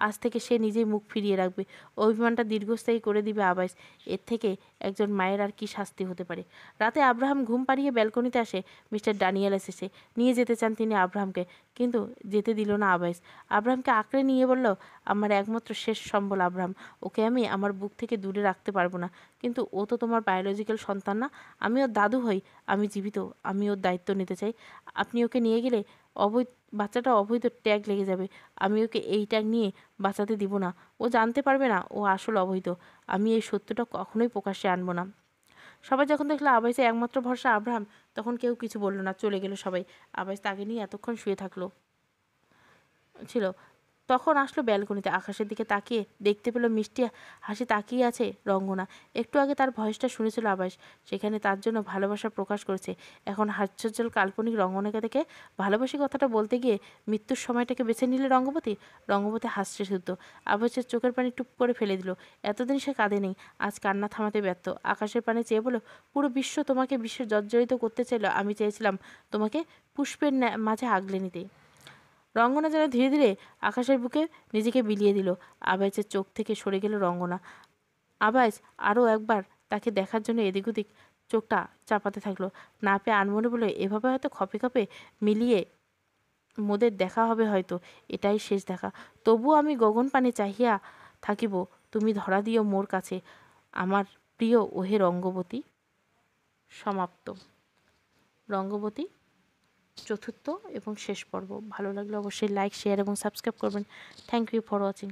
আজ থেকে সে নিজেই মুখ ফিরিয়ে রাখবে। অভিমানটা দীর্ঘস্থায়ী করে দিবে আবেশ। এর থেকে একজন মায়ের আর কি শাস্তি হতে পারে? রাতে আব্রাহাম ঘুম পাড়িয়ে ব্যালকনিতে আসে। মিস্টার ড্যানিয়েল এসেছে। নিয়ে যেতে চান তিনি আব্রাহামকে, কিন্তু যেতে দিল না আবাইস। আব্রাহামকে আঁকড়ে নিয়ে বলল, আমার একমাত্র শেষ সম্বল আব্রাহাম, ওকে আমি আমার বুক থেকে দূরে রাখতে পারবো না। কিন্তু ও তো তোমার বায়োলজিক্যাল সন্তান না। আমি ওর দাদু হই, আমি জীবিত, আমি ওর দায়িত্ব নিতে চাই। আপনি ওকে নিয়ে গেলে বাচ্চাটা অবৈধ ট্যাগ লেগে যাবে। আমি ওকে এই ট্যাগ নিয়ে বাঁচাতে দিব না। ও জানতে পারবে না ও আসল অবৈধ। আমি এই সত্যটা কখনোই প্রকাশ্যে আনবো না। সবাই যখন দেখলো আবাইসে একমাত্র ভরসা আব্রাহাম, তখন কেউ কিছু বলল না, চলে গেল সবাই। আবাইস তাকে নিয়ে এতক্ষণ শুয়ে থাকলো ছিল। তখন আসলো ব্যালকনিতে। আকাশের দিকে তাকিয়ে দেখতে পেল মিষ্টি হাসি তাকিয়ে আছে রঙ্গনা। একটু আগে তার ভয়েসটা শুনেছিল আবাস, সেখানে তার জন্য ভালোবাসা প্রকাশ করেছে। এখন হাস্যোজ্জ্বল কাল্পনিক রঙ্গনাকে দেখে ভালোবাসি কথাটা বলতে গিয়ে মৃত্যুর সময়টাকে বেছে নিলে রঙ্গবতী। রঙ্গবতী হাসছে শুদ্ধ। আবাসের চোখের পানি টুপ করে ফেলে দিল। এতদিন সে কাঁদেনি, আজ কান্না থামাতে ব্যর্থ। আকাশের পানে চেয়ে বলো, পুরো বিশ্ব তোমাকে বিশ্বে জর্জরিত করতে চাইল, আমি চেয়েছিলাম তোমাকে পুষ্পের মাঝে আগলে নিতে। রঙ্গনা যেন ধীরে ধীরে আকাশের বুকে নিজেকে বিলিয়ে দিল। আবাইসের চোখ থেকে সরে গেল রঙ্গনা। আবাইস আরও একবার তাকে দেখার জন্য এদিক ওদিক চোখটা চাপাতে থাকলো। না পেয়ে আনমনে বলে, এভাবে হয়তো খপে খপে মিলিয়ে মোদের দেখা হবে হয়তো, এটাই শেষ দেখা। তবু আমি গগন পানে চাহিয়া থাকিব, তুমি ধরা দিও মোর কাছে, আমার প্রিয় ওহে রঙ্গবতী। সমাপ্ত। রঙ্গবতী চতুর্থ এবং শেষ পর্ব। ভালো লাগলে অবশ্যই লাইক, শেয়ার এবং সাবস্ক্রাইব করবেন। Thank you for watching.